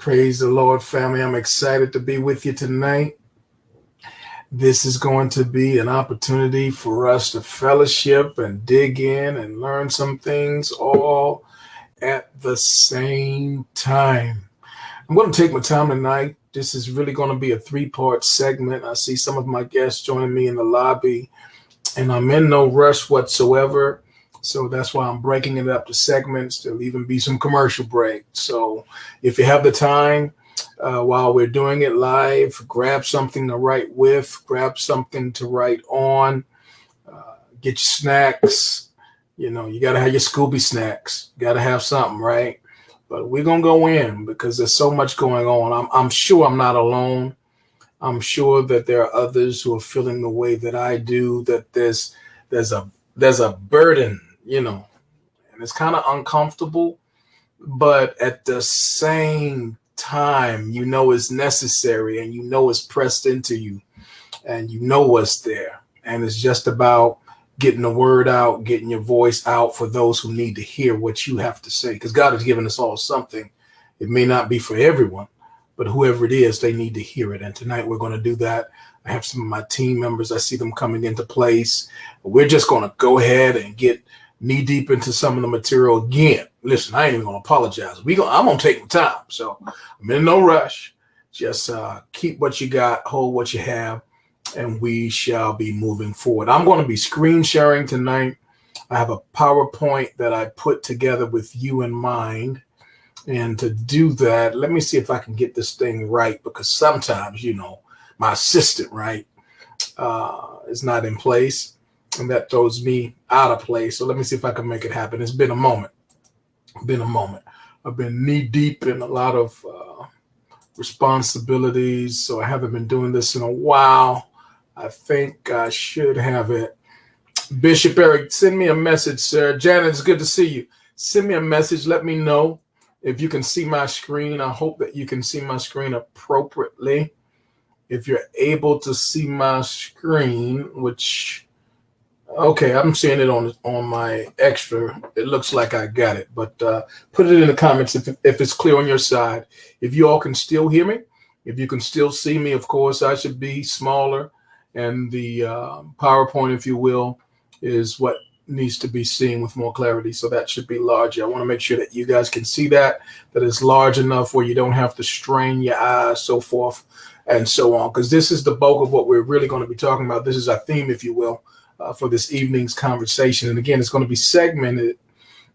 Praise the Lord, family. I'm excited to be with you tonight. This is going to be an opportunity for us to fellowship and dig in and learn some things all at the same time. I'm going to take my time tonight. This is really going to be a three-part segment. I see some of my guests joining me in the lobby, and I'm in no rush whatsoever. So that's why I'm breaking it up to segments. There'll even be some commercial breaks. So if you have the time while we're doing it live, grab something to write with, grab something to write on, get your snacks. You know, you got to have your Scooby snacks. You got to have something, right? But we're going to go in because there's so much going on. I'm sure I'm not alone. I'm sure that there are others who are feeling the way that I do, that there's a burden, you know, and it's kind of uncomfortable, but at the same time, you know, it's necessary and you know, it's pressed into you and you know what's there. And it's just about getting the word out, getting your voice out for those who need to hear what you have to say, because God has given us all something. It may not be for everyone, but whoever it is, they need to hear it. And tonight we're going to do that. I have some of my team members. I see them coming into place. We're just going to go ahead and get knee deep into some of the material again. Listen, I ain't even going to apologize. I'm going to take my time. So I'm in no rush. Just keep what you got, hold what you have, and we shall be moving forward. I'm going to be screen sharing tonight. I have a PowerPoint that I put together with you in mind. And to do that, let me see if I can get this thing right, because sometimes, you know, my assistant, right, is not in place, and that throws me out of place. So let me see if I can make it happen. It's been a moment. I've been knee deep in a lot of responsibilities, so I haven't been doing this in a while. I think I should have it. Bishop Eric, send me a message, sir. Janet, it's good to see you. Send me a message. Let me know if you can see my screen. I hope that you can see my screen appropriately. If you're able to see my screen, which, okay, I'm seeing it on my extra. It looks like I got it, but put it in the comments if it's clear on your side. If you all can still hear me, if you can still see me, of course, I should be smaller. And the PowerPoint, if you will, is what needs to be seen with more clarity. So that should be larger. I want to make sure that you guys can see that it's large enough where you don't have to strain your eyes, so forth and so on, because this is the bulk of what we're really going to be talking about. This is our theme, if you will, for this evening's conversation. And again, it's going to be segmented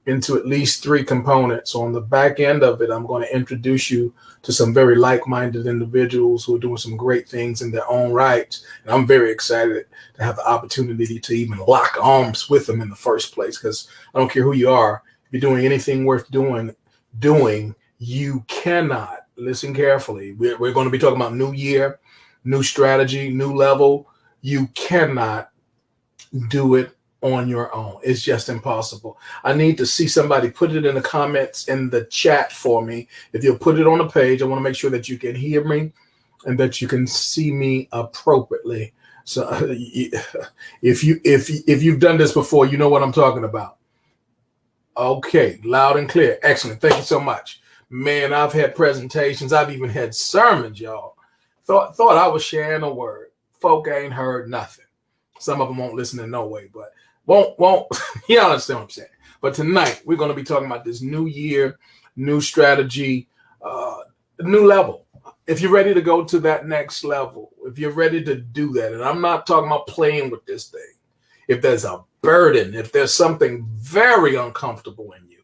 into at least three components. On the back end of it, I'm going to introduce you to some very like-minded individuals who are doing some great things in their own rights. And I'm very excited to have the opportunity to even lock arms with them in the first place, because I don't care who you are. If you're doing anything worth doing, you cannot, listen carefully. We're going to be talking about new year, new strategy, new level. You cannot do it on your own. It's just impossible. I need to see somebody put it in the comments in the chat for me. If you'll put it on the page, I want to make sure that you can hear me and that you can see me appropriately. So if you've done this before, you know what I'm talking about. Okay, loud and clear. Excellent. Thank you so much. Man, I've had presentations. I've even had sermons, y'all. Thought I was sharing a word. Folk ain't heard nothing. Some of them won't listen in no way, but won't you understand what I'm saying? But tonight we're going to be talking about this new year, new strategy, new level. If you're ready to go to that next level, if you're ready to do that, and I'm not talking about playing with this thing. If there's a burden, if there's something very uncomfortable in you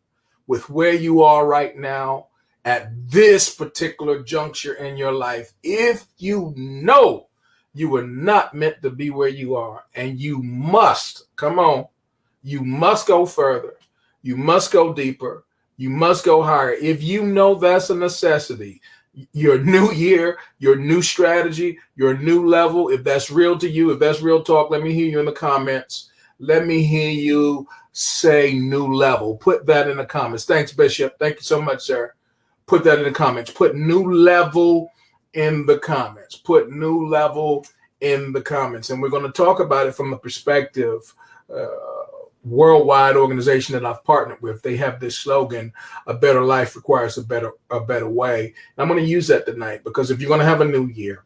with where you are right now at this particular juncture in your life, if you know you were not meant to be where you are, and you must go further. You must go deeper. You must go higher. If you know that's a necessity, your new year, your new strategy, your new level, if that's real to you, if that's real talk, let me hear you in the comments. Let me hear you say new level. Put that in the comments. Thanks, Bishop. Thank you so much, sir. Put that in the comments. Put new level in the comments. Put new level in the comments. And we're going to talk about it from the perspective worldwide organization that I've partnered with. They have this slogan, a better life requires a better way. And I'm going to use that tonight, because if you're going to have a new year,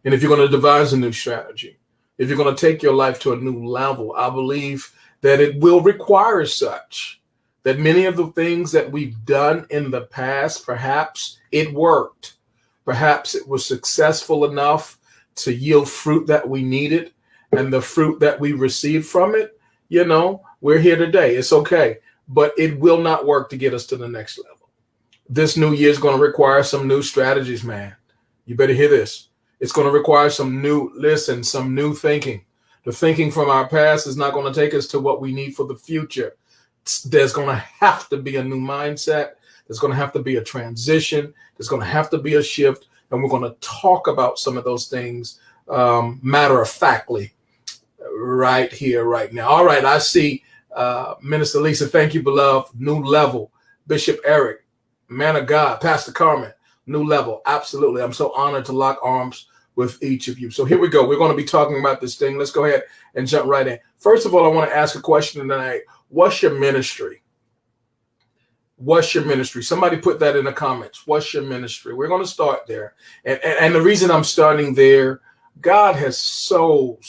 and if you're going to devise a new strategy, if you're going to take your life to a new level, I believe that it will require such, that many of the things that we've done in the past, perhaps it worked. Perhaps it was successful enough to yield fruit that we needed, and the fruit that we received from it, you know, we're here today. It's okay, but it will not work to get us to the next level. This new year is going to require some new strategies, man. You better hear this. It's going to require some new thinking. The thinking from our past is not going to take us to what we need for the future. There's going to have to be a new mindset. There's going to have to be a transition. There's going to have to be a shift. And we're going to talk about some of those things matter-of-factly right here, right now. All right, I see Minister Lisa. Thank you, beloved. New level. Bishop Eric, man of God, Pastor Carmen, new level. Absolutely. I'm so honored to lock arms with each of you. So here we go. We're going to be talking about this thing. Let's go ahead and jump right in. First of all, I want to ask a question tonight. What's your ministry? What's your ministry? Somebody put that in the comments. What's your ministry? We're going to start there. And the reason I'm starting there, God has so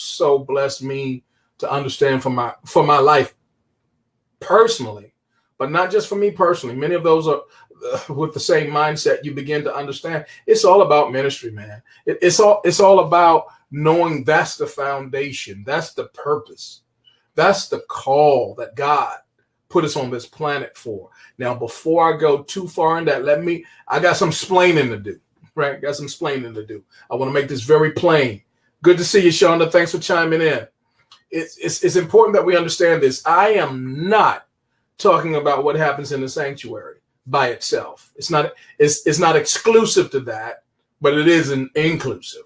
blessed me to understand for my life personally, but not just for me personally. Many of those are with the same mindset. You begin to understand it's all about ministry, man. It's all about knowing that's the foundation. That's the purpose. That's the call that God put us on this planet for. Now, before I go too far in that, I got some splaining to do, right? Got some splaining to do. I want to make this very plain. Good to see you, Shonda. Thanks for chiming in. It's important that we understand this. I am not talking about what happens in the sanctuary by itself. It's not exclusive to that, but it is inclusive.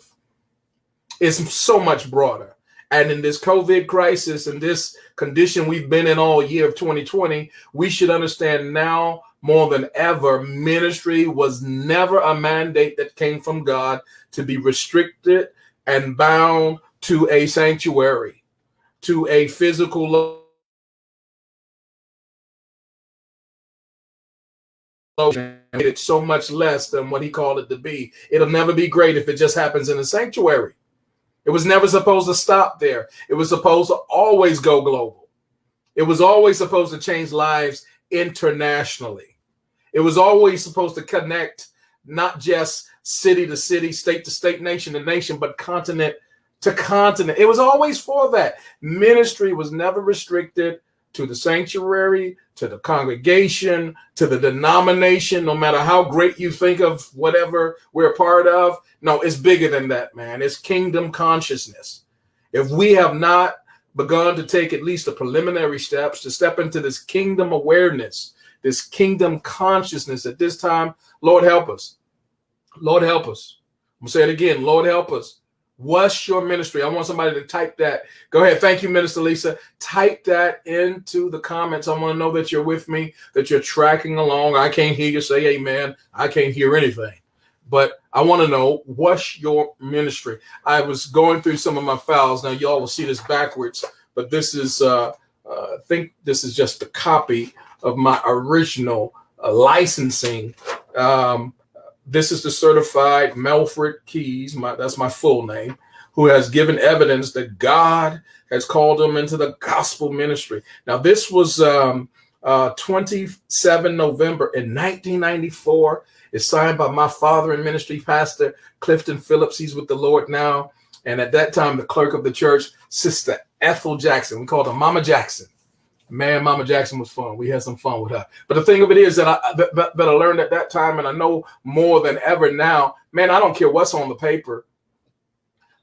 It's so much broader. And in this COVID crisis and this condition we've been in all year of 2020, we should understand now more than ever, ministry was never a mandate that came from God to be restricted and bound to a sanctuary, to a physical location. It's so much less than what he called it to be. It'll never be great if it just happens in a sanctuary. It was never supposed to stop there. It was supposed to always go global. It was always supposed to change lives internationally. It was always supposed to connect not just city to city, state to state, nation to nation, but continent to continent. It was always for that. Ministry was never restricted to the sanctuary, to the congregation, to the denomination, no matter how great you think of whatever we're a part of. No, it's bigger than that, man. It's kingdom consciousness. If we have not begun to take at least the preliminary steps to step into this kingdom awareness, this kingdom consciousness at this time, Lord, help us. Lord, help us. I'm going to say it again. Lord, help us. What's your ministry? I want somebody to type that. Go ahead. Thank you, Minister Lisa. Type that into the comments. I want to know that you're with me, that you're tracking along. I can't hear you say amen. I can't hear anything. But I want to know, what's your ministry? I was going through some of my files. Now, y'all will see this backwards, but this is, I think this is just a copy of my original licensing. This is the certified Melford Keys, that's my full name, who has given evidence that God has called him into the gospel ministry. Now, this was 27 November in 1994. It's signed by my father in ministry, Pastor Clifton Phillips. He's with the Lord now. And at that time, the clerk of the church, Sister Ethel Jackson. We called her Mama Jackson. Man, Mama Jackson was fun. We had some fun with her. But the thing of it is that I learned at that time, and I know more than ever now, man, I don't care what's on the paper.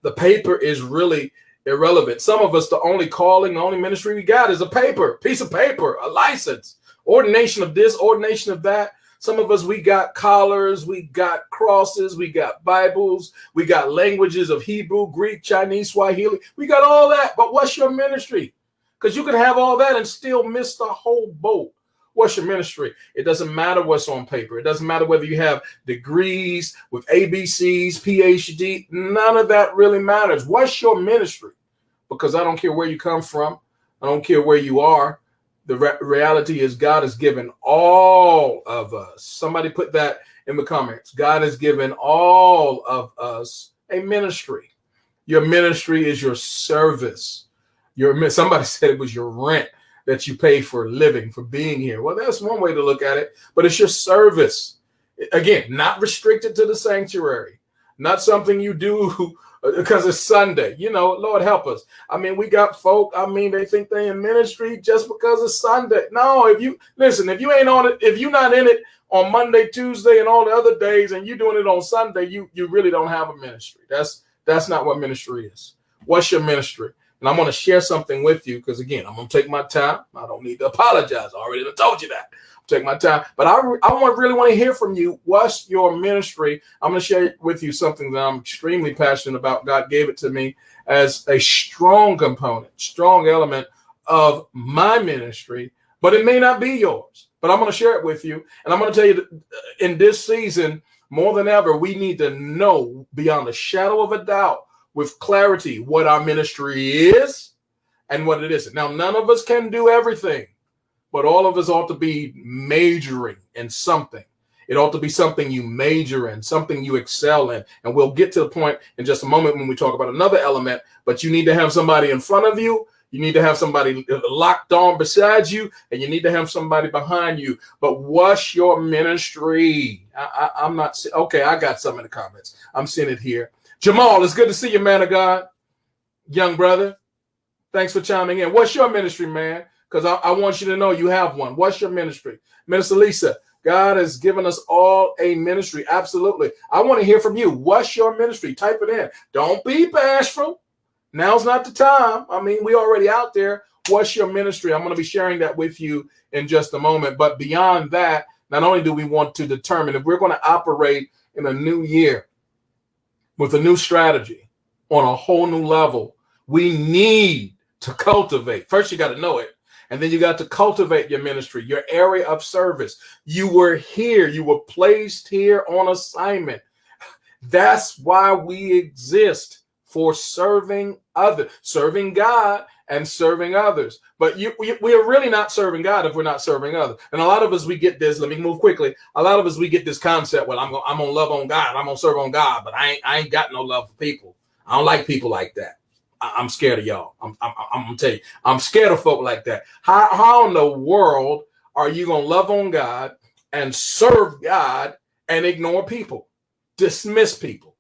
The paper is really irrelevant. Some of us, the only calling, the only ministry we got is a piece of paper, a license, ordination of this, ordination of that. Some of us, we got collars, we got crosses, we got Bibles, we got languages of Hebrew, Greek, Chinese, Swahili. We got all that. But what's your ministry? Because you can have all that and still miss the whole boat. What's your ministry? It doesn't matter what's on paper. It doesn't matter whether you have degrees with ABCs, PhD. None of that really matters. What's your ministry? Because I don't care where you come from. I don't care where you are. The reality is God has given all of us. Somebody put that in the comments. God has given all of us a ministry. Your ministry is your service. Somebody said it was your rent that you pay for living, for being here. Well, that's one way to look at it, but it's your service. Again, not restricted to the sanctuary, not something you do because it's Sunday. Lord help us. I mean, we got folk, they think they're in ministry just because it's Sunday. No, if you ain't on it, if you're not in it on Monday, Tuesday, and all the other days, and you're doing it on Sunday, you really don't have a ministry. That's not what ministry is. What's your ministry? And I'm going to share something with you because, again, I'm going to take my time. I don't need to apologize. I already told you that. Take my time. But I really want to hear from you. What's your ministry? I'm going to share with you something that I'm extremely passionate about. God gave it to me as a strong component, strong element of my ministry, but it may not be yours. But I'm going to share it with you. And I'm going to tell you that in this season, more than ever, we need to know beyond a shadow of a doubt with clarity what our ministry is and what it isn't. Now, none of us can do everything, but all of us ought to be majoring in something. It ought to be something you major in, something you excel in. And we'll get to the point in just a moment when we talk about another element, but you need to have somebody in front of you. You need to have somebody locked on beside you, and you need to have somebody behind you. But what's your ministry? I'm not, okay, I got some in the comments. I'm seeing it here. Jamal, it's good to see you, man of God. Young brother, thanks for chiming in. What's your ministry, man? Because I want you to know you have one. What's your ministry? Minister Lisa, God has given us all a ministry. Absolutely. I want to hear from you. What's your ministry? Type it in. Don't be bashful. Now's not the time. I mean, we already out there. What's your ministry? I'm going to be sharing that with you in just a moment. But beyond that, not only do we want to determine if we're going to operate in a new year with a new strategy on a whole new level, we need to cultivate. First, you got to know it. And then you got to cultivate your ministry, your area of service. You were here. You were placed here on assignment. That's why we exist, for serving others, serving God and serving others. But we are really not serving God if we're not serving others. And a lot of us, we get this. Let me move quickly. A lot of us, we get this concept. Well, I'm gonna love on God. I'm gonna serve on God, but I ain't got no love for people. I don't like people like that. I'm scared of y'all. I'm gonna tell you, I'm scared of folk like that. How in the world are you gonna love on God and serve God and ignore people, dismiss people?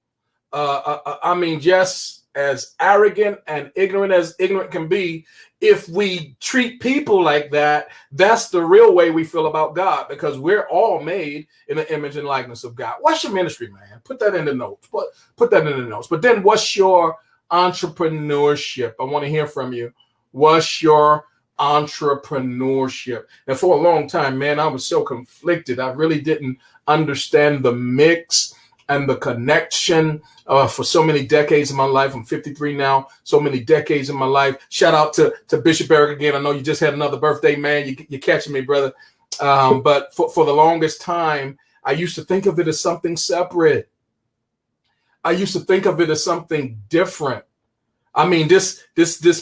Just as arrogant and ignorant as ignorant can be, if we treat people like that, that's the real way we feel about God, because we're all made in the image and likeness of God. What's your ministry, man? Put that in the notes. Put that in the notes. But then what's your entrepreneurship? I want to hear from you. What's your entrepreneurship? And for a long time, man, I was so conflicted. I really didn't understand the mix and the connection for so many decades in my life. I'm 53 now, so many decades in my life. Shout out to Bishop Eric again. I know you just had another birthday, man. You're catching me, brother. But for the longest time, I used to think of it as something separate. I used to think of it as something different. I mean, this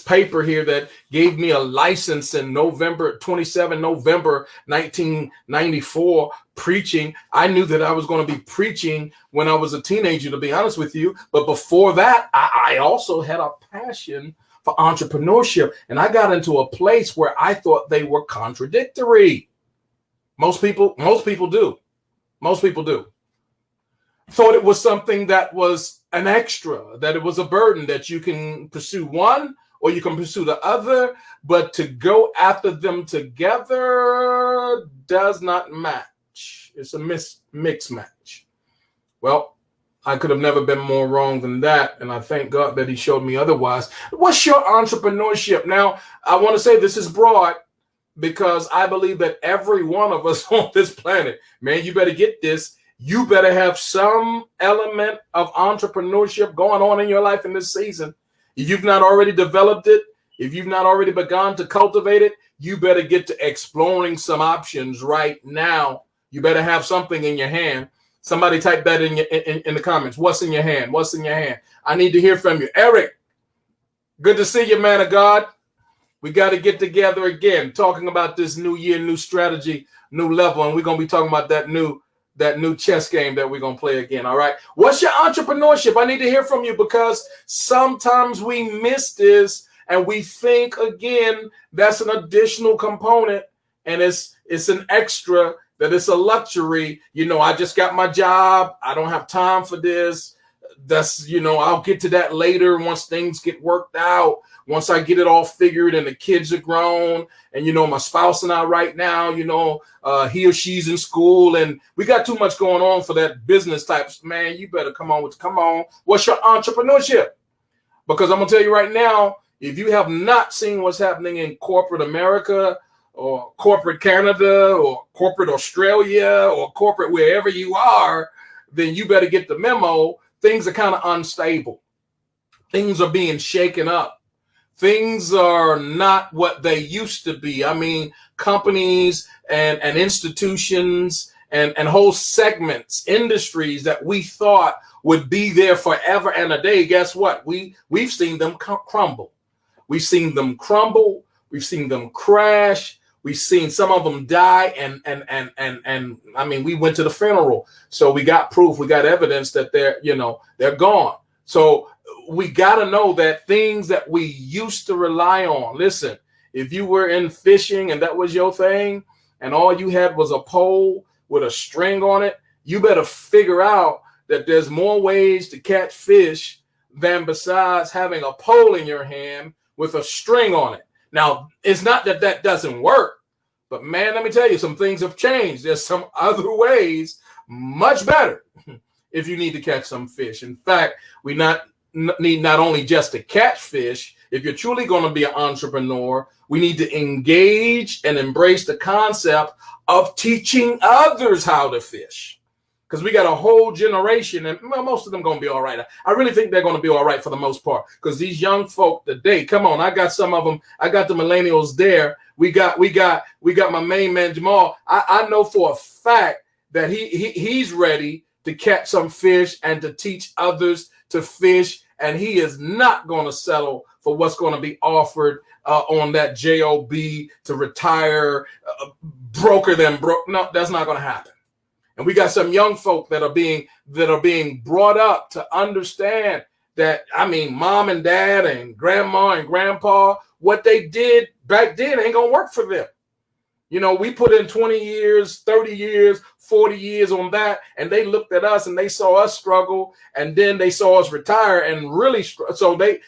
paper here that gave me a license in November 1994, preaching. I knew that I was going to be preaching when I was a teenager, to be honest with you. But before that, I also had a passion for entrepreneurship. And I got into a place where I thought they were contradictory. Most people do. Most people do. Thought it was something that was an extra, that it was a burden, that you can pursue one or you can pursue the other, but to go after them together does not match. It's a mixed match. Well, I could have never been more wrong than that, and I thank God that he showed me otherwise. What's your entrepreneurship? Now, I want to say this is broad, because I believe that every one of us on this planet, man, you better get this. You better have some element of entrepreneurship going on in your life in this season. If you've not already developed it, if you've not already begun to cultivate it, you better get to exploring some options right now. You better have something in your hand. Somebody type that in the comments. What's in your hand? What's in your hand? I need to hear from you. Eric, good to see you, man of God. We got to get together again, talking about this new year, new strategy, new level. And we're going to be talking about that new chess game that we're going to play again. All right. What's your entrepreneurship? I need to hear from you, because sometimes we miss this and we think, again, that's an additional component, and it's an extra, that it's a luxury. I just got my job. I don't have time for this. That's, I'll get to that later once things get worked out, once I get it all figured and the kids are grown, and, my spouse and I right now, he or she's in school, and we got too much going on for that business types. Man, you better come on. What's your entrepreneurship? Because I'm going to tell you right now, if you have not seen what's happening in corporate America or corporate Canada or corporate Australia or corporate wherever you are, then you better get the memo. Things are kind of unstable. Things are being shaken up. Things are not what they used to be. I mean, companies and institutions and whole segments, industries that we thought would be there forever and a day, guess what? We've seen them crumble. We've seen them crumble. We've seen them crash. We've seen some of them die, and I mean, we went to the funeral, so we got proof, we got evidence that they're gone. So we got to know that things that we used to rely on. Listen, if you were in fishing and that was your thing, and all you had was a pole with a string on it, you better figure out that there's more ways to catch fish than besides having a pole in your hand with a string on it. Now, it's not that doesn't work, but man, let me tell you, some things have changed. There's some other ways, much better, if you need to catch some fish. In fact, we need not only just to catch fish. If you're truly going to be an entrepreneur, we need to engage and embrace the concept of teaching others how to fish. Because we got a whole generation, and most of them going to be all right. I really think they're going to be all right for the most part, because these young folk today, come on, I got some of them. I got the millennials there. We got my main man Jamal. I know for a fact that he's ready to catch some fish and to teach others to fish, and he is not going to settle for what's going to be offered on that job to retire broker than broke. No, that's not going to happen. And we got some young folk that are being brought up to understand that, I mean, mom and dad and grandma and grandpa, what they did back then ain't gonna work for them. We put in 20 years, 30 years, 40 years on that, and they looked at us and they saw us struggle, and then they saw us retire and really so they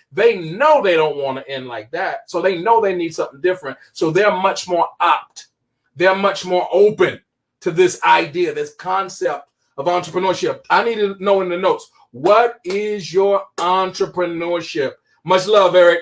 know they don't want to end like that. So they know they need something different. So they're much more apt. They're much more open to this idea, this concept of entrepreneurship. I need to know in the notes, what is your entrepreneurship? Much love, Eric.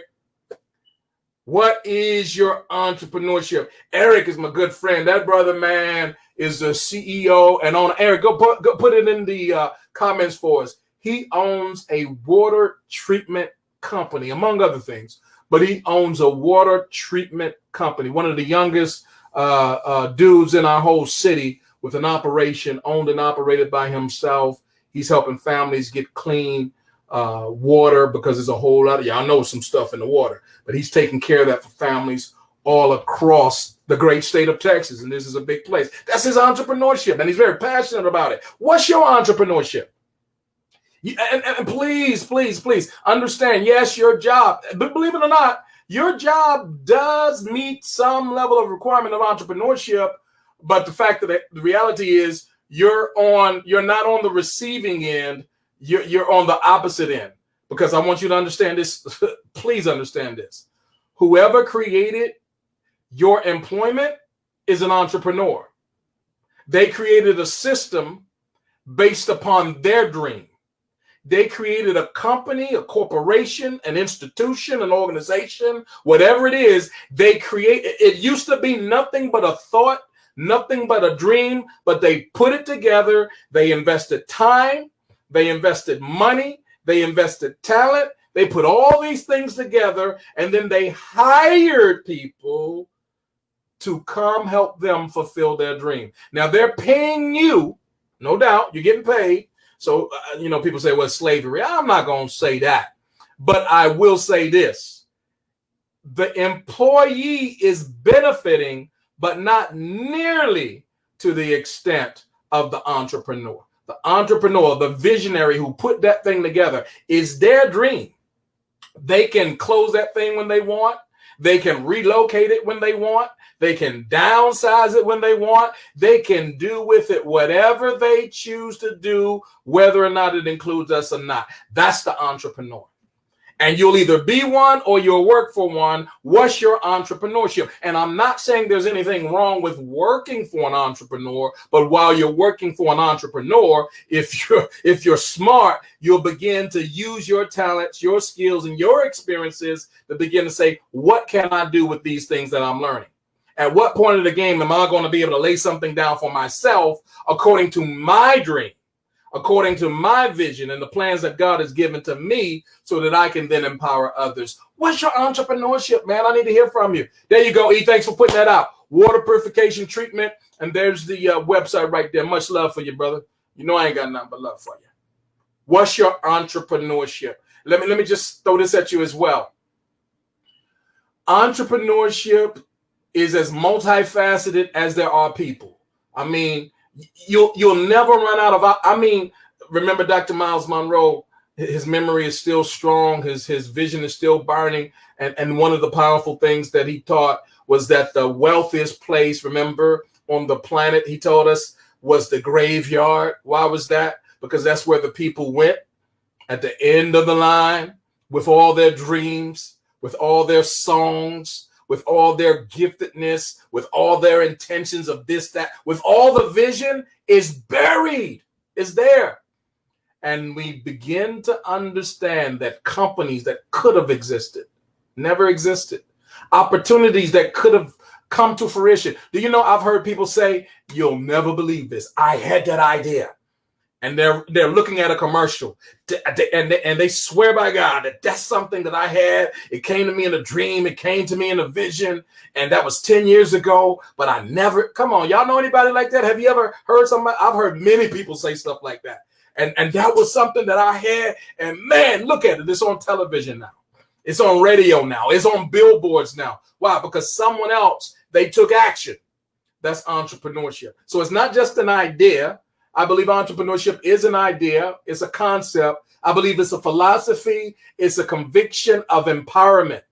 What is your entrepreneurship? Eric is my good friend. That brother, man, is the CEO and owner. Eric, go put it in the comments for us. He owns a water treatment company, among other things, but he owns a water treatment company, one of the youngest dudes in our whole city, with an operation owned and operated by himself. He's helping families get clean water, because there's a whole lot of, y'all know some stuff in the water, but he's taking care of that for families all across the great state of Texas. And this is a big place. That's his entrepreneurship, and he's very passionate about it. What's your entrepreneurship? And please understand, yes, your job, but believe it or not, your job does meet some level of requirement of entrepreneurship, but the fact that the reality is you're not on the receiving end, you're on the opposite end. Because I want you to understand this, please understand this. Whoever created your employment is an entrepreneur. They created a system based upon their dream. They created a company, a corporation, an institution, an organization, whatever it is. It used to be nothing but a thought, nothing but a dream, but they put it together. They invested time, they invested money, they invested talent. They put all these things together, and then they hired people to come help them fulfill their dream. Now they're paying you, no doubt, you're getting paid. So, people say, well, slavery. I'm not going to say that, but I will say this. the employee is benefiting, but not nearly to the extent of the entrepreneur. The entrepreneur, the visionary who put that thing together, is their dream. They can close that thing when they want. They can relocate it when they want. They can downsize it when they want. They can do with it whatever they choose to do, whether or not it includes us or not. That's the entrepreneur. And you'll either be one or you'll work for one. What's your entrepreneurship? And I'm not saying there's anything wrong with working for an entrepreneur, but while you're working for an entrepreneur, if you're smart, you'll begin to use your talents, your skills, and your experiences to begin to say, what can I do with these things that I'm learning? At what point of the game am I going to be able to lay something down for myself according to my dream, according to my vision and the plans that God has given to me, so that I can then empower others? What's your entrepreneurship, man? I need to hear from you. There you go, E. Thanks for putting that out. Water purification treatment. And there's the website right there. Much love for you, brother. You know I ain't got nothing but love for you. What's your entrepreneurship? Let me just throw this at you as well. Entrepreneurship is as multifaceted as there are people. I mean, you'll never run out of. I mean, remember Dr. Miles Monroe? His memory is still strong. His vision is still burning. And one of the powerful things that he taught was that the wealthiest place, remember, on the planet, he told us, was the graveyard. Why was that? Because that's where the people went at the end of the line with all their dreams, with all their songs, with all their giftedness, with all their intentions of this, that, with all the vision is buried, is there. And we begin to understand that companies that could have existed, never existed. Opportunities that could have come to fruition. Do you know, I've heard people say, you'll never believe this. I had that idea. And they're looking at a commercial and they swear by God that that's something that I had. It came to me in a dream. It came to me in a vision. And that was 10 years ago. But I never, come on, y'all know anybody like that? Have you ever heard somebody? I've heard many people say stuff like that. And that was something that I had. And man, look at it. It's on television now. It's on radio now. It's on billboards now. Why? Because someone else, they took action. That's entrepreneurship. So it's not just an idea. I believe entrepreneurship is an idea. It's a concept. I believe it's a philosophy. It's a conviction of empowerment.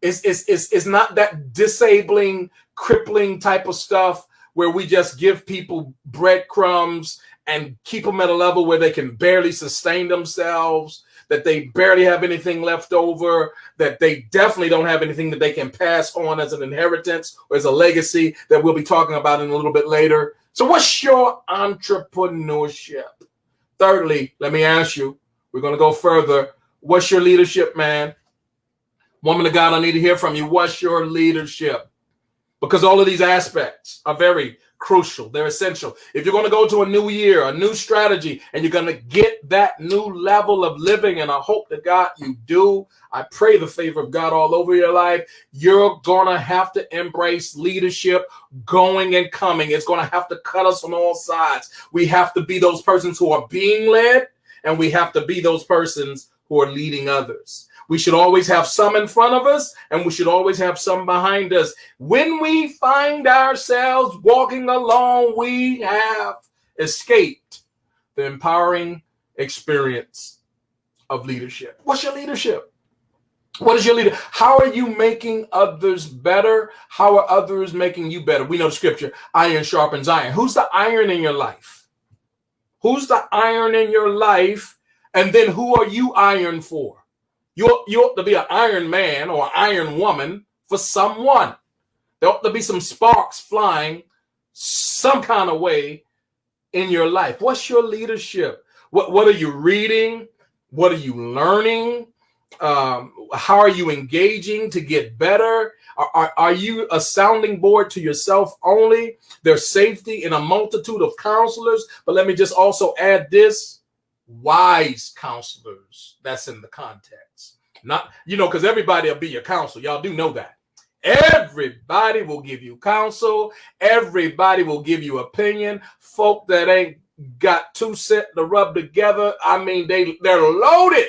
It's not that disabling, crippling type of stuff where we just give people breadcrumbs and keep them at a level where they can barely sustain themselves, that they barely have anything left over, that they definitely don't have anything that they can pass on as an inheritance or as a legacy that we'll be talking about in a little bit later. So what's your entrepreneurship? Thirdly, let me ask you, we're going to go further. What's your leadership, man? Woman of God, I need to hear from you. What's your leadership? Because all of these aspects are very crucial. They're essential. If you're going to go to a new year, a new strategy, and you're going to get that new level of living, and I hope to God you do, I pray the favor of God all over your life, you're going to have to embrace leadership going and coming. It's going to have to cut us on all sides. We have to be those persons who are being led, and we have to be those persons who are leading others. We should always have some in front of us, and we should always have some behind us. When we find ourselves walking alone, we have escaped the empowering experience of leadership. What's your leadership? What is your leader? How are you making others better? How are others making you better? We know the scripture, iron sharpens iron. Who's the iron in your life? Who's the iron in your life? And then who are you iron for? You ought to be an iron man or an iron woman for someone. There ought to be some sparks flying some kind of way in your life. What's your leadership? What are you reading? What are you learning? How are you engaging to get better? Are you a sounding board to yourself only? There's safety in a multitude of counselors. But let me just also add this. Wise counselors. That's in the context. Not, because everybody will be your counsel. Y'all do know that. Everybody will give you counsel. Everybody will give you opinion. Folk that ain't got 2 cents to rub together. I mean, they're loaded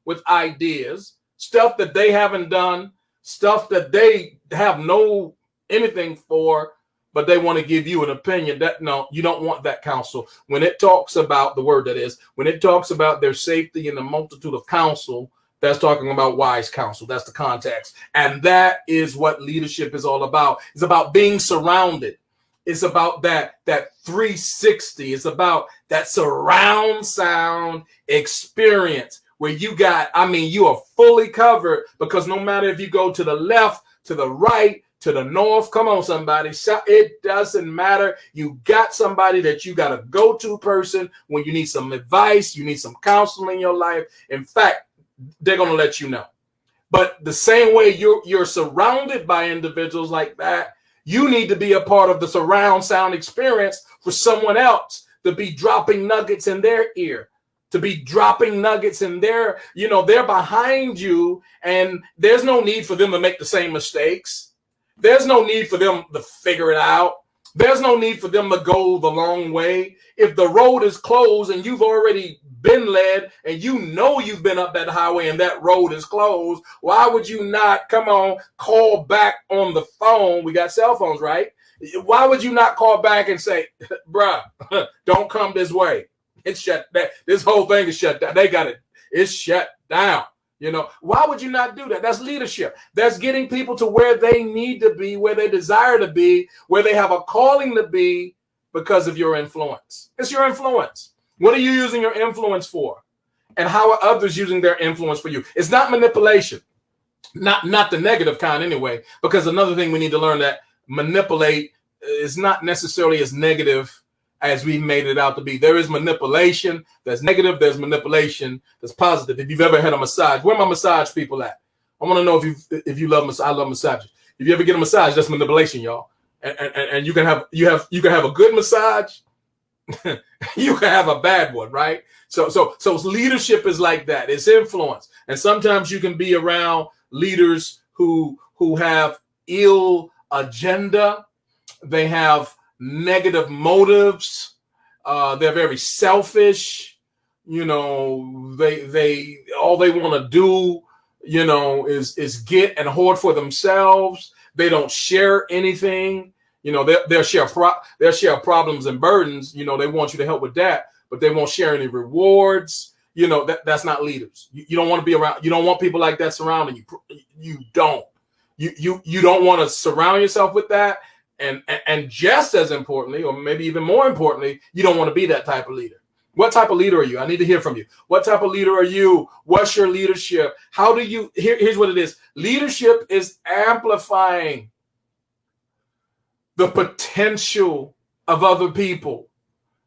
with ideas, stuff that they haven't done, stuff that they have no anything for, but they want to give you an opinion. That no, you don't want that counsel. When it talks about the word, that is, when it talks about their safety in the multitude of counsel, that's talking about wise counsel. That's the context. And that is what leadership is all about. It's about being surrounded. It's about that 360. It's about that surround sound experience where you are fully covered, because no matter if you go to the left, to the right, to the north, come on, somebody, it doesn't matter. You got somebody that you got a go-to person when you need some advice, you need some counsel in your life. In fact, they're going to let you know. But the same way you're surrounded by individuals like that, you need to be a part of the surround sound experience for someone else to be dropping nuggets in their ear, to be dropping nuggets in their, they're behind you, and there's no need for them to make the same mistakes. There's no need for them to figure it out. There's no need for them to go the long way. If the road is closed and you've already been led and you've been up that highway and that road is closed, why would you not, call back on the phone? We got cell phones, right? Why would you not call back and say, bruh, don't come this way? It's shut down. This whole thing is shut down. They got it. It's shut down. Why would you not do that? That's leadership. That's getting people to where they need to be, where they desire to be, where they have a calling to be because of your influence. It's your influence. What are you using your influence for? And how are others using their influence for you? It's not manipulation, not the negative kind anyway, because another thing we need to learn, that manipulate is not necessarily as negative as we've made it out to be. There is manipulation that's negative. There's manipulation that's positive. If you've ever had a massage, where are my massage people at? I want to know if you love massage. I love massages. If you ever get a massage, that's manipulation, y'all. And you can have a good massage. You can have a bad one, right? So leadership is like that. It's influence. And sometimes you can be around leaders who have ill agenda. They have negative motives. They're very selfish. They all they want to do, is get and hoard for themselves. They don't share anything. They'll share problems and burdens. They want you to help with that, but they won't share any rewards. That's not leaders. You don't want to be around. You don't want people like that surrounding you. You don't. You don't want to surround yourself with that. And just as importantly, or maybe even more importantly, you don't want to be that type of leader. What type of leader are you? I need to hear from you. What type of leader are you? What's your leadership? How do you, here's what it is. Leadership is amplifying the potential of other people.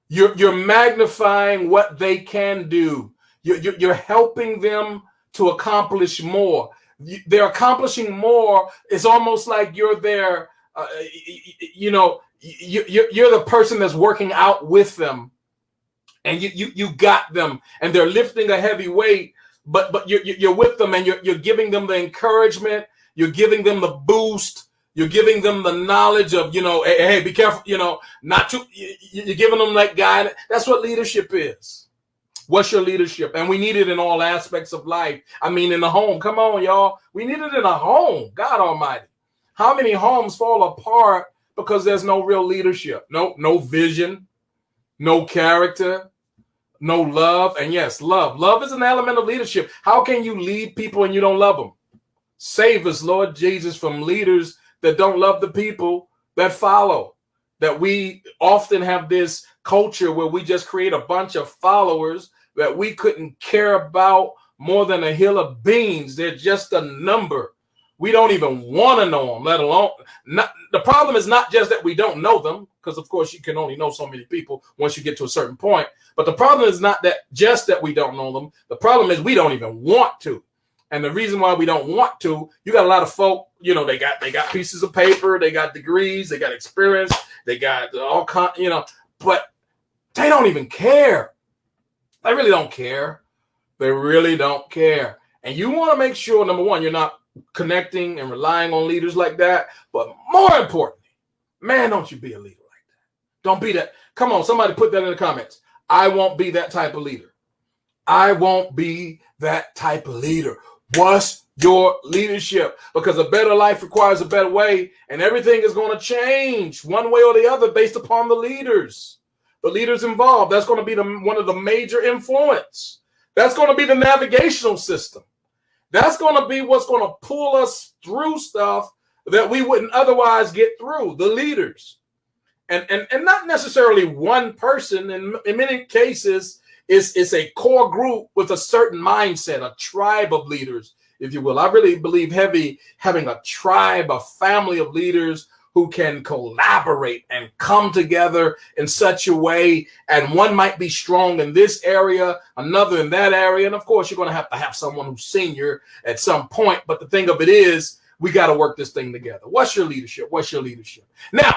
You're magnifying what they can do. You're helping them to accomplish more. They're accomplishing more. It's almost like you're there. You're the person that's working out with them, and you got them, and they're lifting a heavy weight, but you're with them, and you're giving them the encouragement, you're giving them the boost, you're giving them the knowledge of, hey, be careful, not to, you're giving them that guidance. That's what leadership is. What's your leadership? And we need it in all aspects of life. I mean, in the home, come on, y'all. We need it in a home. God Almighty. How many homes fall apart because there's no real leadership, no vision, no character, no love? And yes, love. Love is an element of leadership. How can you lead people and you don't love them? Save us, Lord Jesus, from leaders that don't love the people that follow. That we often have this culture where we just create a bunch of followers that we couldn't care about more than a hill of beans. They're just a number. We don't even want to know them, let alone. The problem is not just that we don't know them, because of course you can only know so many people once you get to a certain point. But the problem is not that we don't know them. The problem is we don't even want to. And the reason why we don't want to, you got a lot of folk, they got pieces of paper, they got degrees, they got experience, they got all but they don't even care. They really don't care. They really don't care. And you want to make sure, number one, you're not connecting and relying on leaders like that. But more importantly, man, don't you be a leader like that. Don't be that. Come on, somebody put that in the comments. I won't be that type of leader. I won't be that type of leader. What's your leadership, because a better life requires a better way, and everything is going to change one way or the other based upon the leaders involved. That's going to be one of the major influence. That's going to be the navigational system. That's going to be what's going to pull us through stuff that we wouldn't otherwise get through, the leaders. And not necessarily one person. In many cases, it's a core group with a certain mindset, a tribe of leaders, if you will. I really believe having a tribe, a family of leaders who can collaborate and come together in such a way. And one might be strong in this area, another in that area. And of course, you're going to have someone who's senior at some point. But the thing of it is, we got to work this thing together. What's your leadership? What's your leadership? Now,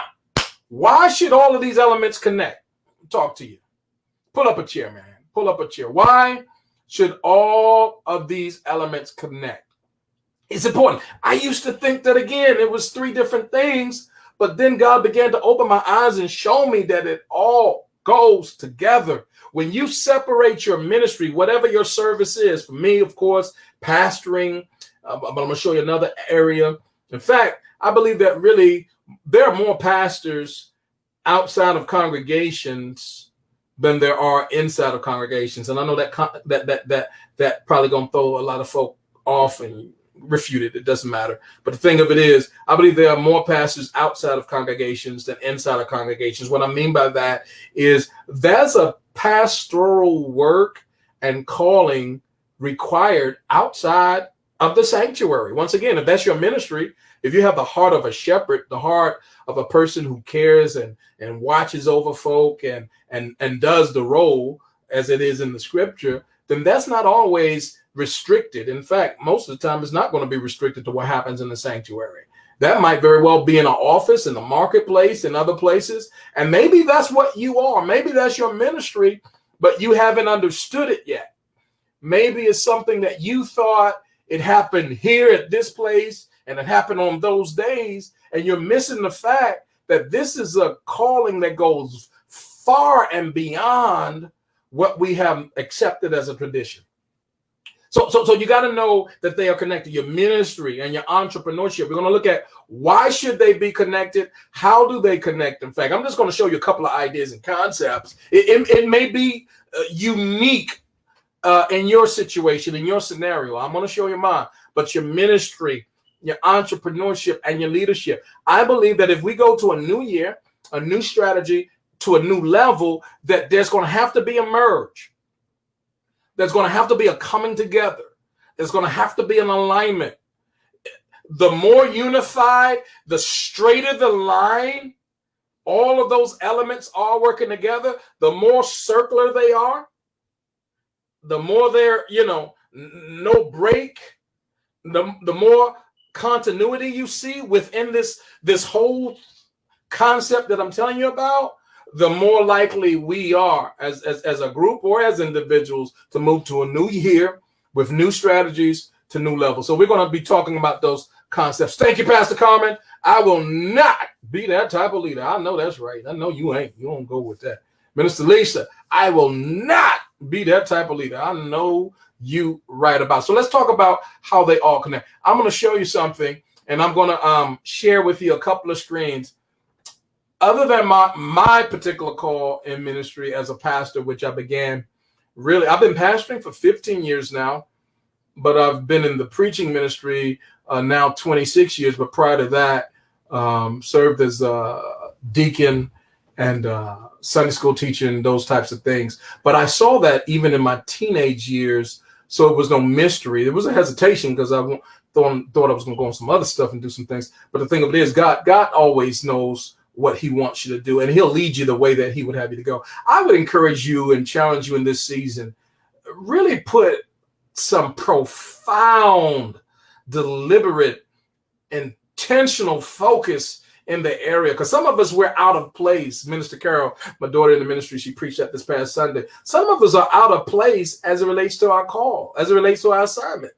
why should all of these elements connect? Talk to you. Pull up a chair, man. Pull up a chair. Why should all of these elements connect? It's important. I used to think that, again, it was three different things, but then God began to open my eyes and show me that it all goes together. When you separate your ministry, whatever your service is, for me, of course, pastoring, but I'm going to show you another area. In fact, I believe that really there are more pastors outside of congregations than there are inside of congregations. And I know that probably going to throw a lot of folk off and refute it. It doesn't matter. But the thing of it is, I believe there are more pastors outside of congregations than inside of congregations. What I mean by that is there's a pastoral work and calling required outside of the sanctuary. Once again, if that's your ministry, if you have the heart of a shepherd, the heart of a person who cares and watches over folk and does the role as it is in the scripture, then that's not always restricted. In fact, most of the time, it's not going to be restricted to what happens in the sanctuary. That might very well be in an office, in the marketplace, in other places. And maybe that's what you are. Maybe that's your ministry, but you haven't understood it yet. Maybe it's something that you thought it happened here at this place and it happened on those days. And you're missing the fact that this is a calling that goes far and beyond what we have accepted as a tradition. So you got to know that they are connected. Your ministry and your entrepreneurship. We're going to look at why should they be connected? How do they connect? In fact, I'm just going to show you a couple of ideas and concepts. It may be unique in your situation, in your scenario. I'm going to show you mine. But your ministry, your entrepreneurship, and your leadership. I believe that if we go to a new year, a new strategy, to a new level, that there's going to have to be a merge. There's going to have to be a coming together. There's going to have to be an alignment. The more unified, the straighter the line, all of those elements are working together, the more circular they are, the more they're, no break, the more continuity you see within this whole concept that I'm telling you about, the more likely we are as a group or as individuals to move to a new year with new strategies to new levels. So we're going to be talking about those concepts. Thank you, Pastor Carmen. I will not be that type of leader. I know that's right. I know you ain't. You don't go with that. Minister Lisa, I will not be that type of leader. I know you right about. So let's talk about how they all connect. I'm going to show you something, and I'm going to share with you a couple of screens. Other than my particular call in ministry as a pastor, which I began I've been pastoring for 15 years now, but I've been in the preaching ministry now 26 years. But prior to that, served as a deacon and Sunday school teacher and those types of things. But I saw that even in my teenage years, so it was no mystery. There was a hesitation because I thought I was going to go on some other stuff and do some things. But the thing of it is, God always knows what he wants you to do, and he'll lead you the way that he would have you to go. I would encourage you and challenge you in this season, really put some profound, deliberate, intentional focus in the area, because some of us, we're out of place. Minister Carol, my daughter in the ministry, she preached that this past Sunday. Some of us are out of place as it relates to our call, as it relates to our assignment.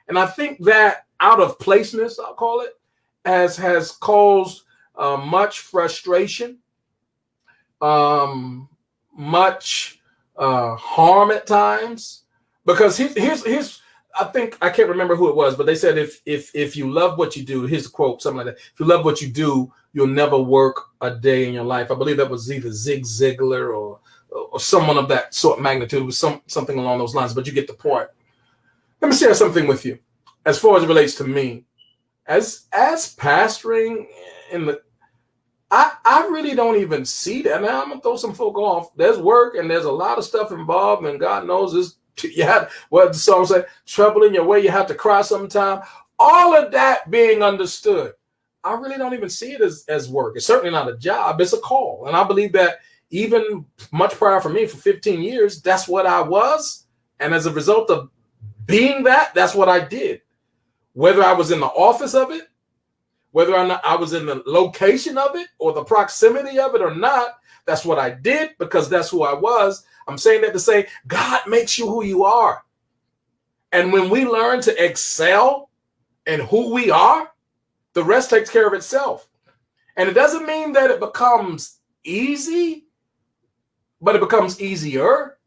And I think that out of placeness, I'll call it, has caused much frustration, much harm at times, because here's I think I can't remember who it was, but they said if you love what you do, here's the quote, something like that. If you love what you do, you'll never work a day in your life. I believe that was either Zig Ziglar or someone of that sort of magnitude. It was something along those lines, but you get the point. Let me share something with you as far as it relates to me. As pastoring in the, I really don't even see that. Now I'm gonna throw some folk off. There's work and there's a lot of stuff involved, and God knows this. You have what the song said, trouble in your way. You have to cry sometime. All of that being understood, I really don't even see it as work. It's certainly not a job. It's a call, and I believe that even much prior for me, for 15 years, that's what I was, and as a result of being that, that's what I did. Whether I was in the office of it, whether or not I was in the location of it or the proximity of it or not, that's what I did because that's who I was. I'm saying that to say God makes you who you are. And when we learn to excel in who we are, the rest takes care of itself. And it doesn't mean that it becomes easy, but it becomes easier.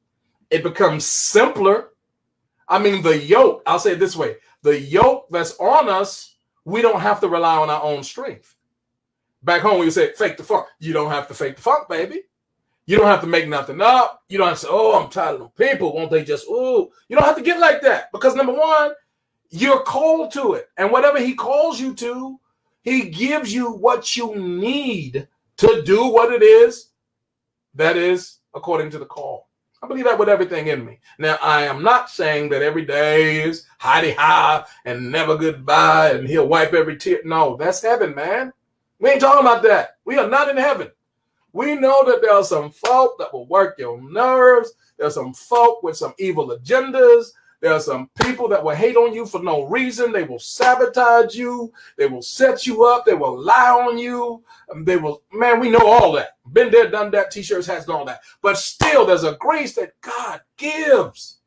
It becomes simpler. I mean, the yoke, I'll say it this way, the yoke that's on us, we don't have to rely on our own strength. Back home, we would say, fake the funk. You don't have to fake the funk, baby. You don't have to make nothing up. You don't have to say, oh, I'm tired of them people. Won't they just, ooh. You don't have to get like that because number one, you're called to it. And whatever he calls you to, he gives you what you need to do what it is that is according to the call. I believe that with everything in me. Now, I am not saying that every day is hidey-high and never goodbye and he'll wipe every tear. No, that's heaven, man. We ain't talking about that. We are not in heaven. We know that there are some folk that will work your nerves. There's some folk with some evil agendas. There are some people that will hate on you for no reason. They will sabotage you. They will set you up. They will lie on you. They will, man, we know all that. Been there, done that, t-shirts, hats, and all that. But still, there's a grace that God gives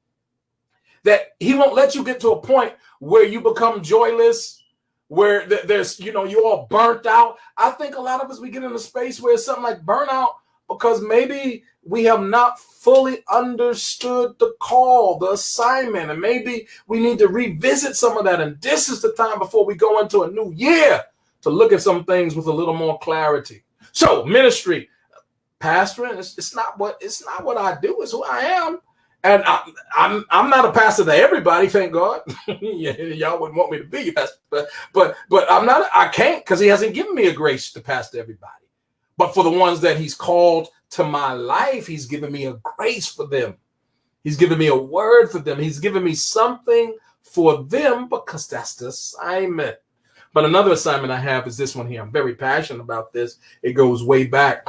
that he won't let you get to a point where you become joyless, where there's, you're all burnt out. I think a lot of us, we get in a space where it's something like burnout because maybe we have not fully understood the call, the assignment, and maybe we need to revisit some of that. And this is the time before we go into a new year to look at some things with a little more clarity. So ministry, pastoring, it's not what I do, it's who I am. And I'm not a pastor to everybody, thank God. Y'all wouldn't want me to be, but I'm not. I can't because he hasn't given me a grace to pastor everybody. But for the ones that he's called to my life, he's given me a grace for them. He's given me a word for them. He's given me something for them because that's the assignment. But another assignment I have is this one here. I'm very passionate about this. It goes way back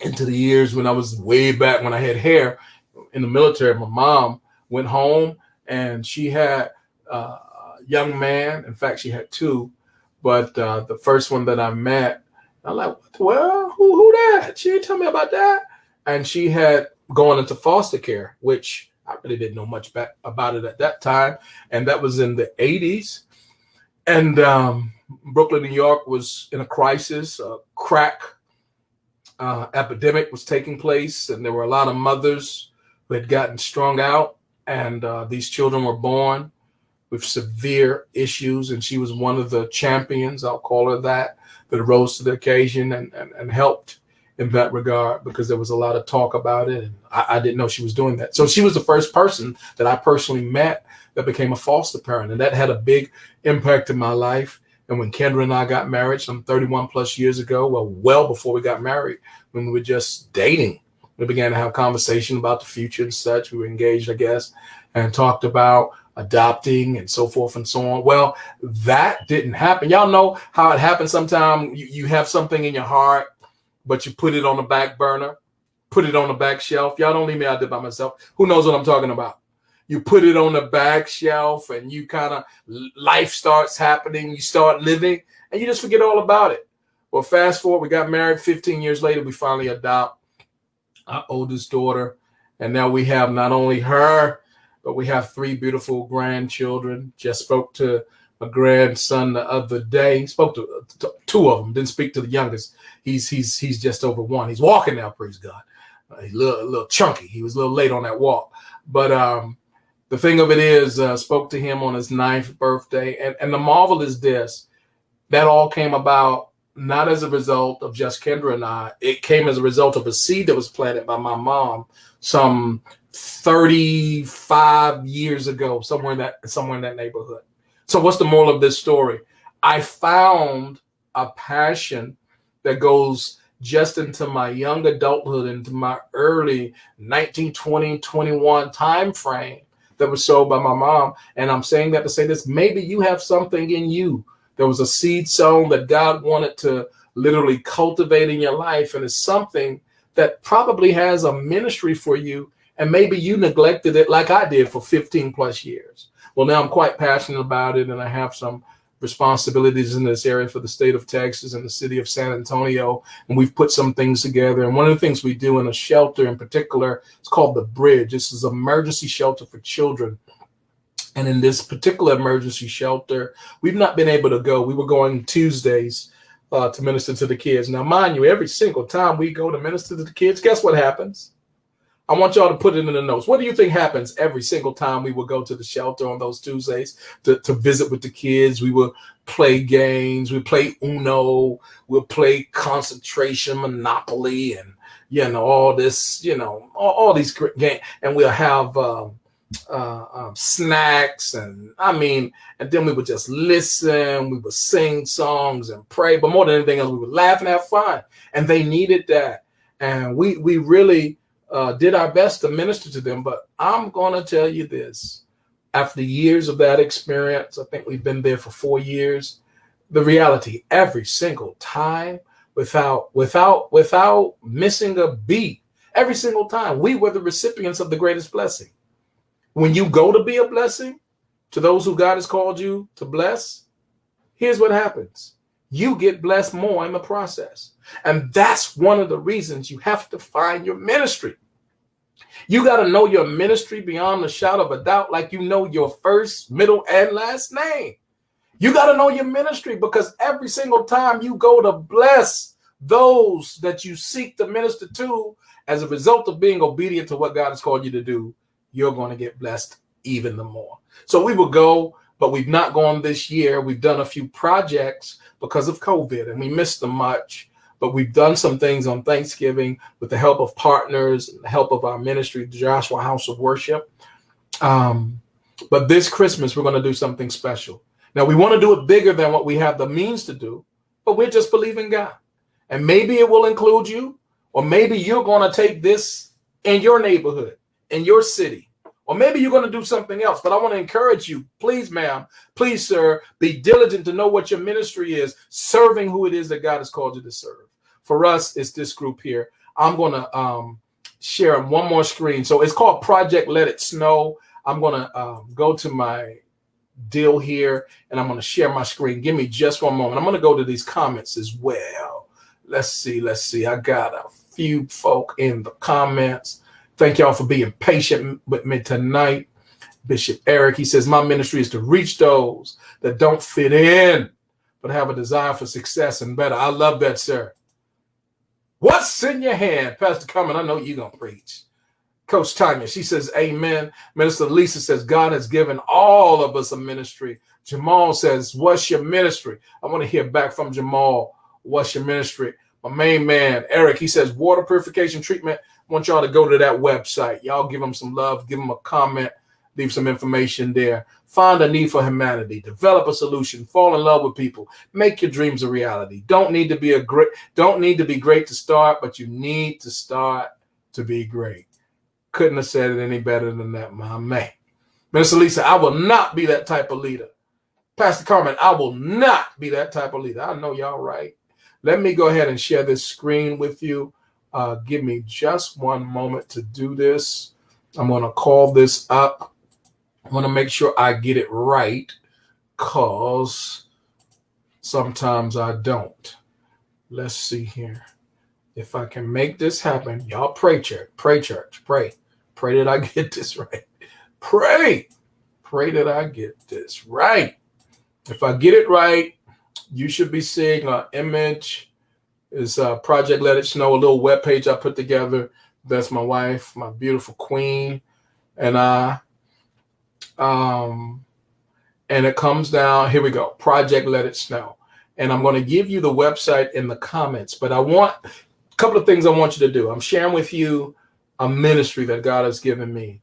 into the years when I was way back when I had hair. In the military, my mom went home and she had a young man. In fact, she had two, but the first one that I met, I'm like, well, who that? She didn't tell me about that. And she had gone into foster care, which I really didn't know much about it at that time. And that was in the 80s. And Brooklyn, New York was in a crisis. A crack epidemic was taking place. And there were a lot of mothers who had gotten strung out, and these children were born with severe issues, and she was one of the champions, I'll call her that rose to the occasion and helped in that regard because there was a lot of talk about it, and I didn't know she was doing that. So she was the first person that I personally met that became a foster parent, and that had a big impact in my life. And when Kendra and I got married some 31 plus years ago, well before we got married, when we were just dating, we began to have conversation about the future and such. We were engaged, I guess, and talked about adopting and so forth and so on. Well, that didn't happen. Y'all know how it happens sometimes. You have something in your heart, but you put it on the back burner, put it on the back shelf. Y'all don't leave me out there by myself. Who knows what I'm talking about? You put it on the back shelf and you kind of, life starts happening. You start living and you just forget all about it. Well, fast forward, we got married 15 years later. We finally adopt our oldest daughter. And now we have not only her, but we have 3 beautiful grandchildren. Just spoke to a grandson the other day. Spoke to 2 of them. Didn't speak to the youngest. He's just over 1. He's walking now, praise God. He's a little chunky. He was a little late on that walk. But The thing of it is, spoke to him on his 9th birthday. And the marvel is this, that all came about not as a result of just Kendra and I. It came as a result of a seed that was planted by my mom some 35 years ago, somewhere in that neighborhood. So what's the moral of this story? I found a passion that goes just into my young adulthood, into my early 19, 20, 21 time frame that was sold by my mom. And I'm saying that to say this, maybe you have something in you. There was a seed sown that God wanted to literally cultivate in your life. And it's something that probably has a ministry for you. And maybe you neglected it like I did for 15 plus years. Well, now I'm quite passionate about it, and I have some responsibilities in this area for the state of Texas and the city of San Antonio. And we've put some things together. And one of the things we do in a shelter in particular, it's called the Bridge. This is an emergency shelter for children. And in this particular emergency shelter, we've not been able to go. We were going Tuesdays to minister to the kids. Now, mind you, every single time we go to minister to the kids, guess what happens? I want y'all to put it in the notes. What do you think happens every single time we would go to the shelter on those Tuesdays to visit with the kids? We would play games. We play Uno. We'll play concentration, Monopoly, and all this, all these games. And we'll have snacks, and then we would just listen. We would sing songs and pray. But more than anything else, we would laugh and have fun. And they needed that. And we really did our best to minister to them. But I'm going to tell you this. After years of that experience, I think we've been there for 4 years. The reality, every single time, without missing a beat, every single time, we were the recipients of the greatest blessing. When you go to be a blessing to those who God has called you to bless, here's what happens. You get blessed more in the process. And that's one of the reasons you have to find your ministry. You got to know your ministry beyond the shadow of a doubt, like you know your first, middle, and last name. You got to know your ministry, because every single time you go to bless those that you seek to minister to, as a result of being obedient to what God has called you to do, you're going to get blessed even the more. So we will go, but we've not gone this year. We've done a few projects because of COVID, and we missed them much. But we've done some things on Thanksgiving with the help of partners and the help of our ministry, the Joshua House of Worship. But this Christmas, we're going to do something special. Now, we want to do it bigger than what we have the means to do, but we're just believing God. And maybe it will include you, or maybe you're going to take this in your neighborhood, in your city, or maybe you're going to do something else. But I want to encourage you, please, ma'am, please, sir, be diligent to know what your ministry is, serving who it is that God has called you to serve. For us, it's this group here. I'm going to share one more screen. So it's called Project Let It Snow. I'm going to go to my deal here, and I'm going to share my screen. Give me just one moment. I'm going to go to these comments as well. Let's see. I got a few folk in the comments. Thank y'all for being patient with me tonight. Bishop Eric, he says, my ministry is to reach those that don't fit in, but have a desire for success and better. I love that, sir. What's in your hand? Pastor Carmen, I know you're going to preach. Coach Tanya, she says, amen. Minister Lisa says, God has given all of us a ministry. Jamal says, what's your ministry? I want to hear back from Jamal. What's your ministry? My main man, Eric, he says, water purification treatment. I want y'all to go to that website. Y'all give them some love, give them a comment, leave some information there. Find a need for humanity, develop a solution, fall in love with people, make your dreams a reality. Don't need to be great to start, but you need to start to be great. Couldn't have said it any better than that, my man. Minister Lisa, I will not be that type of leader. Pastor Carmen, I will not be that type of leader. I know y'all right. Let me go ahead and share this screen with you. Give me just one moment to do this. I'm going to call this up. I want to make sure I get it right, because sometimes I don't. Let's see here. If I can make this happen, y'all pray, church, pray. Pray that I get this right. Pray that I get this right. If I get it right, you should be seeing an image. It's Project Let It Snow, a little webpage I put together. That's my wife, my beautiful queen, and I. And it comes down, here we go, Project Let It Snow. And I'm going to give you the website in the comments, but a couple of things I want you to do. I'm sharing with you a ministry that God has given me.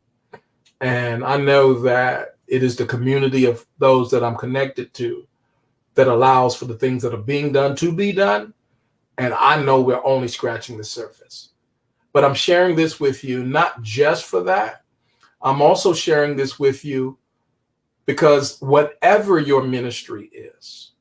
And I know that it is the community of those that I'm connected to that allows for the things that are being done to be done. And I know we're only scratching the surface. But I'm sharing this with you, not just for that. I'm also sharing this with you because whatever your ministry is,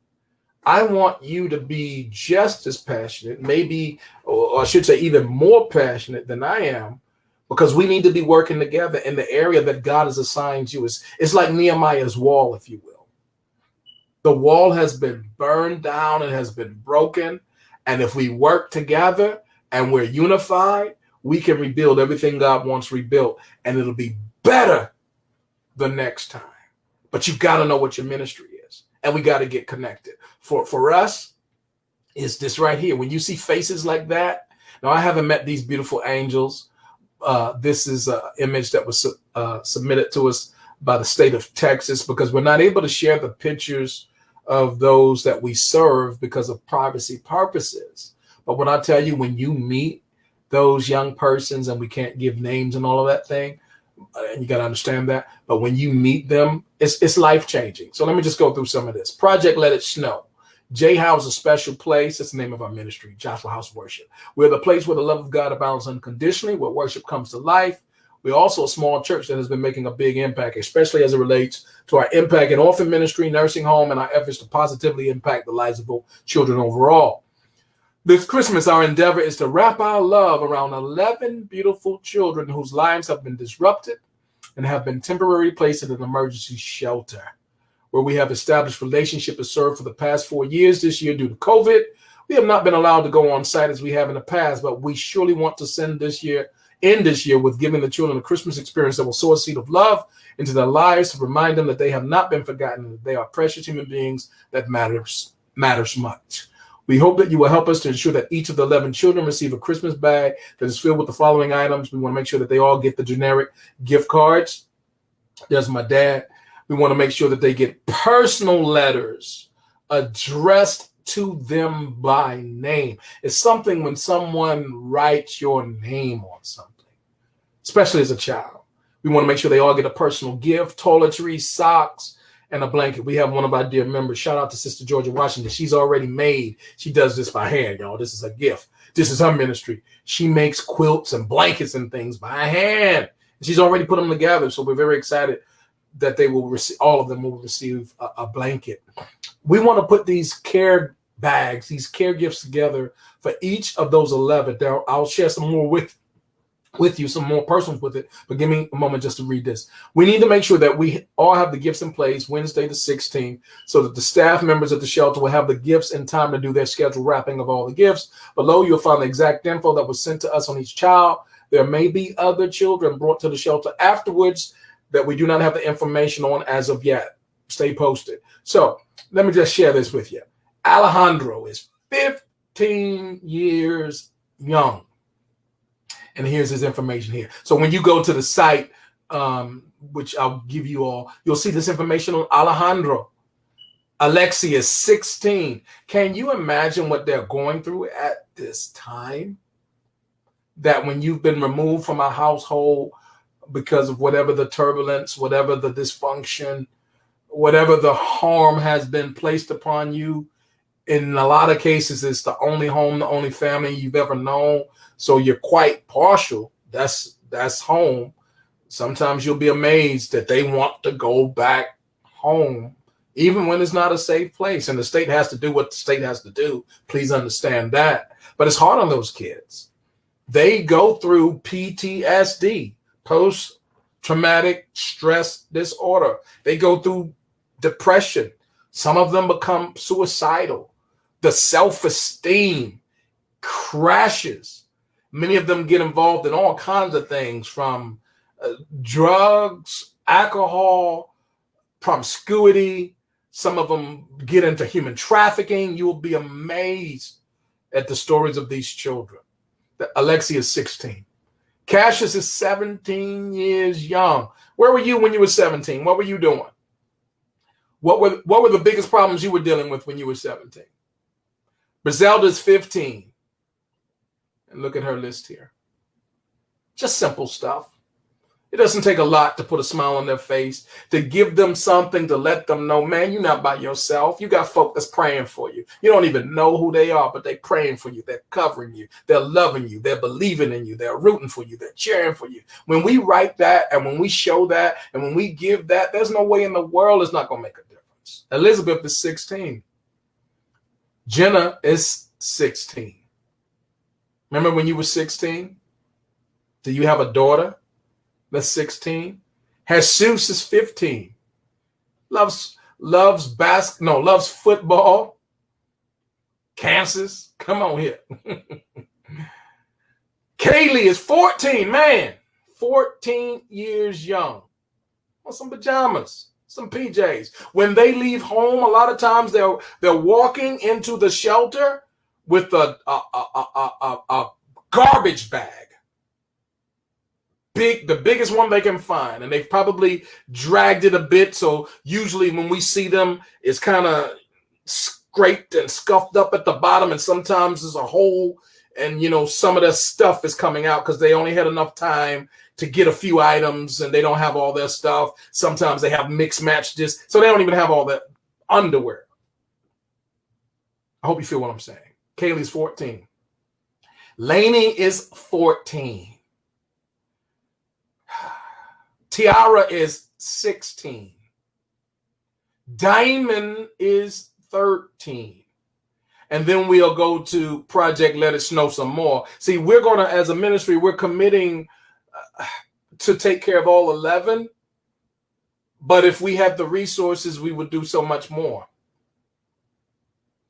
I want you to be just as passionate, maybe, or I should say even more passionate than I am, because we need to be working together in the area that God has assigned you. It's like Nehemiah's wall, if you will. The wall has been burned down, it has been broken. And if we work together and we're unified, we can rebuild everything God wants rebuilt, and it'll be better the next time. But you've got to know what your ministry is, and we got to get connected. For us, is this right here. When you see faces like that, now I haven't met these beautiful angels. This is an image that was submitted to us by the state of Texas, because we're not able to share the pictures of those that we serve because of privacy purposes. But when I tell you, when you meet those young persons, and we can't give names and all of that thing, and you got to understand that, but when you meet them, it's life-changing. So let me just go through some of this. Project Let It Snow. J House is a special place. That's the name of our ministry, Joshua House Worship. We're the place where the love of God abounds unconditionally, where worship comes to life. We're also a small church that has been making a big impact, especially as it relates to our impact in orphan ministry, nursing home, and our efforts to positively impact the lives of children overall. This Christmas, our endeavor is to wrap our love around 11 beautiful children whose lives have been disrupted and have been temporarily placed in an emergency shelter, where we have established relationship to serve for the past 4 years. This year, due to COVID, we have not been allowed to go on site as we have in the past, but we surely want to end this year with giving the children a Christmas experience that will sow a seed of love into their lives, to remind them that they have not been forgotten, and that they are precious human beings that matters much. We hope that you will help us to ensure that each of the 11 children receive a Christmas bag that is filled with the following items. We want to make sure that they all get the generic gift cards. There's my dad. We want to make sure that they get personal letters addressed to them by name. It's something when someone writes your name on something, especially as a child. We want to make sure they all get a personal gift, toiletries, socks, and a blanket. We have one of our dear members. Shout out to Sister Georgia Washington. She's already made. She does this by hand, y'all. This is a gift. This is her ministry. She makes quilts and blankets and things by hand. She's already put them together. So we're very excited that they will receive, all of them will receive a blanket. We want to put these care bags, these care gifts together for each of those 11. I'll share some more with you, some more personal with it, but give me a moment just to read this. We need to make sure that we all have the gifts in place Wednesday the 16th, so that the staff members at the shelter will have the gifts in time to do their scheduled wrapping of all the gifts. Below, you'll find the exact info that was sent to us on each child. There may be other children brought to the shelter afterwards that we do not have the information on as of yet. Stay posted. So let me just share this with you. Alejandro is 15 years young. And here's his information here. So when you go to the site, which I'll give you all, you'll see this information on Alejandro. Alexia is 16. Can you imagine what they're going through at this time? That when you've been removed from a household because of whatever the turbulence, whatever the dysfunction, whatever the harm has been placed upon you, in a lot of cases, it's the only home, the only family you've ever known. So you're quite partial. That's home. Sometimes you'll be amazed that they want to go back home, even when it's not a safe place. And the state has to do what the state has to do. Please understand that. But it's hard on those kids. They go through PTSD, post-traumatic stress disorder. They go through depression. Some of them become suicidal. The self-esteem crashes. Many of them get involved in all kinds of things, from drugs, alcohol, promiscuity. Some of them get into human trafficking. You will be amazed at the stories of these children. Alexia is 16. Cassius is 17 years young. Where were you when you were 17? What were you doing? What were the biggest problems you were dealing with when you were 17? Griselda's 15. And look at her list here. Just simple stuff. It doesn't take a lot to put a smile on their face, to give them something, to let them know, man, you're not by yourself. You got folk that's praying for you. You don't even know who they are, but they're praying for you. They're covering you. They're loving you. They're believing in you. They're rooting for you. They're cheering for you. When we write that and when we show that and when we give that, there's no way in the world it's not going to make a difference. Elizabeth is 16. Jenna is 16. Remember when you were 16? Do you have a daughter that's 16? Jesus is 15. Loves football. Kansas. Come on here. Kaylee is 14, man. 14 years young. Want some pajamas, some PJs. When they leave home, a lot of times they're walking into the shelter with a garbage bag. The biggest one they can find, and they've probably dragged it a bit. So usually when we see them, it's kind of scraped and scuffed up at the bottom, and sometimes there's a hole, and some of their stuff is coming out because they only had enough time to get a few items, and they don't have all their stuff. Sometimes they have mixed match this, so they don't even have all that underwear. I hope you feel what I'm saying. Kaylee's 14. Lainey is 14. Tiara is 16. Diamond is 13. And then we'll go to Project Let It Snow some more. See, we're going to, as a ministry, we're committing to take care of all 11. But if we had the resources, we would do so much more.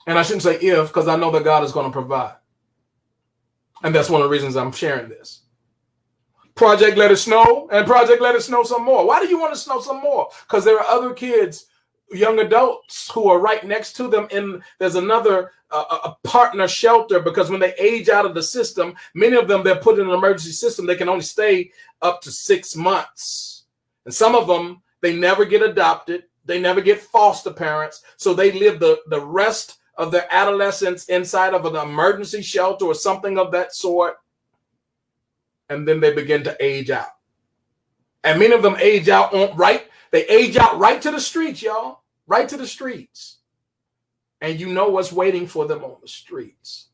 And I shouldn't say if, because I know that God is going to provide. And that's one of the reasons I'm sharing this. Project Let It Snow and Project Let It Snow some more. Why do you want to snow some more? Because there are other kids, young adults, who are right next to them. And there's another a partner shelter, because when they age out of the system, many of them, they're put in an emergency system. They can only stay up to 6 months. And some of them, they never get adopted. They never get foster parents. So they live the rest of their adolescence inside of an emergency shelter or something of that sort. And then they begin to age out. And many of them age out they age out right to the streets, y'all. Right to the streets. And you know what's waiting for them on the streets.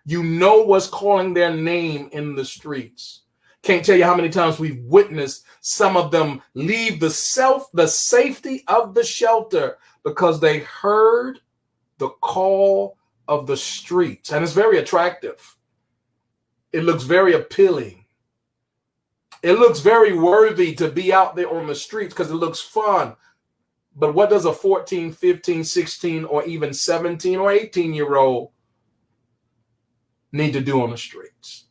You know what's calling their name in the streets. Can't tell you how many times we've witnessed some of them leave the safety of the shelter because they heard the call of the streets. And it's very attractive. It looks very appealing. It looks very worthy to be out there on the streets because it looks fun. But what does a 14, 15, 16, or even 17 or 18-year-old need to do on the streets?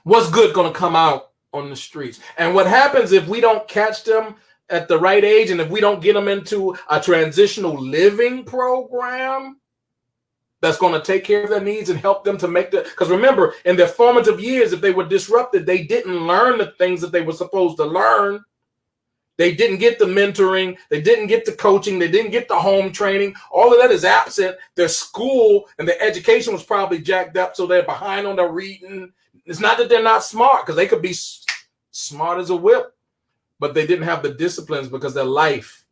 What's good going to come out on the streets? And what happens if we don't catch them at the right age, and if we don't get them into a transitional living program that's going to take care of their needs and help them to make because remember, in their formative years, if they were disrupted, they didn't learn the things that they were supposed to learn. They didn't get the mentoring. They didn't get the coaching. They didn't get the home training. All of that is absent. Their school and their education was probably jacked up, so they're behind on their reading. It's not that they're not smart, because they could be smart as a whip, but they didn't have the disciplines because their life,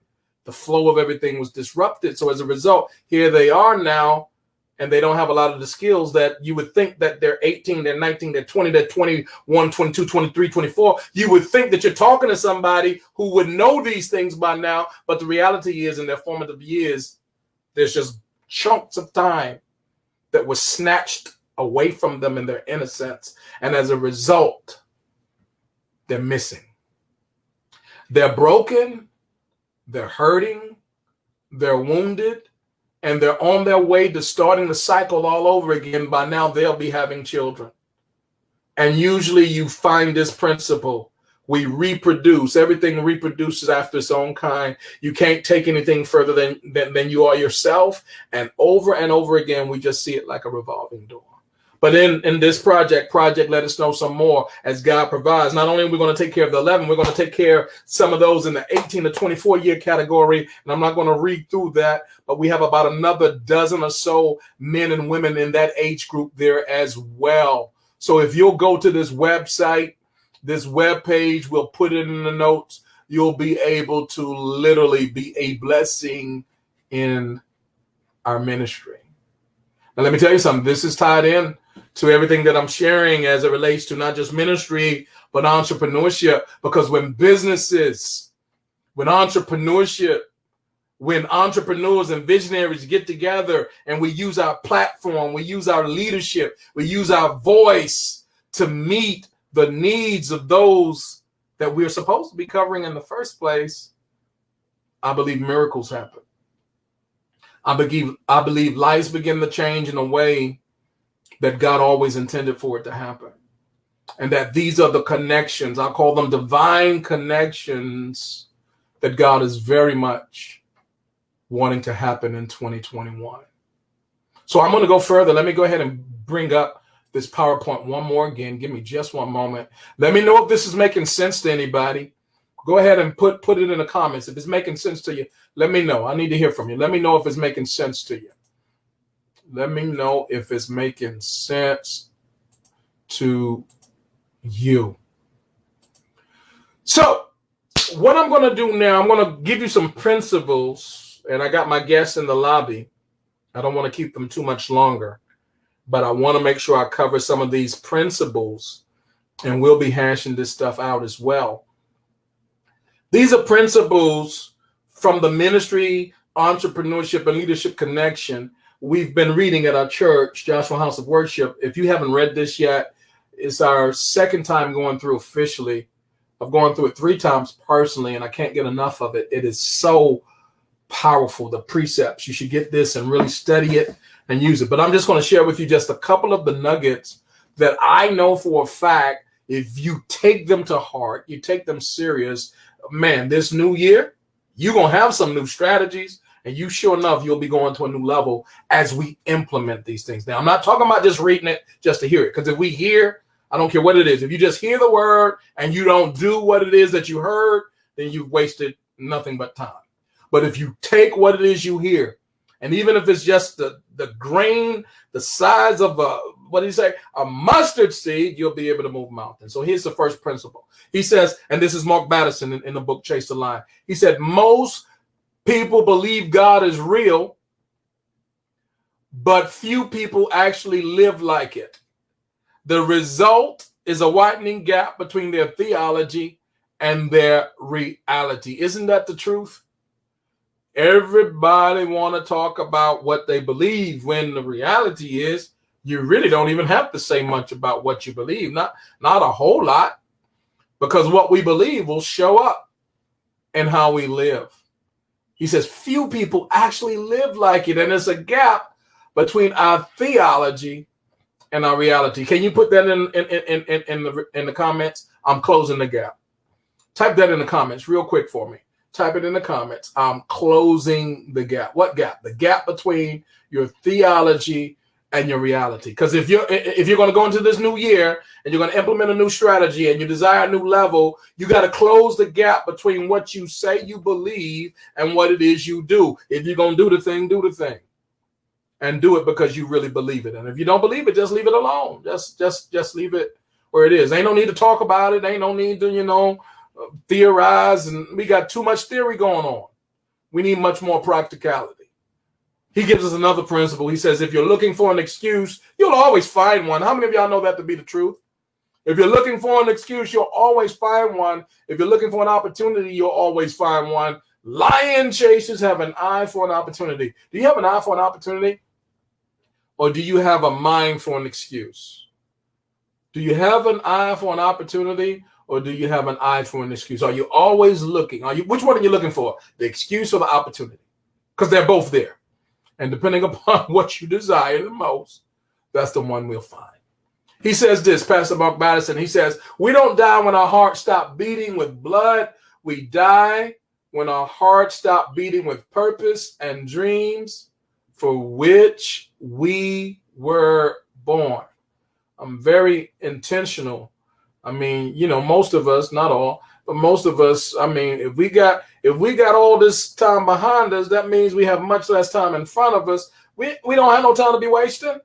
the flow of everything was disrupted. So as a result, here they are now, and they don't have a lot of the skills that you would think that they're 18, they're 19, they're 20, they're 21, 22, 23, 24. You would think that you're talking to somebody who would know these things by now. But the reality is, in their formative years, there's just chunks of time that was snatched away from them in their innocence. And as a result, they're missing. They're broken, they're hurting, they're wounded, and they're on their way to starting the cycle all over again. By now, they'll be having children. And usually you find this principle. We reproduce. Everything reproduces after its own kind. You can't take anything further than you are yourself. And over again, we just see it like a revolving door. But in this project, let us know some more as God provides. Not only are we going to take care of the 11, we're going to take care of some of those in the 18 to 24 year category. And I'm not going to read through that, but we have about another dozen or so men and women in that age group there as well. So if you'll go to this website, this web page, we'll put it in the notes. You'll be able to literally be a blessing in our ministry. Now, let me tell you something. This is tied in to everything that I'm sharing as it relates to not just ministry, but entrepreneurship. Because when entrepreneurs and visionaries get together and we use our platform, we use our leadership, we use our voice to meet the needs of those that we're supposed to be covering in the first place, I believe miracles happen. I believe lives begin to change in a way that God always intended for it to happen. And that these are the connections, I call them divine connections, that God is very much wanting to happen in 2021. So I'm going to go further. Let me go ahead and bring up this PowerPoint one more again. Give me just one moment. Let me know if this is making sense to anybody. Go ahead and put it in the comments. If it's making sense to you, let me know. I need to hear from you. Let me know if it's making sense to you. Let me know if it's making sense to you. So what I'm going to do now, I'm going to give you some principles, and I got my guests in the lobby. I don't want to keep them too much longer, but I want to make sure I cover some of these principles, and we'll be hashing this stuff out as well. These are principles from the Ministry, Entrepreneurship, and Leadership Connection. We've been reading at our church, Joshua House of Worship. If you haven't read this yet, it's our second time going through officially. I've gone through it 3 times personally, and I can't get enough of it. It is so powerful, the precepts. You should get this and really study it and use it. But I'm just going to share with you just a couple of the nuggets that I know for a fact, if you take them to heart, you take them serious, man, this new year, you're going to have some new strategies, and you sure enough, you'll be going to a new level as we implement these things. Now, I'm not talking about just reading it just to hear it, because if we hear, I don't care what it is, if you just hear the word and you don't do what it is that you heard, then you've wasted nothing but time. But if you take what it is you hear, and even if it's just the grain, the size of a mustard seed, you'll be able to move mountains. So here's the first principle. He says, and this is Mark Batterson in the book Chase the Line. He said, most people believe God is real, but few people actually live like it. The result is a widening gap between their theology and their reality. Isn't that the truth? Everybody want to talk about what they believe, when the reality is you really don't even have to say much about what you believe. Not a whole lot, because what we believe will show up in how we live. He says few people actually live like it, and there's a gap between our theology and our reality. Can you put that in the comments? I'm closing the gap. Type that in the comments real quick for me. Type it in the comments. I'm closing the gap. What gap? The gap between your theology and your reality. Because if you're going to go into this new year and you're going to implement a new strategy and you desire a new level, you got to close the gap between what you say you believe and what it is you do. If you're going to do the thing. And do it because you really believe it. And if you don't believe it, just leave it alone. Just leave it where it is. Ain't no need to talk about it. Ain't no need to, theorize. And we got too much theory going on. We need much more practicality. He gives us another principle. He says, if you're looking for an excuse, you'll always find one. How many of y'all know that to be the truth? If you're looking for an excuse, you'll always find one. If you're looking for an opportunity, you'll always find one. Lion chasers have an eye for an opportunity. Do you have an eye for an opportunity? Or do you have a mind for an excuse? Do you have an eye for an opportunity, or do you have an eye for an excuse? Are you always looking? Which one are you looking for? The excuse or the opportunity? Because they're both there. And depending upon what you desire the most, that's the one we'll find. He says this, Pastor Mark Batterson, he says, we don't die when our hearts stop beating with blood. We die when our hearts stop beating with purpose and dreams for which we were born. I'm very intentional. I mean, most of us, not all, but most of us, I mean, if we got all this time behind us, that means we have much less time in front of us. We don't have no time to be wasting.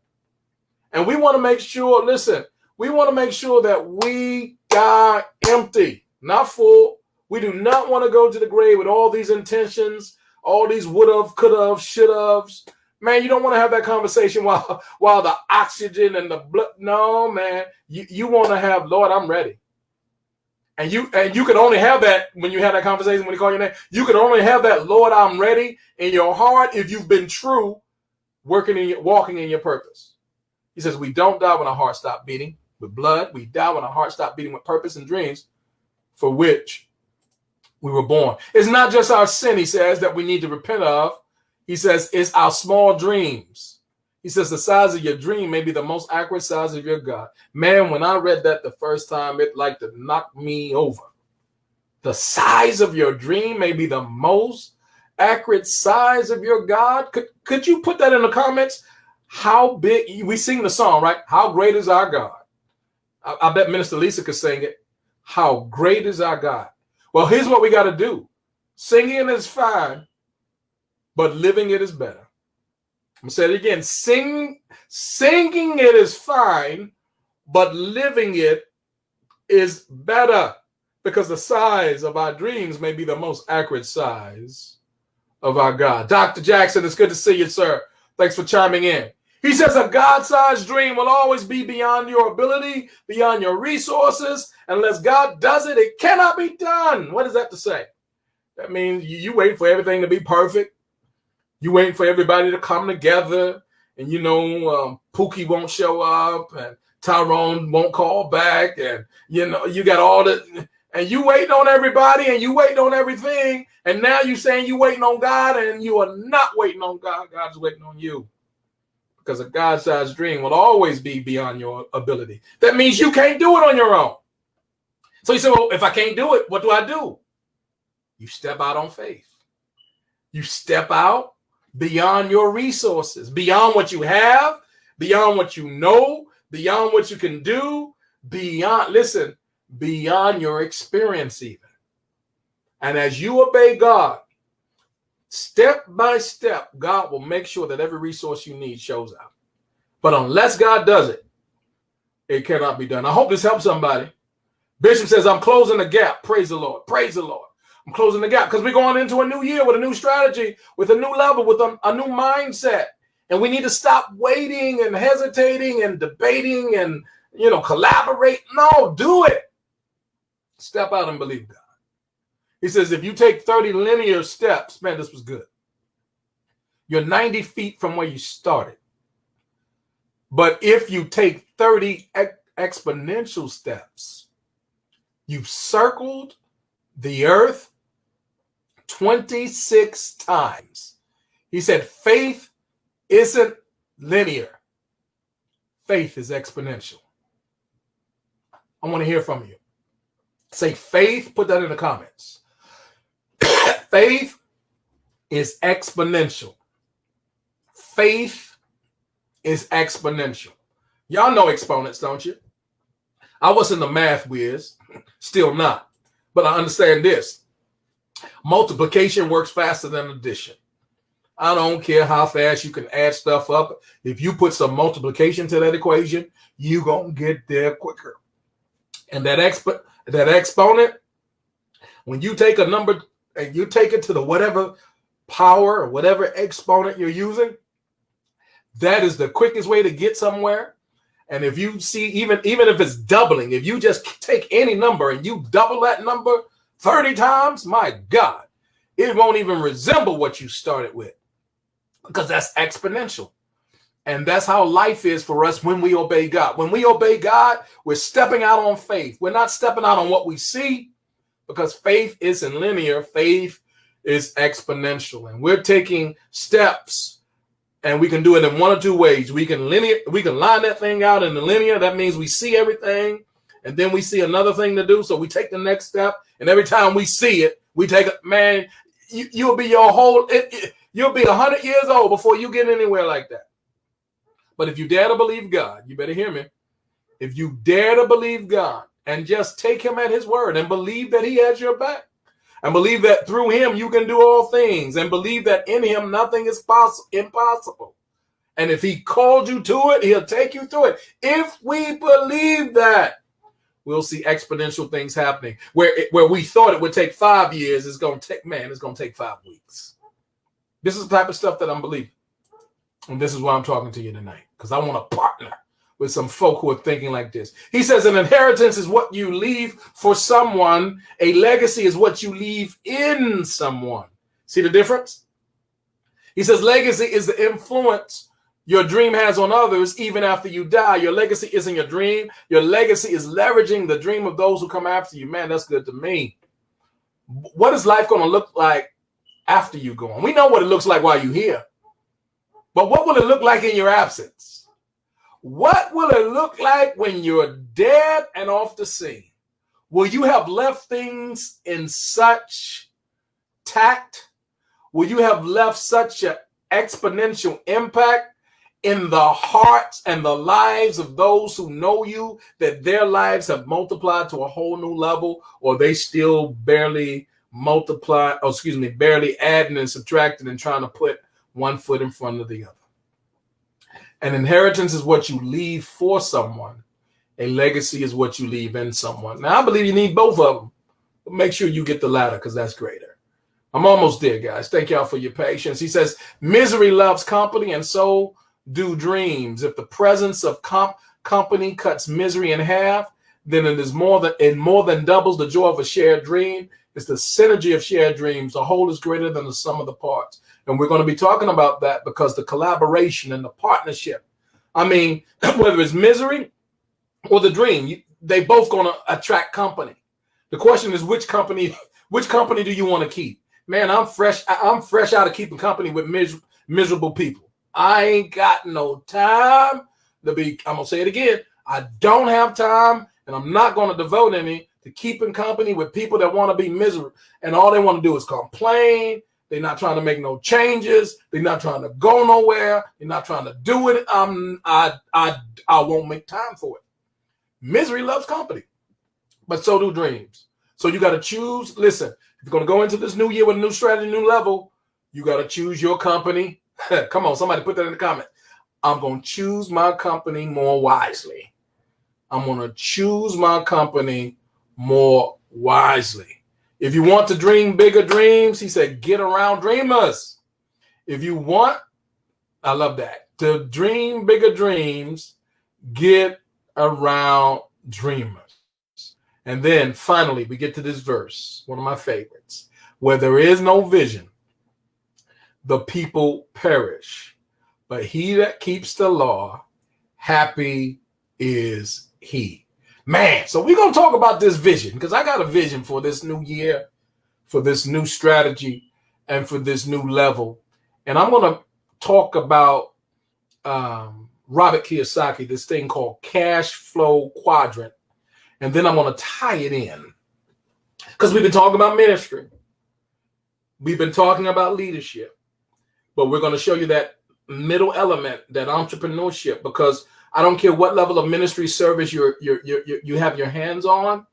And we want to make sure, listen, we want to make sure that we die empty, not full. We do not want to go to the grave with all these intentions, all these would-have, could-have, should-haves. Man, you don't want to have that conversation while the oxygen and the blood. No, man. You want to have, Lord, I'm ready. And you can only have that when you have that conversation, when you call your name. You can only have that, Lord, I'm ready, in your heart if you've been true, walking in your purpose. He says, we don't die when our heart stops beating with blood. We die when our heart stops beating with purpose and dreams for which we were born. It's not just our sin, he says, that we need to repent of. He says, it's our small dreams. He says, the size of your dream may be the most accurate size of your God. Man, when I read that the first time, it like to knock me over. The size of your dream may be the most accurate size of your God. Could you put that in the comments? How big? We sing the song, right? How great is our God? I bet Minister Lisa could sing it. How great is our God? Well, here's what we got to do. Singing is fine, but living it is better. I'm going to say it again. Singing it is fine, but living it is better, because the size of our dreams may be the most accurate size of our God. Dr. Jackson, it's good to see you, sir. Thanks for chiming in. He says a God-sized dream will always be beyond your ability, beyond your resources. Unless God does it, it cannot be done. What is that to say? That means you wait for everything to be perfect. You waiting for everybody to come together. And, Pookie won't show up. And Tyrone won't call back. And, you got all the... And you waiting on everybody. And you waiting on everything. And now you saying you waiting on God. And you are not waiting on God. God's waiting on you. Because a God-sized dream will always be beyond your ability. That means you can't do it on your own. So you say, well, if I can't do it, what do I do? You step out on faith. You step out beyond your resources, beyond what you have, beyond what you know, beyond what you can do, beyond your experience even. And as you obey God, step by step, God will make sure that every resource you need shows up. But unless God does it, it cannot be done. I hope this helps somebody. Bishop says, I'm closing the gap. Praise the Lord. Praise the Lord. I'm closing the gap because we're going into a new year with a new strategy, with a new level, with a new mindset. And we need to stop waiting and hesitating and debating and, collaborate. No, do it. Step out and believe God. He says, if you take 30 linear steps, man, this was good. You're 90 feet from where you started. But if you take 30 exponential steps, you've circled the earth 26 times. He said, faith isn't linear. Faith is exponential. I want to hear from you. Say faith, put that in the comments. Faith is exponential. Faith is exponential. Y'all know exponents, don't you? I wasn't a math whiz, still not, but I understand this. Multiplication works faster than addition. I don't care how fast you can add stuff up. If you put some multiplication to that equation, you're going to get there quicker. And that exponent, when you take a number and you take it to the whatever power or whatever exponent you're using, that is the quickest way to get somewhere. And if you see, even if it's doubling, if you just take any number and you double that number 30 times, my God, it won't even resemble what you started with, because that's exponential. And that's how life is for us when we obey God. When we obey God, we're stepping out on faith. We're not stepping out on what we see, because faith isn't linear. Faith is exponential. And we're taking steps, and we can do it in one or two ways. We can line that thing out in the linear. That means we see everything, and then we see another thing to do. So we take the next step, and every time we see it, we take it. Man, you'll be you'll be 100 years old before you get anywhere like that. But if you dare to believe God, you better hear me. If you dare to believe God and just take him at his word and believe that he has your back and believe that through him you can do all things and believe that in him nothing is impossible. And if he called you to it, he'll take you through it. If we believe that, we'll see exponential things happening. Where we thought it would take 5 years, it's going to take 5 weeks. This is the type of stuff that I'm believing. And this is why I'm talking to you tonight, because I want to partner with some folk who are thinking like this. He says an inheritance is what you leave for someone. A legacy is what you leave in someone. See the difference? He says legacy is the influence your dream has on others even after you die. Your legacy isn't your dream. Your legacy is leveraging the dream of those who come after you. Man, that's good to me. What is life going to look like after you go on? We know what it looks like while you're here. But what will it look like in your absence? What will it look like when you're dead and off the scene? Will you have left things in such tact? Will you have left such an exponential impact in the hearts and the lives of those who know you that their lives have multiplied to a whole new level, or they still barely barely adding and subtracting and trying to put one foot in front of the other? An inheritance is what you leave for someone. A legacy is what you leave in someone. Now, I believe you need both of them, but make sure you get the latter because that's greater. I'm almost there, guys. Thank y'all for your patience. He says, misery loves company and so do dreams. If the presence of company cuts misery in half, then it more than doubles the joy of a shared dream. It's the synergy of shared dreams. The whole is greater than the sum of the parts. And we're going to be talking about that because the collaboration and the partnership, I mean, whether it's misery or the dream, they both going to attract company. The question is, which company do you want to keep? Man, I'm fresh out of keeping company with miserable people. I ain't got no time to be, I'm going to say it again. I don't have time, and I'm not going to devote any to keeping company with people that want to be miserable. And all they want to do is complain. They're not trying to make no changes. They're not trying to go nowhere. They're not trying to do it. I won't make time for it. Misery loves company, but so do dreams. So you got to choose. Listen, if you're going to go into this new year with a new strategy, new level, you got to choose your company. Come on, somebody put that in the comments. I'm going to choose my company more wisely. I'm going to choose my company more wisely. If you want to dream bigger dreams, he said, get around dreamers. If you want, I love that, to dream bigger dreams, get around dreamers. And then finally, we get to this verse, one of my favorites. Where there is no vision, the people perish. But he that keeps the law, happy is he. Man, so we're going to talk about this vision because I got a vision for this new year, for this new strategy, and for this new level. And I'm going to talk about Robert Kiyosaki, this thing called cash flow quadrant. And then I'm going to tie it in because we've been talking about ministry. We've been talking about leadership. But we're going to show you that middle element, that entrepreneurship, because I don't care what level of ministry service you have your hands on,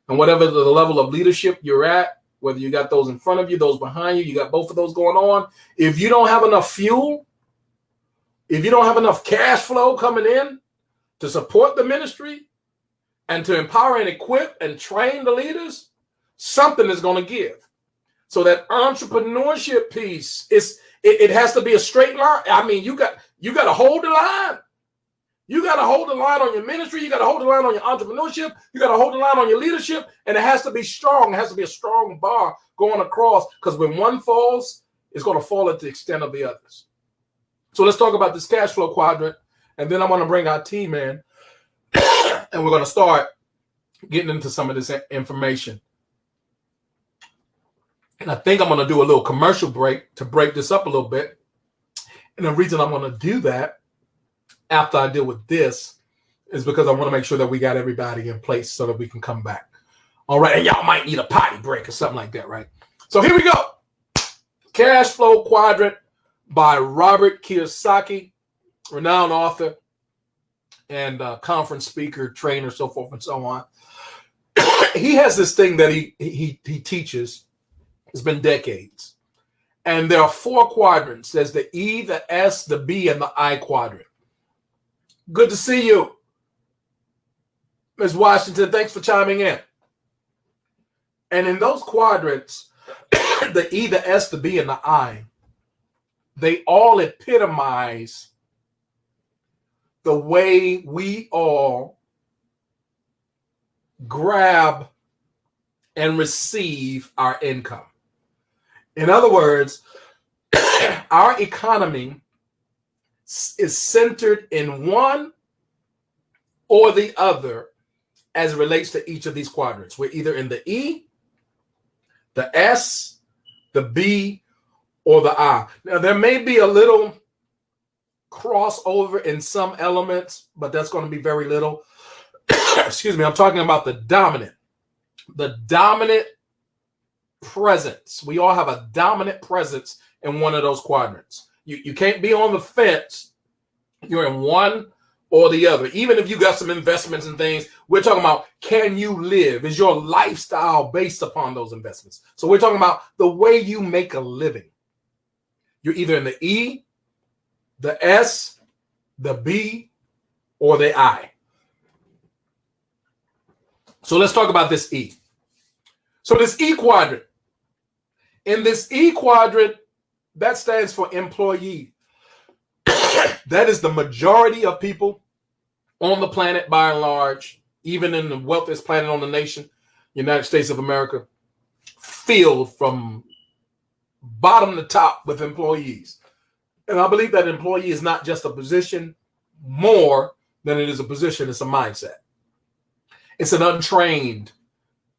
and whatever the level of leadership you're at, whether you got those in front of you, those behind you, you got both of those going on. If you don't have enough fuel, if you don't have enough cash flow coming in to support the ministry and to empower and equip and train the leaders, something is going to give. So that entrepreneurship piece it has to be a straight line. I mean, you got to hold the line. You got to hold the line on your ministry. You got to hold the line on your entrepreneurship. You got to hold the line on your leadership. And it has to be strong. It has to be a strong bar going across, because when one falls, it's going to fall at the extent of the others. So let's talk about this cash flow quadrant. And then I'm going to bring our team in and we're going to start getting into some of this information. And I think I'm going to do a little commercial break to break this up a little bit. And the reason I'm going to do that after I deal with this is because I want to make sure that we got everybody in place so that we can come back. All right. And y'all might need a potty break or something like that, right? So here we go. Cash Flow Quadrant by Robert Kiyosaki, renowned author. and conference speaker, trainer, so forth and so on. He has this thing that he teaches. It's been decades. And there are 4 quadrants. There's the E, the S, the B, and the I quadrant. Good to see you, Ms. Washington. Thanks for chiming in. And in those quadrants, the E, the S, the B, and the I, they all epitomize the way we all grab and receive our income. In other words, our economy is centered in one or the other as it relates to each of these quadrants. We're either in the E, the S, the B, or the I. Now, there may be a little crossover in some elements, but that's going to be very little. Excuse me, I'm talking about the dominant presence. We all have a dominant presence in one of those quadrants. You can't be on the fence. You're in one or the other. Even if you got some investments and things, we're talking about, can you live? Is your lifestyle based upon those investments? So we're talking about the way you make a living. You're either in the E, the S, the B, or the I. So let's talk about this E. So this E quadrant. In this E quadrant, that stands for employee. That is the majority of people on the planet by and large, even in the wealthiest planet on the nation, United States of America, filled from bottom to top with employees. And I believe that employee is not just a position more than it is a position. It's a mindset. It's an untrained,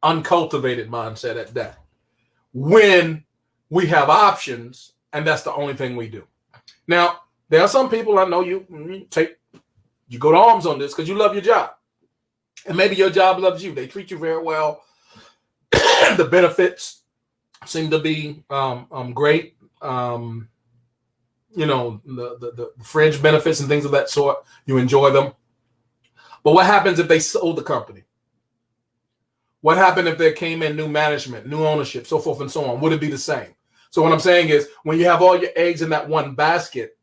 uncultivated mindset at that. When we have options, and that's the only thing we do. Now, there are some people, I know you go to arms on this because you love your job. And maybe your job loves you. They treat you very well. The benefits seem to be great. The fringe benefits and things of that sort, you enjoy them. But what happens if they sold the company? What happened if there came in new management, new ownership, so forth and so on? Would it be the same? So what I'm saying is, when you have all your eggs in that one basket,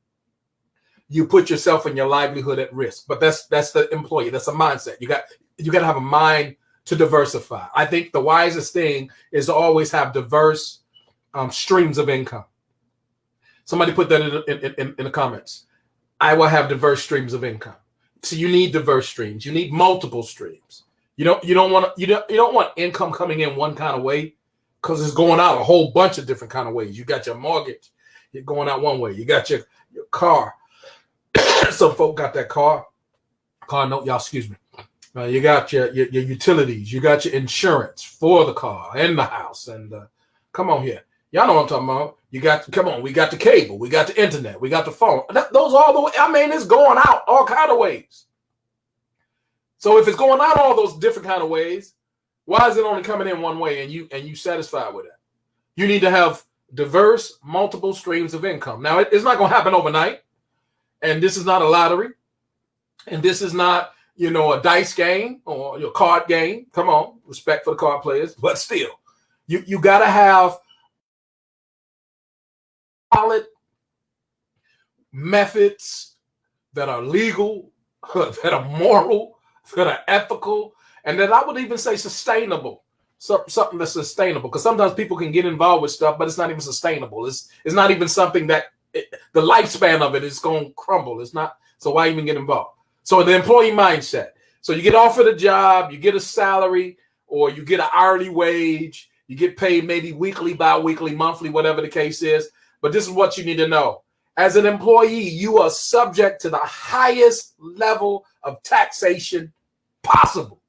you put yourself and your livelihood at risk. But that's the employee. That's a mindset. You got to have a mind to diversify. I think the wisest thing is to always have diverse streams of income. Somebody put that in the comments. I will have diverse streams of income. So you need diverse streams. You need multiple streams. You don't want income coming in one kind of way, because it's going out a whole bunch of different kind of ways. You got your mortgage, you're going out one way. You got your car. Some folk got that car note. Y'all, excuse me. You got your utilities. You got your insurance for the car and the house. And come on here. Y'all know what I'm talking about. We got the cable. We got the internet. We got the phone. Those all the way. I mean, it's going out all kind of ways. So if it's going out all those different kind of ways, why is it only coming in one way and you satisfied with it? You need to have diverse, multiple streams of income. Now, it's not going to happen overnight. And this is not a lottery. And this is not, a dice game or your card game. Come on, respect for the card players. But still, you got to have solid methods that are legal, that are moral, that are ethical, and that I would even say sustainable. Something that's sustainable, because sometimes people can get involved with stuff, but it's not even sustainable. It's not even something that the lifespan of it is going to crumble. It's not. So why even get involved? So the employee mindset. So you get offered a job, you get a salary, or you get an hourly wage. You get paid maybe weekly, bi-weekly, monthly, whatever the case is. But this is what you need to know. As an employee, you are subject to the highest level of taxation possible.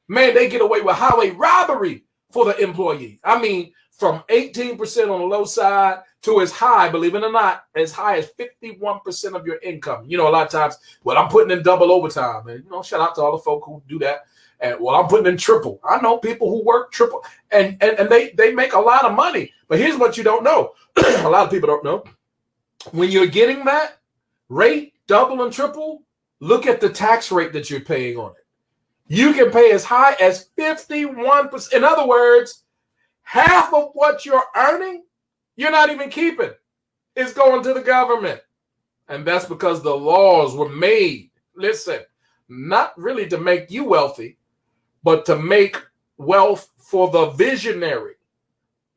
Man, they get away with highway robbery for the employee. I mean, from 18% on the low side to as high, believe it or not, as high as 51% of your income. A lot of times, I'm putting in double overtime. And, shout out to all the folk who do that. And, I'm putting in triple. I know people who work triple, and they make a lot of money. But here's what you don't know. A lot of people don't know. When you're getting that rate, double and triple, look at the tax rate that you're paying on it. You can pay as high as 51%. In other words, half of what you're earning, you're not even keeping. It's going to the government. And that's because the laws were made, listen, not really to make you wealthy, but to make wealth for the visionary,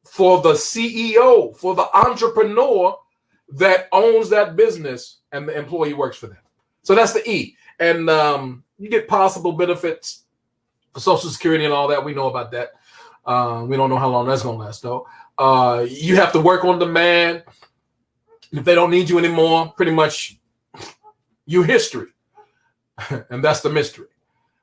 for the CEO, for the entrepreneur that owns that business and the employee works for them. So that's the E. And you get possible benefits for Social Security and all that. We know about that. We don't know how long that's going to last, though. You have to work on demand. If they don't need you anymore, pretty much you're history. And that's the mystery.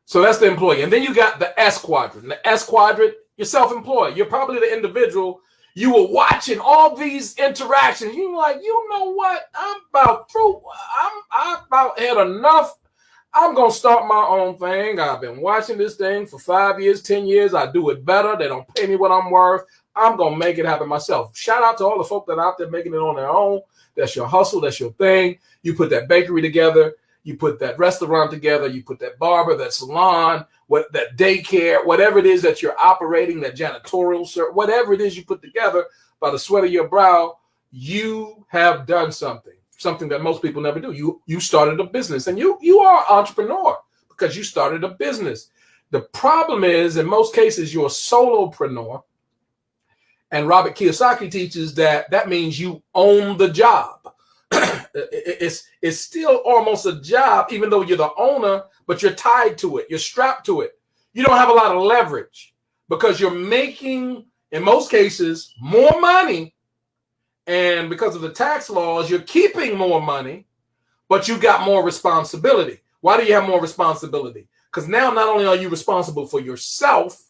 So that's the employee. And then you got the S quadrant. The S quadrant, you're self-employed. You're probably the individual. You were watching all these interactions. You're like, you know what? I'm about through. I about had enough. I'm going to start my own thing. I've been watching this thing for 5 years, 10 years. I do it better. They don't pay me what I'm worth. I'm going to make it happen myself. Shout out to all the folk that are out there making it on their own. That's your hustle. That's your thing. You put that bakery together. You put that restaurant together. You put that barber, that salon, that daycare, whatever it is that you're operating, that janitorial service, whatever it is you put together by the sweat of your brow, you have done something that most people never do. You started a business, and you are an entrepreneur because you started a business. The problem is, in most cases, you're a solopreneur. And Robert Kiyosaki teaches that means you own the job. It's still almost a job, even though you're the owner, but you're tied to it. You're strapped to it. You don't have a lot of leverage because you're making, in most cases, more money. And because of the tax laws, you're keeping more money, but you got more responsibility. Why do you have more responsibility? Because now not only are you responsible for yourself,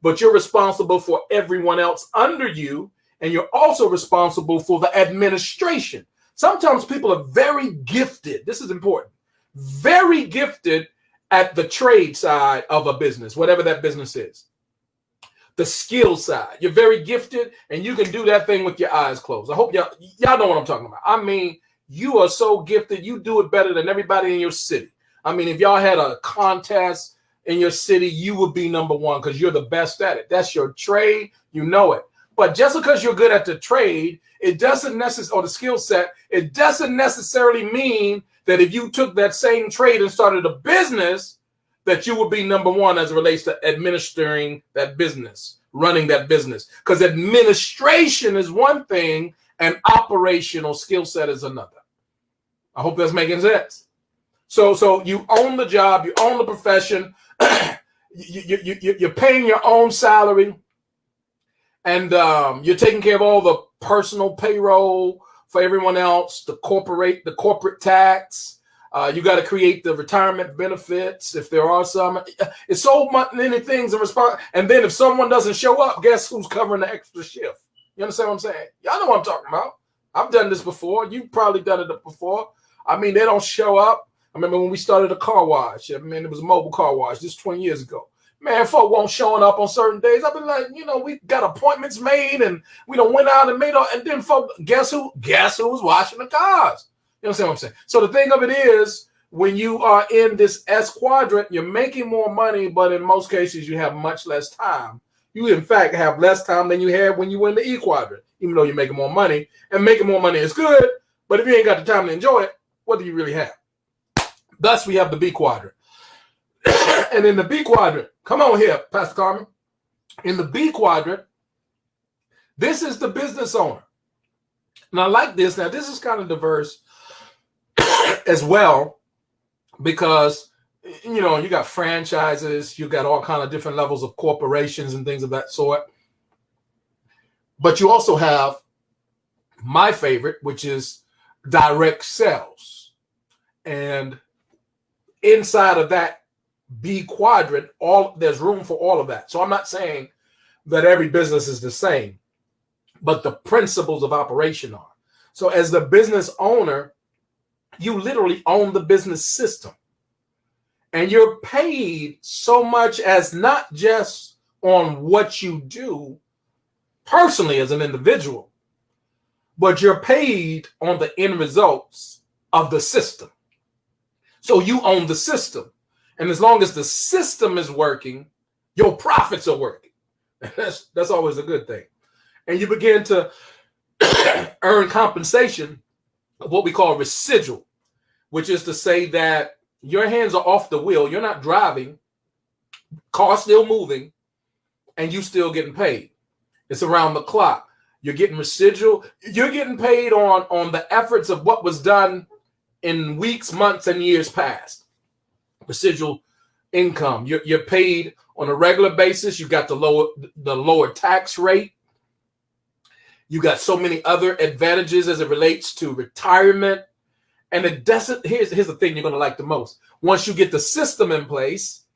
but you're responsible for everyone else under you, and you're also responsible for the administration. Sometimes people are very gifted. This is important. Very gifted at the trade side of a business, whatever that business is. The skill side. You're very gifted, and you can do that thing with your eyes closed. I hope y'all know what I'm talking about. I mean, you are so gifted. You do it better than everybody in your city. I mean, if y'all had a contest in your city, you would be number one because you're the best at it. That's your trade. You know it. But just because you're good at the trade, it doesn't necessarily, or the skill set, it doesn't necessarily mean that if you took that same trade and started a business, that you would be number one as it relates to administering that business, running that business. Because administration is one thing and operational skill set is another. I hope that's making sense. So you own the job, you own the profession, you're paying your own salary. And you're taking care of all the personal payroll for everyone else, the corporate tax. You got to create the retirement benefits if there are some. It's so many things in response. And then if someone doesn't show up, guess who's covering the extra shift? You understand what I'm saying? Y'all know what I'm talking about. I've done this before. You've probably done it before. I mean, they don't show up. I remember when we started a car wash. I mean, it was a mobile car wash just 20 years ago. Man, folk won't showing up on certain days. I've been like, we got appointments made and we done went out and made all, and then folk, guess who was washing the cars? You understand what I'm saying? So the thing of it is, when you are in this S quadrant, you're making more money, but in most cases you have much less time. You in fact have less time than you had when you were in the E quadrant, even though you're making more money. And making more money is good, but if you ain't got the time to enjoy it, what do you really have? Thus, we have the B quadrant. And in the B quadrant, come on here, Pastor Carmen. In the B quadrant, this is the business owner. And I like this. Now, this is kind of diverse as well because, you got franchises, you got all kind of different levels of corporations and things of that sort. But you also have my favorite, which is direct sales. And inside of that B quadrant, there's room for all of that. So I'm not saying that every business is the same, but the principles of operation are. So as the business owner, you literally own the business system. And you're paid so much as not just on what you do personally as an individual, but you're paid on the end results of the system. So you own the system. And as long as the system is working, your profits are working. That's always a good thing. And you begin to earn compensation of what we call residual, which is to say that your hands are off the wheel. You're not driving, car still moving, and you still getting paid. It's around the clock. You're getting residual. You're getting paid on the efforts of what was done in weeks, months, and years past. Residual income. You're paid on a regular basis. You got the lower tax rate. You got so many other advantages as it relates to retirement. And it doesn't, here's the thing you're going to like the most. Once you get the system in place,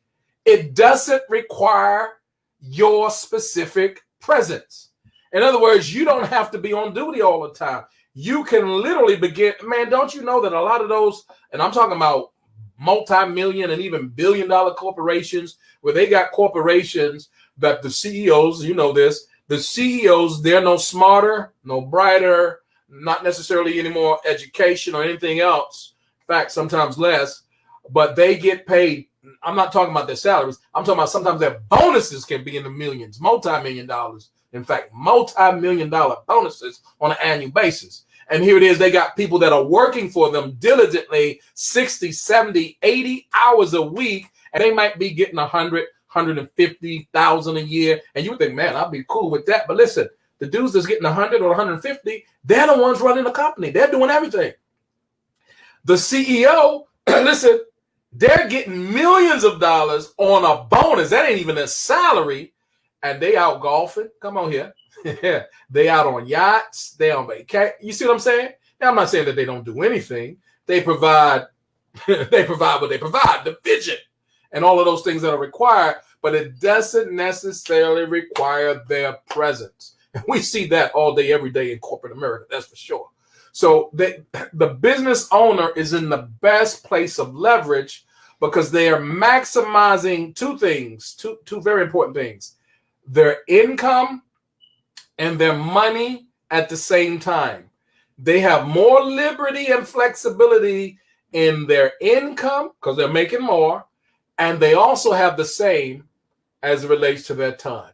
it doesn't require your specific presence. In other words, you don't have to be on duty all the time. You can literally begin, man, don't you know that a lot of those, and I'm talking about multi-million and even billion-dollar corporations, where they got corporations that the CEOs, you know this, the CEOs, they're no smarter, no brighter, not necessarily any more education or anything else. In fact, sometimes less, but they get paid. I'm not talking about their salaries. I'm talking about sometimes their bonuses can be in the millions, multi-million dollars. In fact, multi-million dollar bonuses on an annual basis. And here it is. They got people that are working for them diligently 60, 70, 80 hours a week. And they might be getting 100, 150,000 a year. And you would think, man, I'll be cool with that. But listen, the dudes that's getting 100 or 150, they're the ones running the company. They're doing everything. The CEO, listen, they're getting millions of dollars on a bonus. That ain't even a salary. And they out golfing. Come on here. They out on yachts. They on vacation. You see what I'm saying? Now, I'm not saying that they don't do anything. They provide what they provide, the vision and all of those things that are required, but it doesn't necessarily require their presence. And we see that all day, every day in corporate America, that's for sure. So the business owner is in the best place of leverage because they are maximizing two things, two very important things. Their income and their money at the same time. They have more liberty and flexibility in their income because they're making more, and they also have the same as it relates to their time.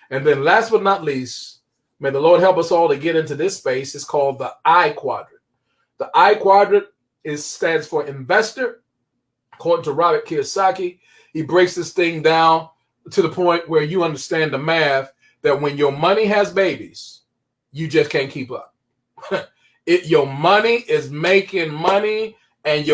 And then last but not least, may the Lord help us all to get into this space. It's called the I quadrant. The I quadrant stands for investor. According to Robert Kiyosaki, he breaks this thing down to the point where you understand the math that when your money has babies, you just can't keep up. Your money is making money, and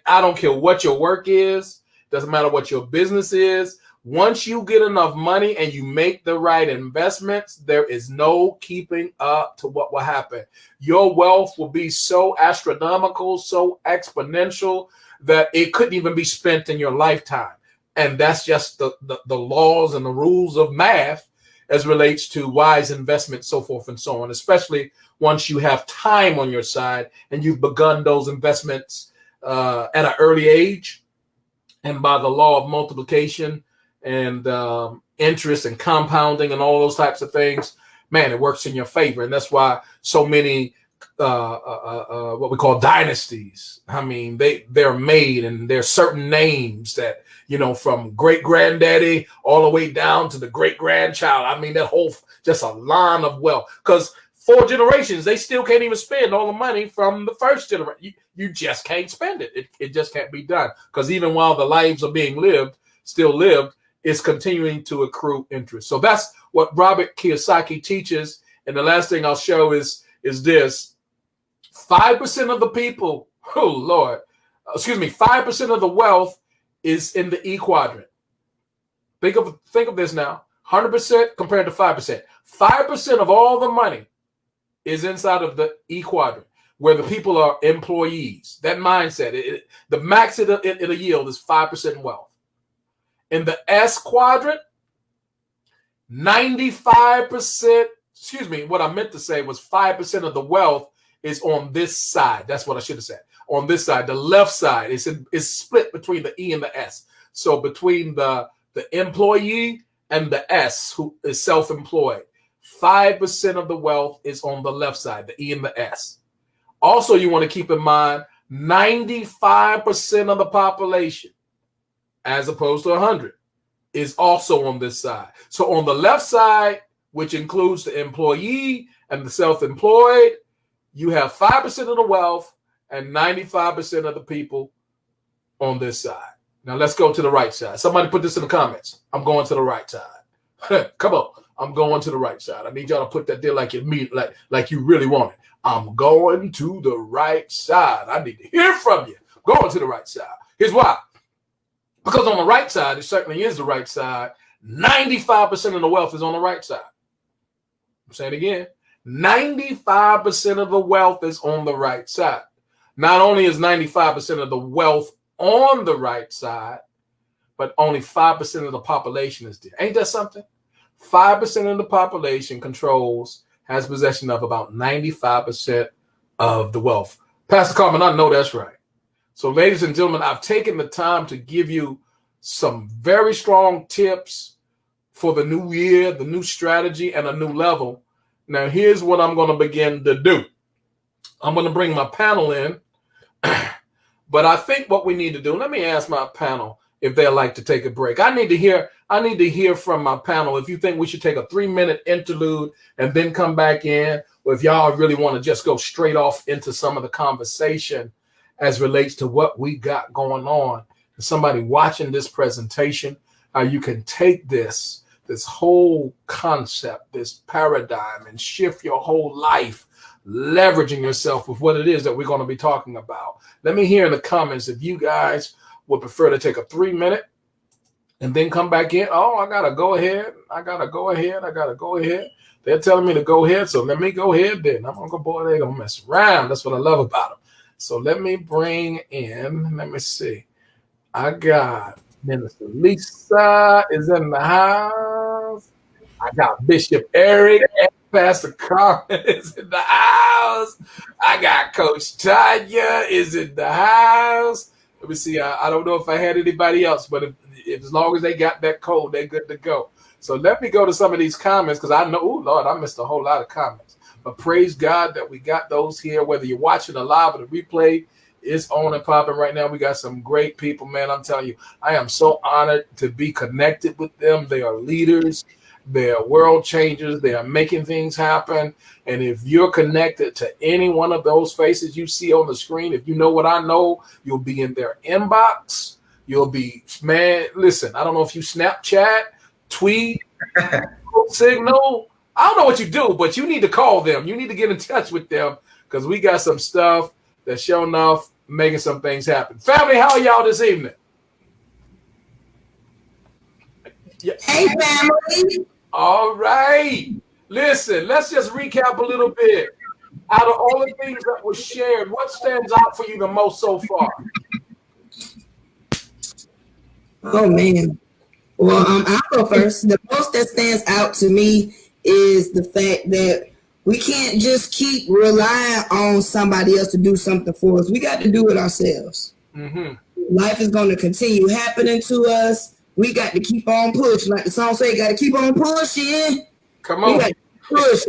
I don't care what your work is, doesn't matter what your business is. Once you get enough money and you make the right investments, there is no keeping up to what will happen. Your wealth will be so astronomical, so exponential that it couldn't even be spent in your lifetime. And that's just the laws and the rules of math as relates to wise investment, so forth and so on, especially once you have time on your side and you've begun those investments at an early age. And by the law of multiplication and interest and compounding and all those types of things, man, it works in your favor. And that's why so many what we call dynasties. I mean, they're made, and there's certain names that, you know, from great granddaddy all the way down to the great grandchild. I mean, that whole just a line of wealth, because 4 generations, they still can't even spend all the money from the first generation. You just can't spend it. It just can't be done, because even while the lives are being still lived, it's continuing to accrue interest. So that's what Robert Kiyosaki teaches. And the last thing I'll show is this. 5% of the people, 5% of the wealth is in the E quadrant. Think of this now. 100% compared to 5%. 5% of all the money is inside of the E quadrant, where the people are employees. That mindset, the max it'll yield is 5% wealth. In the S quadrant, 95%, what I meant to say was 5% of the wealth is on this side. That's what I should have said. On this side, the left side is split between the E and the S. So between the employee and the S, who is self-employed, 5% of the wealth is on the left side, the E and the S. Also, you want to keep in mind 95% of the population, as opposed to 100, is also on this side. So on the left side, which includes the employee and the self-employed, you have 5% of the wealth and 95% of the people on this side. Now let's go to the right side. Somebody put this in the comments. I'm going to the right side. Come on. I'm going to the right side. I need y'all to put that there like you mean, like you really want it. I'm going to the right side. I need to hear from you. I'm going to the right side. Here's why. Because on the right side, it certainly is the right side. 95% of the wealth is on the right side. I'm saying it again. 95% of the wealth is on the right side. Not only is 95% of the wealth on the right side, but only 5% of the population is there. Ain't that something? 5% of the population has possession of about 95% of the wealth. Pastor Carmen, I know that's right. So ladies and gentlemen, I've taken the time to give you some very strong tips for the new year, the new strategy, and a new level. Now, here's what I'm going to begin to do. I'm going to bring my panel in, but I think what we need to do, let me ask my panel if they'd like to take a break. I need to hear from my panel if you think we should take a 3-minute interlude and then come back in, or if y'all really want to just go straight off into some of the conversation as relates to what we got going on. Somebody watching this presentation, how you can take this whole concept, this paradigm, and shift your whole life, leveraging yourself with what it is that we're going to be talking about. Let me hear in the comments if you guys would prefer to take a 3-minute and then come back in. Oh, I got to go ahead. They're telling me to go ahead, so let me go ahead then. I'm going to go, boy, they're going to mess around. That's what I love about them. So let me bring in, let me see. I got Minister Lisa is in the house. I got Bishop Eric and Pastor Carmen is in the house. I got Coach Tanya is in the house. Let me see. I don't know if I had anybody else, but if as long as they got that code, they're good to go. So let me go to some of these comments because I know, oh, Lord, I missed a whole lot of comments. But praise God that we got those here, whether you're watching the live or the replay. It's on and popping right now. We got some great people, man. I'm telling you, I am so honored to be connected with them. They are leaders. They are world changers. They are making things happen. And if you're connected to any one of those faces you see on the screen, if you know what I know, you'll be in their inbox. You'll be, man, listen, I don't know if you Snapchat, tweet, Signal. I don't know what you do, but you need to call them. You need to get in touch with them because we got some stuff that's sure enough making some things happen. Family, how are y'all this evening? Yeah. Hey, family. All right. Listen, let's just recap a little bit. Out of all the things that were shared, what stands out for you the most so far? Oh, man. Well, I'll go first. The most that stands out to me is the fact that we can't just keep relying on somebody else to do something for us. We got to do it ourselves. Mm-hmm. Life is going to continue happening to us. We got to keep on pushing. Like the song say, got to keep on pushing. Come on. We got to push.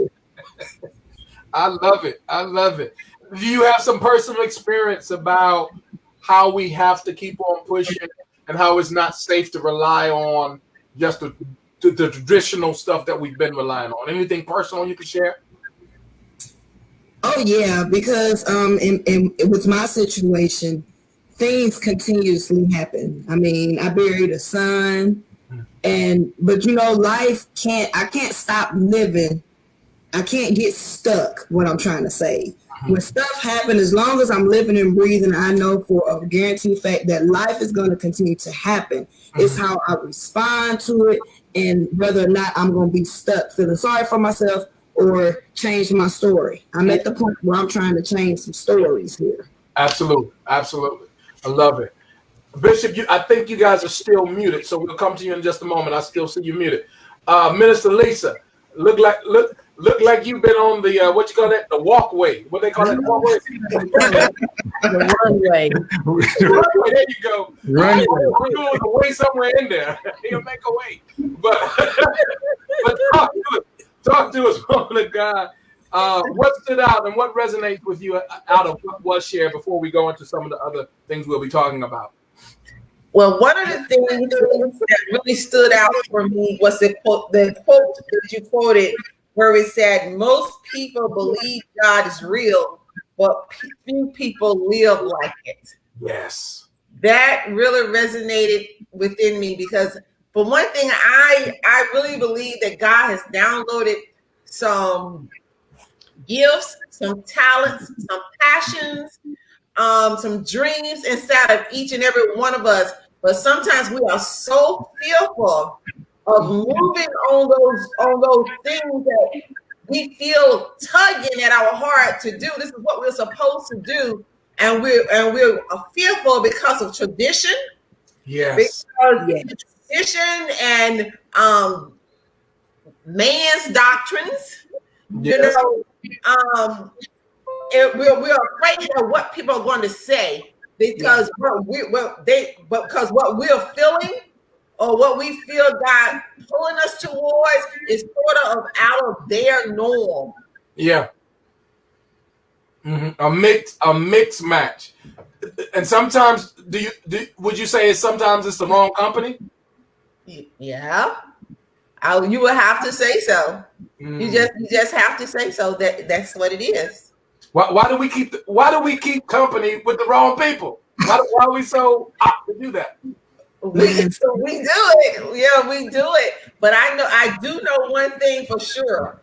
I love it. I love it. Do you have some personal experience about how we have to keep on pushing and how it's not safe to rely on just the traditional stuff that we've been relying on? Anything personal you can share? Oh, yeah, because with my situation, things continuously happen. I mean, I buried a son, but you know, I can't stop living. I can't get stuck, what I'm trying to say. When stuff happens, as long as I'm living and breathing, I know for a guaranteed fact that life is going to continue to happen. It's how I respond to it and whether or not I'm going to be stuck feeling sorry for myself or change my story. I'm at the point where I'm trying to change some stories here. Absolutely. Absolutely. I love it. Bishop, I think you guys are still muted, so we'll come to you in just a moment. I still see you muted. Minister Lisa, look like you've been on the what you call that? The walkway. What they call it? The walkway. The runway. There you go. Runway. We're doing a way somewhere in there. He'll make a way. But talk to us, woman of God. What stood out and what resonates with you out of what was shared before we go into some of the other things we'll be talking about? Well, one of the things that really stood out for me was the quote that you quoted, where it said, "Most people believe God is real, but few people live like it." Yes. That really resonated within me because, for one thing, I really believe that God has downloaded some gifts, some talents, some passions, some dreams inside of each and every one of us. But sometimes we are so fearful of moving on those things that we feel tugging at our heart to do. This is what we're supposed to do, and we're fearful because of tradition. Yes. Because tradition and man's doctrines. Yes. We're afraid of what people are going to say because what we're feeling or what we feel God pulling us towards is sort of out of their norm. Yeah. A mixed match. And sometimes would you say sometimes it's the wrong company? Yeah. You would have to say so. You just have to say so. That's what it is. Why do we keep company with the wrong people? Why are we so apt to do that? We do it. Yeah, we do it. But I do know one thing for sure.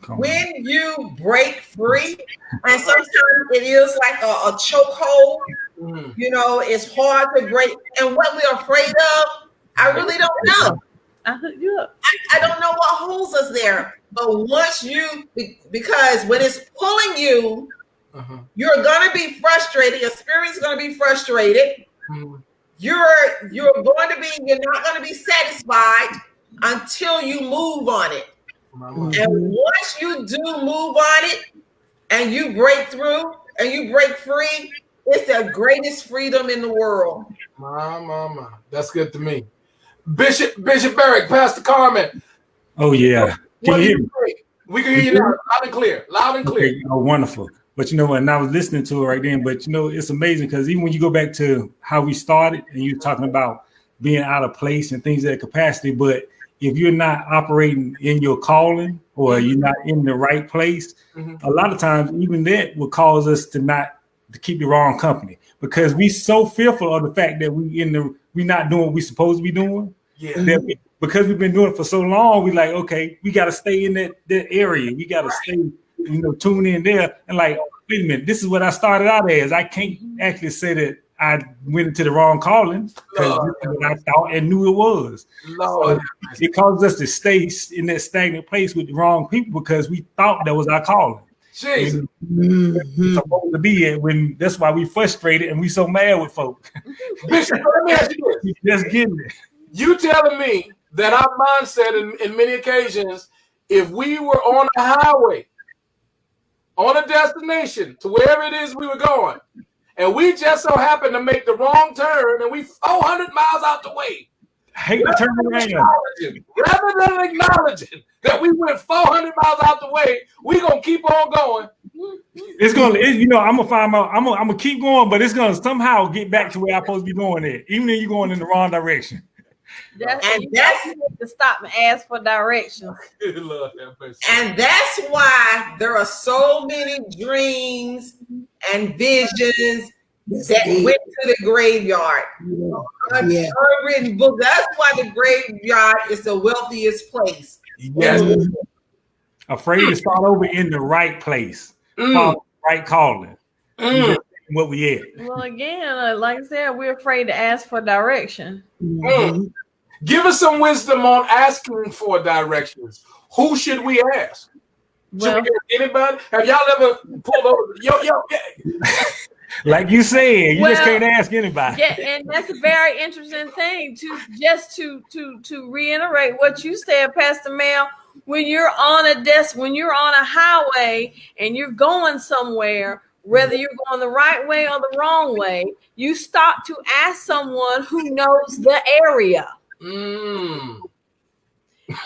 When you break free, and sometimes it is like a chokehold, it's hard to break. And what we're afraid of, I really don't know. I don't know what holds us there. But once because when it's pulling you, you're going to be frustrated. Your spirit's going to be frustrated. You're not going to be satisfied until you move on it. And once you do move on it and you break through and you break free, it's the greatest freedom in the world. My. That's good to me. Bishop Eric, Pastor Carmen. Oh, yeah. Can you hear me? We can hear you now, loud and clear. Okay, wonderful. But and I was listening to it right then, but it's amazing because even when you go back to how we started and you're talking about being out of place and things at capacity, but if you're not operating in your calling or you're not in the right place, a lot of times even that will cause us to keep the wrong company because we're so fearful of the fact that we're not doing what we're supposed to be doing. Yeah. Because we've been doing it for so long, we like, okay, we got to stay in that area. We got to stay, tune in there. And like, wait a minute, this is what I started out as. I can't actually say that I went into the wrong calling because this is what I thought and knew it was. So it caused us to stay in that stagnant place with the wrong people because we thought that was our calling. Jesus. Supposed to be it when that's why we frustrated and we so mad with folk. Bishop, let me ask you this. Just getting it. You telling me that our mindset in many occasions, if we were on a highway, on a destination to wherever it is we were going, and we just so happened to make the wrong turn and we 400 miles out the way. Hate to turn around. Rather than acknowledging that we went 400 miles out the way, we're going to keep on going. It's going to, I'm going to find out, I'm going to keep going, but it's going to somehow get back to where I'm supposed to be going at, even if you're going in the wrong direction. That's to stop and ask for directions. And that's why there are so many dreams and visions that went to the graveyard. Unwritten book. That's why the graveyard is the wealthiest place. Yes. Afraid to start over in the right place. Right calling. What we at. Well, again, like I said, we're afraid to ask for direction. Give us some wisdom on asking for directions. Who should we ask? Should we ask anybody? Have y'all ever pulled over? Yo. Like you said, you just can't ask anybody. Yeah, and that's a very interesting thing to reiterate what you said, Pastor Mel. When you're on a highway and you're going somewhere, whether you're going the right way or the wrong way, you stop to ask someone who knows the area. And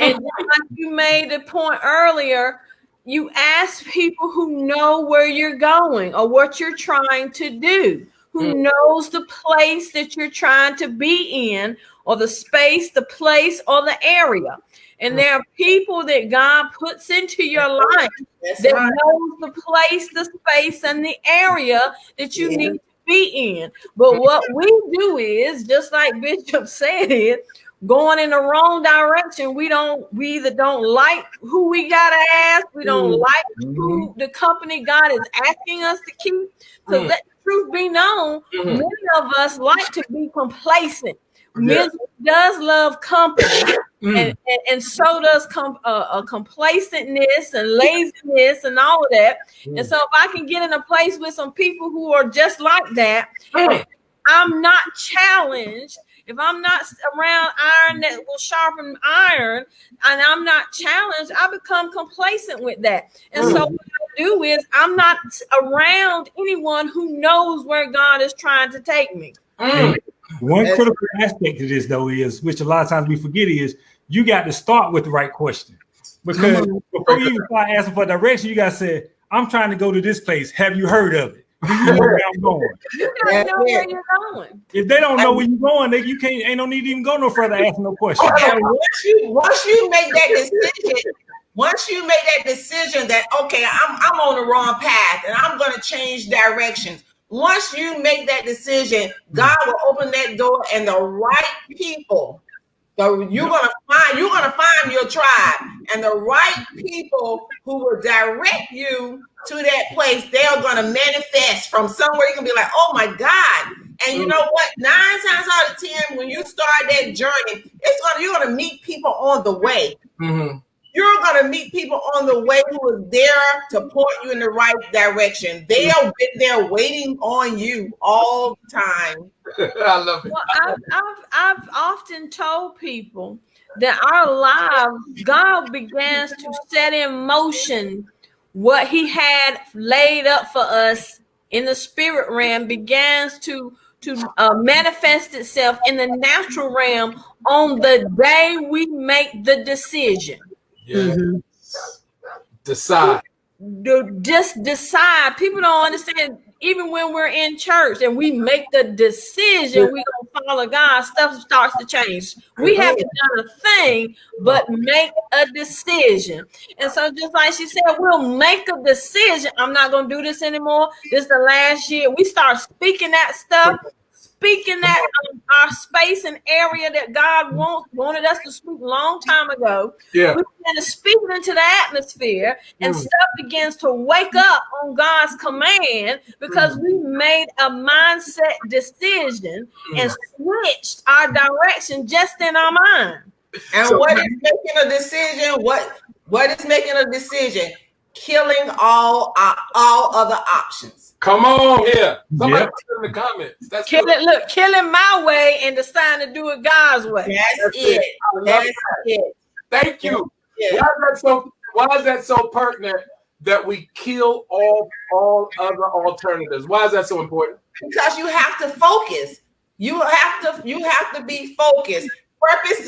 like you made the point earlier, you ask people who know where you're going or what you're trying to do, who knows the place that you're trying to be in, or the space, the place, or the area. And there are people that God puts into your life that knows the place, the space, and the area that you need to be in. But what we do is, just like Bishop said, going in the wrong direction. We either don't like who we gotta ask, we don't like who the company God is asking us to keep. So let the truth be known, many of us like to be complacent. Misery does love company, and so does complacentness and laziness and all of that. And so if I can get in a place with some people who are just like that, I'm not challenged. If I'm not around iron that will sharpen iron, and I'm not challenged, I become complacent with that. And so what I do is I'm not around anyone who knows where God is trying to take me. One critical aspect of this, though, is, which a lot of times we forget, is you got to start with the right question. Because before you even start asking for direction, you got to say, I'm trying to go to this place. Have you heard of it? Do you know where I'm going? You gotta know where you're going. If they don't know where you're going, you can't. Ain't no need to even go no further. Ask no questions. And once you make that decision, that okay, I'm on the wrong path and I'm going to change directions. Once you make that decision, God will open that door, and the right people. So you're gonna find your tribe, and the right people who will direct you to that place. They are gonna manifest from somewhere. You're gonna be like, oh my God. And you know what? 9 times out of 10, when you start that journey, you're gonna meet people on the way. You're gonna meet people on the way who are there to point you in the right direction. They have been there waiting on you all the time. I love it. Well, I've often told people that our lives, God begins to set in motion what He had laid up for us in the spirit realm, begins to manifest itself in the natural realm on the day we make the decision. Decide. Just decide. People don't understand. Even when we're in church and we make the decision we're gonna follow God, stuff starts to change. We haven't done a thing but make a decision. And so just like she said, we'll make a decision. I'm not gonna do this anymore. This is the last year. We start speaking that stuff, speaking that our space and area that God wanted us to speak a long time ago. We begin to speak into the atmosphere, and stuff begins to wake up on God's command because we made a mindset decision and switched our direction just in our mind. And what is making a decision? What is making a decision? Killing all other options. Come on here. Somebody put in the comments. That's killing my way and deciding to do it God's way. That's it. That's it. Thank you. Why is that so pertinent that we kill all other alternatives? Why is that so important? Because you have to focus. You have to be focused. Purpose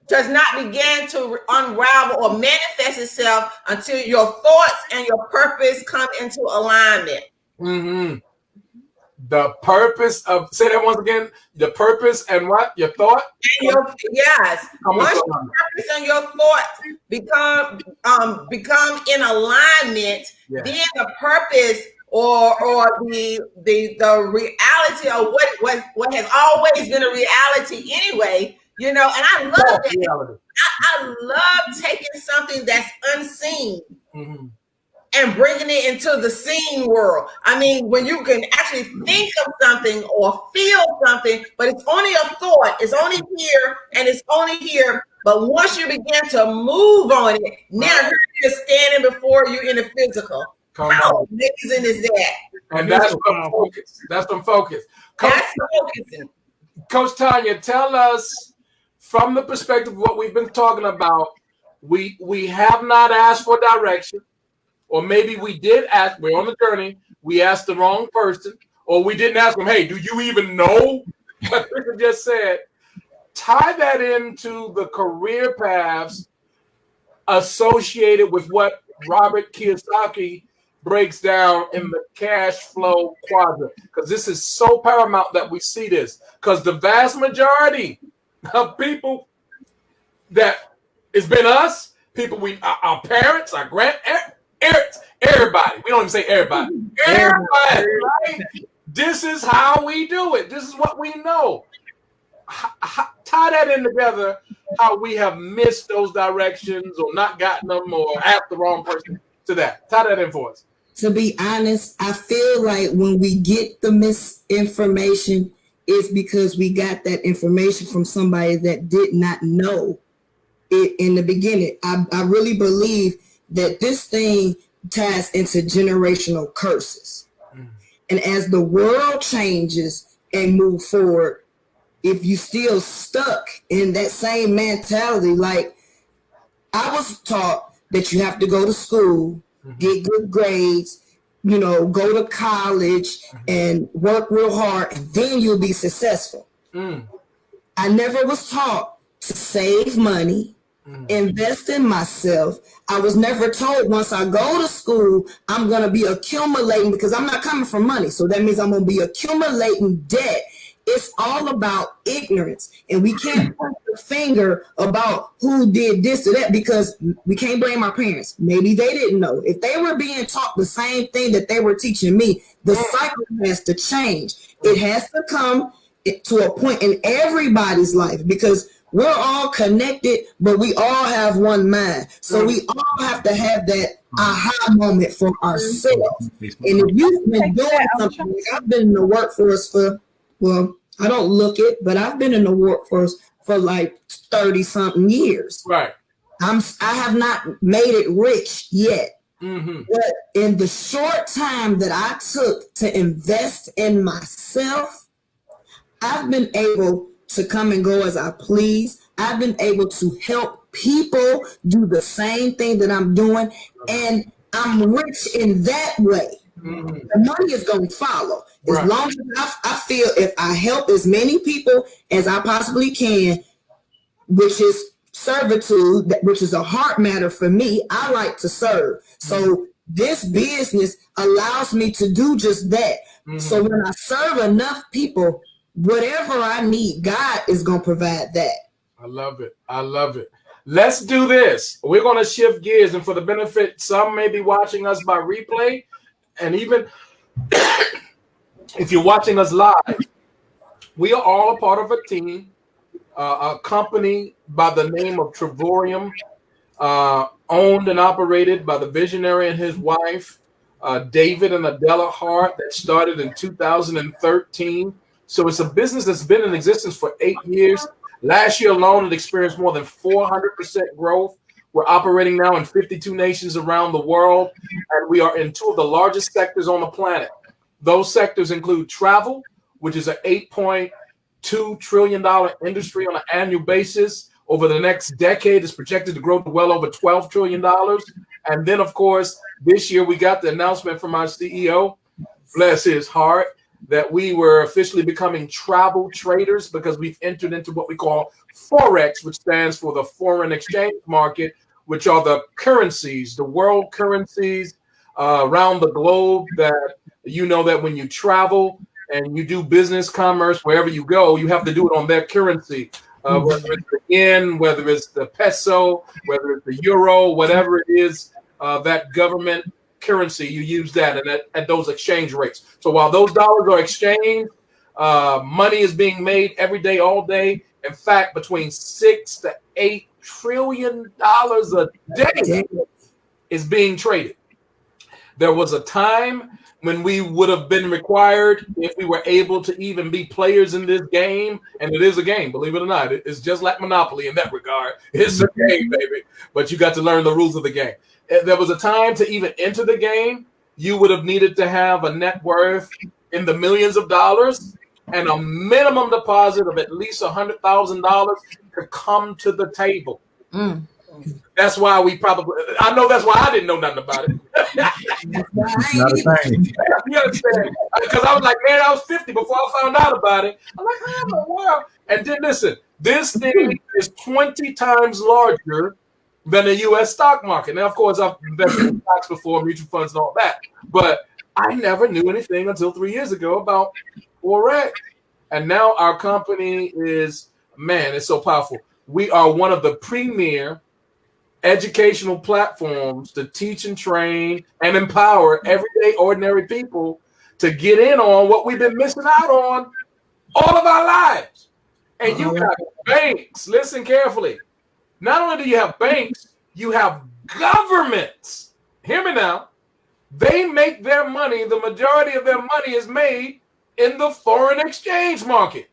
does not begin to unravel or manifest itself until your thoughts and your purpose come into alignment. The purpose of, say that once again, the purpose and what? Your thought? Yes. Once your purpose and your thoughts become in alignment, then the purpose or the reality of what has always been a reality anyway. You know, and I love that. I love taking something that's unseen and bringing it into the seen world. I mean, when you can actually think of something or feel something, but it's only a thought. It's only here and it's only here. But once you begin to move on it, now you're standing before you in the physical. How amazing is that? And that's from focus. That's from focus. Coach Tanya, tell us, from the perspective of what we've been talking about, we have not asked for direction, or maybe we did ask, we're on the journey, we asked the wrong person, or we didn't ask them, hey, do you even know what Richard just said? Tie that into the career paths associated with what Robert Kiyosaki breaks down in the cash flow quadrant, because this is so paramount that we see this, because the vast majority of people that it's been us, people our parents, our grandparents, everybody. We don't even say everybody. Everybody, right? This is how we do it. This is what we know. Tie that in together, how we have missed those directions or not gotten them or asked the wrong person to that. Tie that in for us. To be honest, I feel like when we get the misinformation, it's because we got that information from somebody that did not know it in the beginning. I really believe that this thing ties into generational curses. And as the world changes and move forward, if you still stuck in that same mentality, like I was taught that you have to go to school, get good grades, go to college and work real hard, and then you'll be successful. I never was taught to save money, invest in myself. I was never told once I go to school, I'm going to be accumulating, because I'm not coming from money. So that means I'm going to be accumulating debt. It's all about ignorance, and we can't point the finger about who did this or that, because we can't blame our parents. Maybe they didn't know. If they were being taught the same thing that they were teaching me, the cycle has to change. It has to come to a point in everybody's life, because we're all connected, but we all have one mind. So we all have to have that aha moment for ourselves. And if you've been doing something, I've been in the workforce for, well, I don't look it, but I've been in the workforce for like 30-something years. Right. I have not made it rich yet. But in the short time that I took to invest in myself, I've been able to come and go as I please. I've been able to help people do the same thing that I'm doing, and I'm rich in that way. The money is going to follow. As long as I feel if I help as many people as I possibly can, which is servitude, which is a heart matter for me, I like to serve. So this business allows me to do just that. So when I serve enough people, whatever I need, God is going to provide that. I love it. I love it. Let's do this. We're going to shift gears, and for the benefit, some may be watching us by replay, and even if you're watching us live, we are all a part of a team, a company by the name of Travorium, owned and operated by the visionary and his wife, David and Adela Hart, that started in 2013. So it's a business that's been in existence for 8 years. Last year alone, it experienced more than 400% growth. We're operating now in 52 nations around the world, and we are in 2 of the largest sectors on the planet. Those sectors include travel, which is an $8.2 trillion industry on an annual basis. Over the next decade, it's projected to grow to well over $12 trillion. And then, of course, this year we got the announcement from our CEO, bless his heart, that we were officially becoming travel traders, because we've entered into what we call Forex, which stands for the foreign exchange market, which are the currencies, the world currencies around the globe, that that when you travel and you do business commerce, wherever you go, you have to do it on their currency, whether it's the yen, whether it's the peso, whether it's the euro, whatever it is, that government currency, you use that and at those exchange rates. So while those dollars are exchanged, money is being made every day, all day. In fact, between $6 to $8 trillion a day is being traded. There was a time when we would have been required, if we were able to even be players in this game, and it is a game, believe it or not. It's just like Monopoly in that regard. It's a game, baby. But you got to learn the rules of the game. There was a time to even enter the game, you would have needed to have a net worth in the millions of dollars and a minimum deposit of at least $100,000 to come to the table. That's why I know that's why I didn't know nothing about it. Not a thing. You understand? Because I was like, man, I was 50 before I found out about it. I'm like, how in the world? And then listen, this thing is 20 times larger than the U.S. stock market. Now, of course, I've invested in stocks before, mutual funds and all that, but I never knew anything until 3 years ago about Forex. And now our company is, man, it's so powerful. We are one of the premier educational platforms to teach and train and empower everyday ordinary people to get in on what we've been missing out on all of our lives. And you got banks, listen carefully. Not only do you have banks, you have governments. Hear me now. They make their money, the majority of their money is made in the foreign exchange market.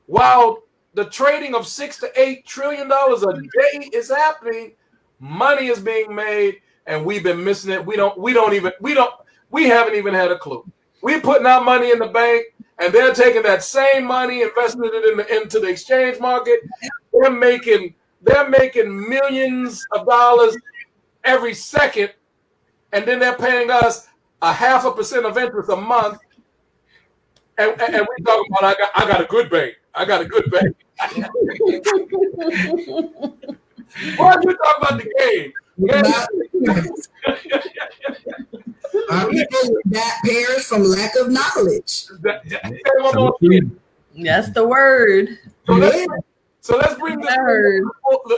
While the trading of $6 to $8 trillion a day is happening, money is being made, and we've been missing it. We haven't even had a clue. We're putting our money in the bank, and they're taking that same money, investing it into the exchange market. They're making millions of dollars every second, and then they're paying us 0.5% of interest a month. And we talking about I got a good bank. I got a good bank. Why you talk about the game? That perish from lack of knowledge. That's the word. So let's bring this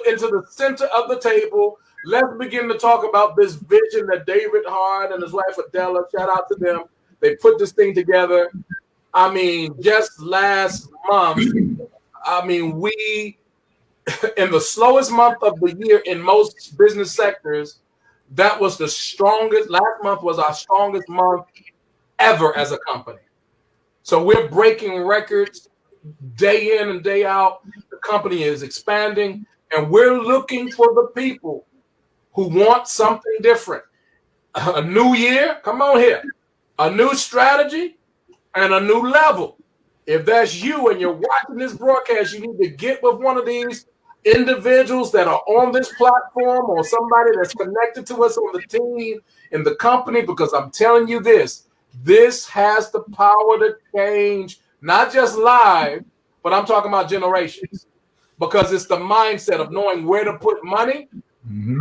into the center of the table. Let's begin to talk about this vision that David Hart and his wife Adela, shout out to them. They put this thing together. I mean, just last month, we, in the slowest month of the year in most business sectors, that was the strongest. Last month was our strongest month ever as a company. So we're breaking records day in and day out. The company is expanding, and we're looking for the people who want something different. A new year, come on here. A new strategy and a new level. If that's you and you're watching this broadcast, you need to get with one of these individuals that are on this platform or somebody that's connected to us on the team in the company, because I'm telling you this has the power to change not just lives, but I'm talking about generations, because it's the mindset of knowing where to put money,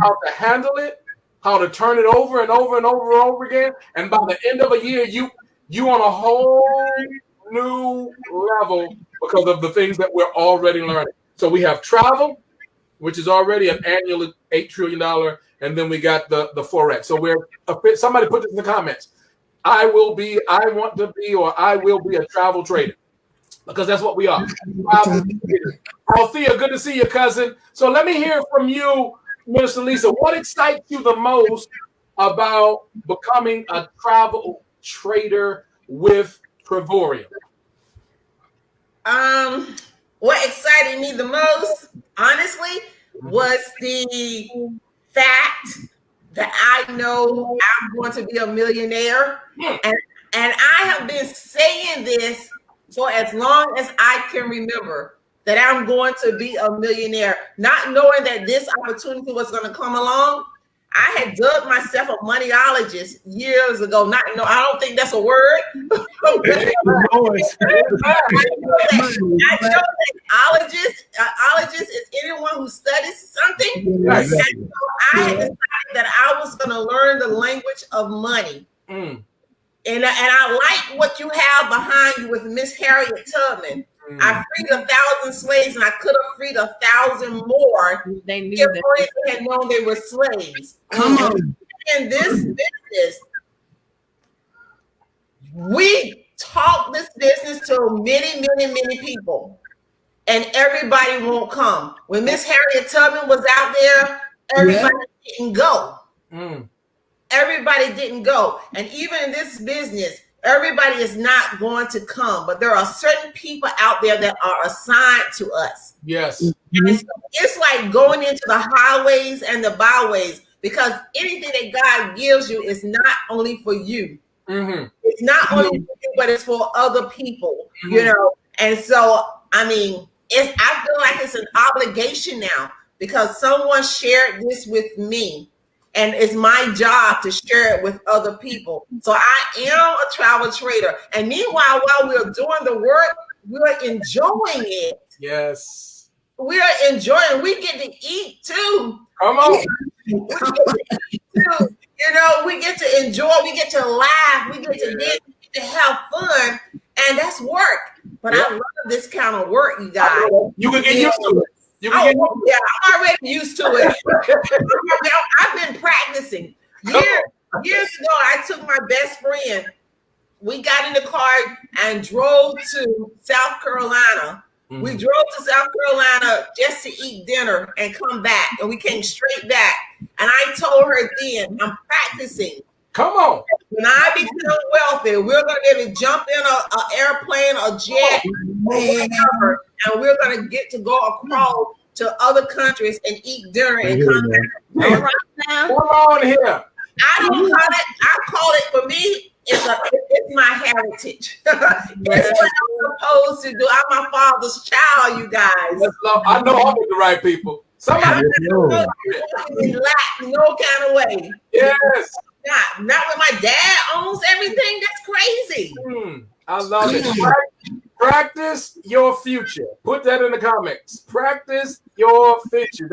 how to handle it, how to turn it over and over and over and over again. And by the end of a year, you on a whole new level because of the things that we're already learning. So we have travel, which is already an annual $8 trillion, and then we got the Forex. So somebody put this in the comments. I will be a travel trader, because that's what we are. Althea, good to see you, cousin. So let me hear from you, Minister Lisa. What excites you the most about becoming a travel trader with Travorium? What excited me the most, honestly, was the fact that I know I'm going to be a millionaire. And I have been saying this for as long as I can remember, that I'm going to be a millionaire, not knowing that this opportunity was going to come along. I had dubbed myself a moneyologist years ago. I don't think that's a word. I know that ologist is anyone who studies something. Yes. So I had decided that I was going to learn the language of money. And I like what you have behind you with Miss Harriet Tubman. I freed 1,000 slaves, and I could have freed 1,000 more if they had known they were slaves. Come on. In this business, we taught this business to many, many, many people, and everybody won't come. When Miss Harriet Tubman was out there, everybody didn't go. Everybody didn't go. And even in this business, everybody is not going to come, but there are certain people out there that are assigned to us. Yes. And so it's like going into the highways and the byways, because anything that God gives you is not only for you. It's not only for you, but it's for other people, you know? And so, I mean, I feel like it's an obligation now, because someone shared this with me. And it's my job to share it with other people. So I am a travel trader. And meanwhile, while we're doing the work, we're enjoying it. Yes. we are enjoying. We get to eat too. Come on. You know, we get to enjoy. We get to laugh. We get to dance. We get to have fun, and that's work. But I love this kind of work, you guys. You can get used to it. I'm already used to it. I've been practicing. Years ago, I took my best friend. We got in the car and drove to South Carolina. Mm-hmm. We drove to South Carolina just to eat dinner and come back. And we came straight back. And I told her then, I'm practicing. Come on. When I become wealthy, we're going to be able to jump in an airplane, a jet, whatever, and we're going to get to go across to other countries and eat dinner and come back. Right now, come on here. I don't call it. I call it, for me, it's my heritage. It's what I'm supposed to do. I'm my father's child, you guys. I know I'm with the right people. Somebody no kind of way. Yes. Not when my dad owns everything. That's crazy. I love it. Practice your future. Put that in the comments. Practice your future.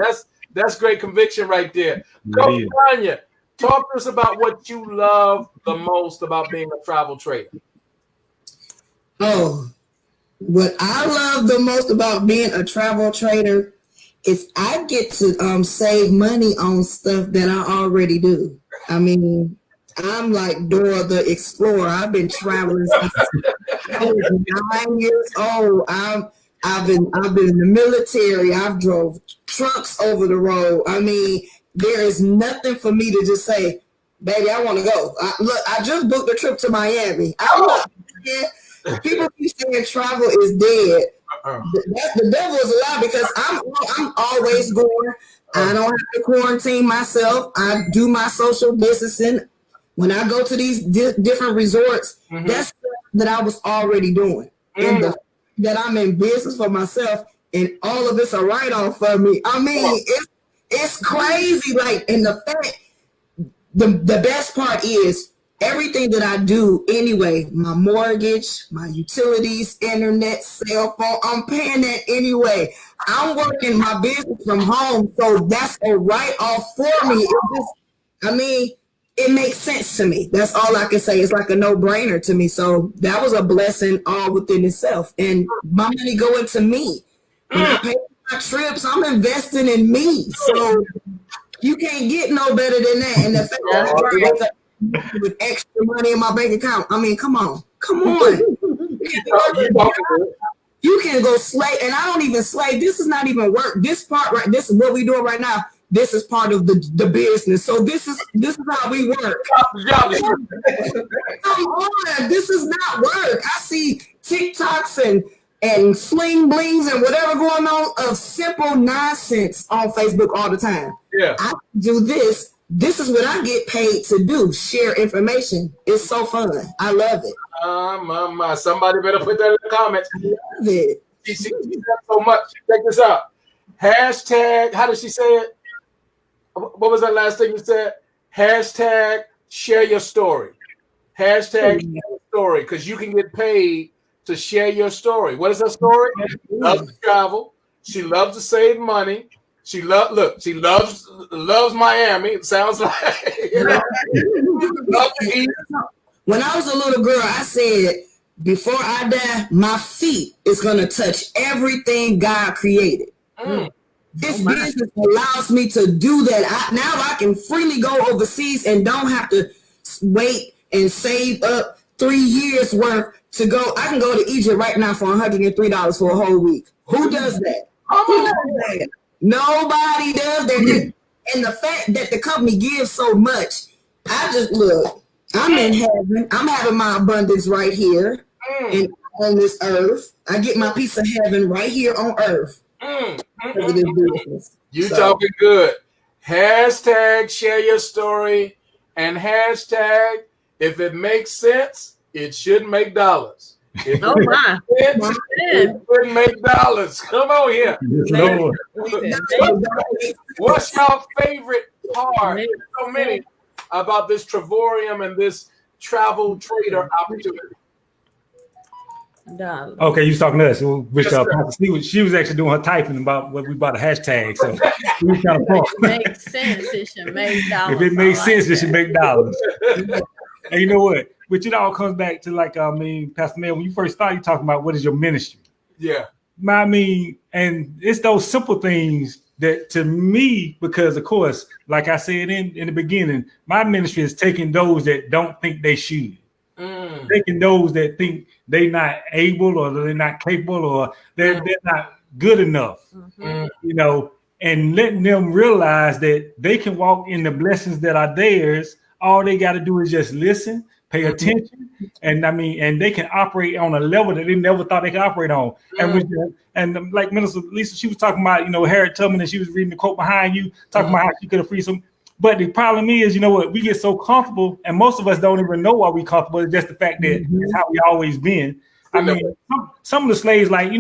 That's great conviction right there. Coach Tanya, talk to us about what you love the most about being a travel trader. Oh, what I love the most about being a travel trader is I get to save money on stuff that I already do. I mean, I'm like Dora the Explorer. I've been traveling since I was 9 years old. I've been in the military. I've drove trucks over the road. I mean, there is nothing for me to just say, baby, I want to go. I just booked a trip to Miami. People keep saying travel is dead. The devil is a lie, because I'm always going. I don't have to quarantine myself. I do my social distancing. When I go to these different resorts, that's stuff that I was already doing. And that I'm in business for myself, and all of it's a write-off for me. I mean, it's crazy. Like, and the fact, the best part is everything that I do anyway, my mortgage, my utilities, internet, cell phone, I'm paying that anyway. I'm working my business from home, so that's a write-off for me. It makes sense to me. That's all I can say. It's like a no-brainer to me. So that was a blessing all within itself. And my money going to me. When I pay for my trips, I'm investing in me. So you can't get no better than that. And the fact that with extra money in my bank account, I mean, come on. You can go slay, and I don't even slay. This is not even work. This part, right? This is what we're doing right now. This is part of the business. So this is how we work. Come on, this is not work. I see TikToks and sling blings and whatever going on of simple nonsense on Facebook all the time. Yeah, I do this. This is what I get paid to do. Share information. It's so fun. I love it. Somebody better put that in the comments. I love it. She said so much. Check this out. Hashtag, how did she say it? What was that last thing you said? Hashtag share your story. Hashtag share your story, because you can get paid to share your story. What is her story? She loves to travel. She loves to save money. She loves Miami. It sounds like, you know. When I was a little girl, I said, before I die, my feet is going to touch everything God created. This business allows me to do that. Now I can freely go overseas and don't have to wait and save up 3 years worth to go. I can go to Egypt right now for $103 for a whole week. Who does that? Who does that? Nobody does that. And the fact that the company gives so much, I just look. I'm in heaven. I'm having my abundance right here and on this earth. I get my piece of heaven right here on earth. You talking good. Hashtag share your story, and hashtag if it makes sense, it should make dollars. If Oh my! it should make dollars. Come on here. Lord. What's your favorite part? There's so many about this Travorium and this travel trader opportunity. Dollars. Okay, you was talking to us. Which she was actually doing her typing about what we bought a hashtag. So we was kind of If it makes sense, it should make dollars. If it makes sense, it should make dollars. And you know what? Which it all comes back to, like, Pastor Mel, when you first started, you talking about what is your ministry. Yeah. I mean, and it's those simple things that, to me, because of course, like I said in the beginning, my ministry is taking those that don't think they should. Taking those that think they're not able, or they're not capable, or they're not good enough, you know, and letting them realize that they can walk in the blessings that are theirs. All they got to do is just listen, pay attention, and they can operate on a level that they never thought they could operate on. And like Minister Lisa, she was talking about, Harriet Tubman, and she was reading the quote behind you, talking about how she could have freed some. But the problem is, we get so comfortable, and most of us don't even know why we're comfortable. It's just the fact that it's how we always been. I mean, some of the slaves, like,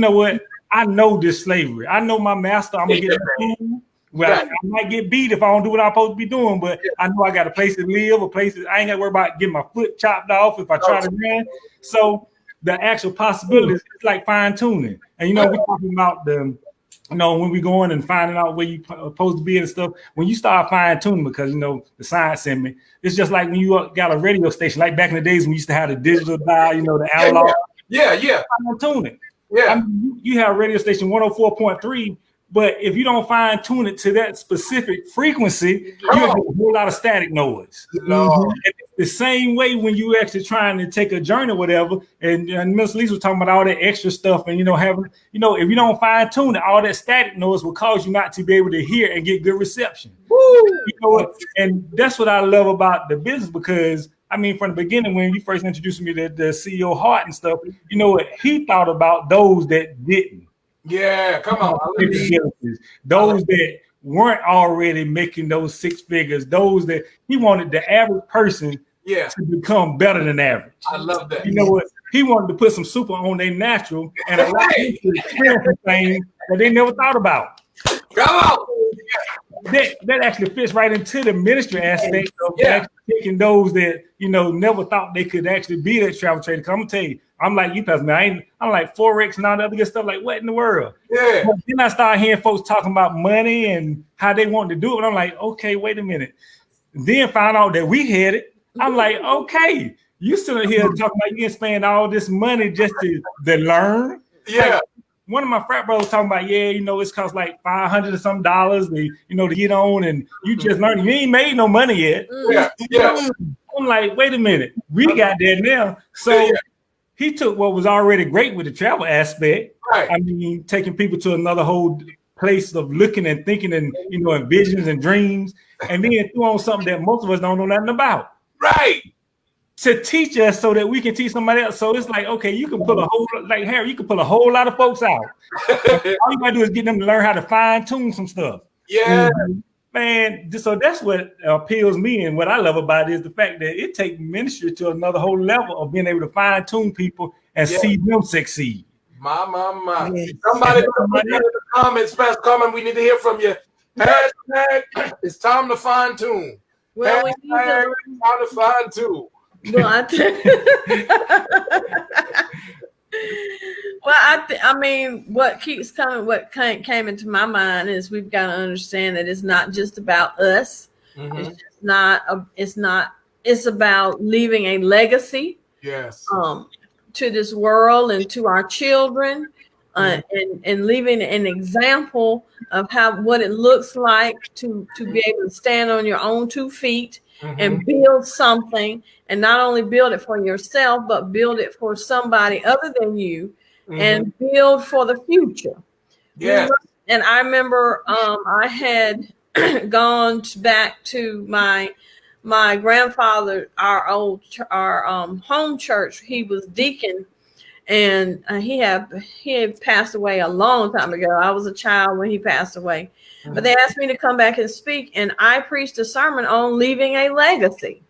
I know this slavery. I know my master. I'm gonna get food. Well, I might get beat if I don't do what I'm supposed to be doing, but I know I got a place to live, I ain't got to worry about getting my foot chopped off if I try to run. So the actual possibilities, it's like fine tuning. And we're talking about when we going and finding out where you supposed to be and stuff. When you start fine tuning, because the science in me, it's just like when you got a radio station, like back in the days when we used to have the digital dial, the analog. Yeah. Fine tuning. Yeah. I mean, you have a radio station 104.3. But if you don't fine tune it to that specific frequency, you get a whole lot of static noise. The same way when you actually trying to take a journey or whatever, and Miss Lisa was talking about all that extra stuff, and if you don't fine tune it, all that static noise will cause you not to be able to hear and get good reception. And that's what I love about the business, because from the beginning, when you first introduced me to the CEO Hart and stuff, he thought about those that didn't. Yeah, come on. Those that weren't already making those six figures, those that he wanted the average person to become better than average. I love that. You know what? He wanted to put some super on their natural and allow them to experience things that they never thought about. Come on. That actually fits right into the ministry aspect of actually taking those that never thought they could actually be that travel trader. I'm gonna tell you, I'm like you, Pastor. I'm like Forex and all the other good stuff. Like, what in the world? Yeah. But then I started hearing folks talking about money and how they want to do it. And I'm like, okay, wait a minute. Then found out that we had it. I'm like, okay, you sitting here talking about you can spend all this money just to learn. Yeah. Like, one of my frat brothers talking about, it's cost like $500 or some dollars, to get on, and you just learning. You ain't made no money yet. Yeah. I'm like, wait a minute, we got there now. So he took what was already great with the travel aspect. Right. Taking people to another whole place of looking and thinking and and visions and dreams, and then threw on something that most of us don't know nothing about. Right. To teach us so that we can teach somebody else. So it's like, okay, you can pull Harry, you can pull a whole lot of folks out. All you gotta do is get them to learn how to fine tune some stuff. Yeah. Man, so that's what appeals me, and what I love about it is the fact that it takes ministry to another whole level of being able to fine tune people and see them succeed. My. Somebody put in the comments, Pastor Carmen, we need to hear from you. Hashtag, it's time to fine tune. Well, hashtag, time to fine tune. Well, what keeps coming, what came into my mind is we've got to understand that it's not just about us. It's about leaving a legacy. Yes. To this world and to our children, and leaving an example of what it looks like to be able to stand on your own 2 feet and build something, and not only build it for yourself, but build it for somebody other than you, and build for the future. Yeah. And I remember I had gone back to my grandfather, our home church. He was deacon, and he had passed away a long time ago. I was a child when he passed away. But they asked me to come back and speak, and I preached a sermon on leaving a legacy.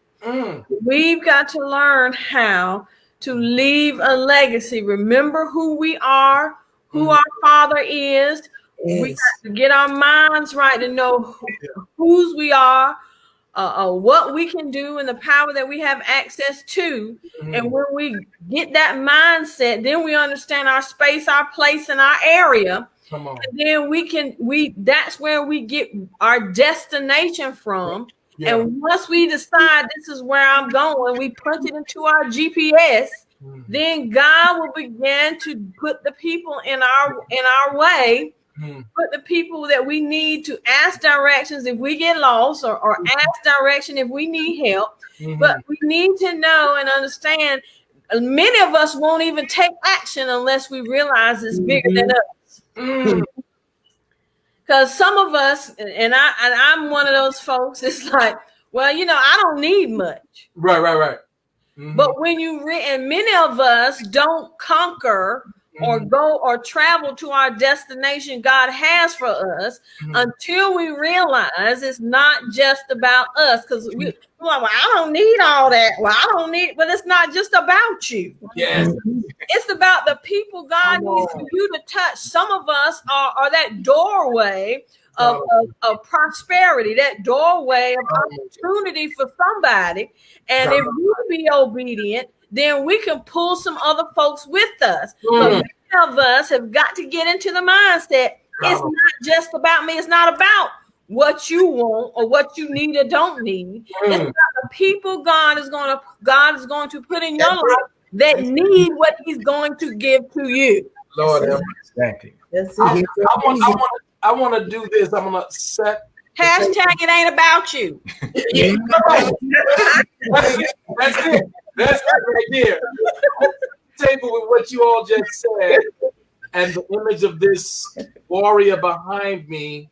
We've got to learn how to leave a legacy. Remember who we are, who our Father is. We got to get our minds right to know whose we are, what we can do and the power that we have access to. Mm-hmm. And when we get that mindset, then we understand our space, our place, and our area. Come on. And then that's where we get our destination from. Yeah. And once we decide this is where I'm going, we punch it into our GPS. Mm-hmm. Then God will begin to put the people in our way, put the people that we need to ask directions if we get lost, or ask direction if we need help. But we need to know and understand, many of us won't even take action unless we realize it's bigger than us. Because some of us, and I'm one of those folks, it's like, well, I don't need much. Right. But when and many of us don't conquer or go or travel to our destination God has for us until we realize it's not just about us. Because we're like, well, I don't need all that. Well, I don't need, but it's not just about you. Yes. It's about the people God needs for you to touch. Some of us are that doorway of prosperity, that doorway of opportunity for somebody. And if you be obedient, then we can pull some other folks with us. But many of us have got to get into the mindset. It's not just about me. It's not about what you want or what you need or don't need. It's about the people God is going to put in your life that need what He's going to give to you. Lord, exactly. That's it. I want to do this. I'm going to set. Hashtag it ain't about you. That's it right there. Table with what you all just said, and the image of this warrior behind me.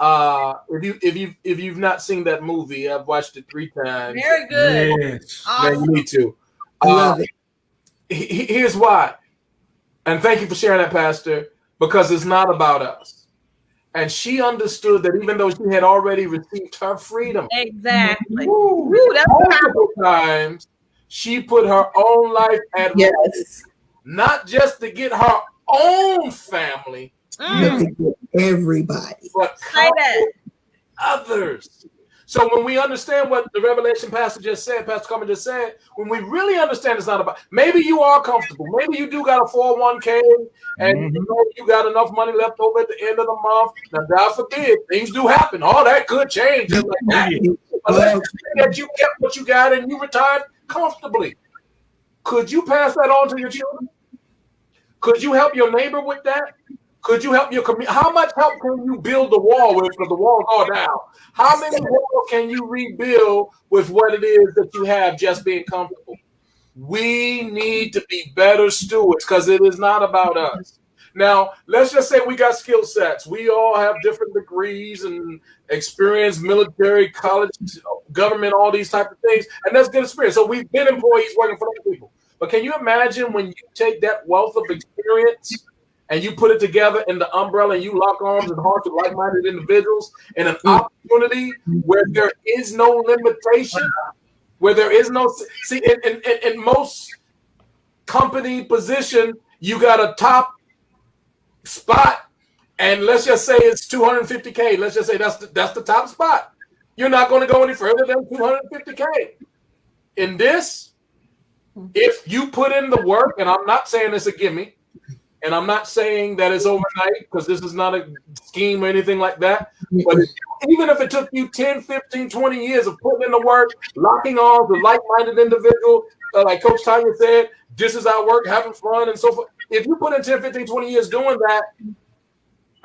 If you've not seen that movie, I've watched it 3 times. Very good. Yes. Awesome. You need to. I love it. Here's why, and thank you for sharing that, Pastor, because it's not about us. And she understood that even though she had already received her freedom, Exactly. That's multiple times, she put her own life at risk, not just to get her own family, But to get everybody, but others. So when we understand what the Revelation Pastor Carmen just said, when we really understand it's not about, maybe you are comfortable. Maybe you do got a 401k and you got enough money left over at the end of the month. Now, God forbid, things do happen. All that could change. Just like that. But let's say that you kept what you got and you retired comfortably. Could you pass that on to your children? Could you help your neighbor with that? Could you help your community? How much help can you build the wall with? Because the walls are down. How many walls can you rebuild with what it is that you have just being comfortable? We need to be better stewards because it is not about us. Now, let's just say we got skill sets. We all have different degrees and experience, military, college, government, all these types of things. And that's good experience. So we've been employees working for other people. But can you imagine when you take that wealth of experience and you put it together in the umbrella and you lock arms and hearts with like-minded individuals in an opportunity where there is no limitation, where there is no, see, in most company position, you got a top spot, and let's just say it's 250K. Let's just say that's the top spot. You're not going to go any further than 250K. In this, if you put in the work, and I'm not saying it's a gimme, and I'm not saying that it's overnight because this is not a scheme or anything like that. But even if it took you 10, 15, 20 years of putting in the work, locking arms with like-minded individuals, like Coach Tanya said, this is our work, having fun and so forth. If you put in 10, 15, 20 years doing that,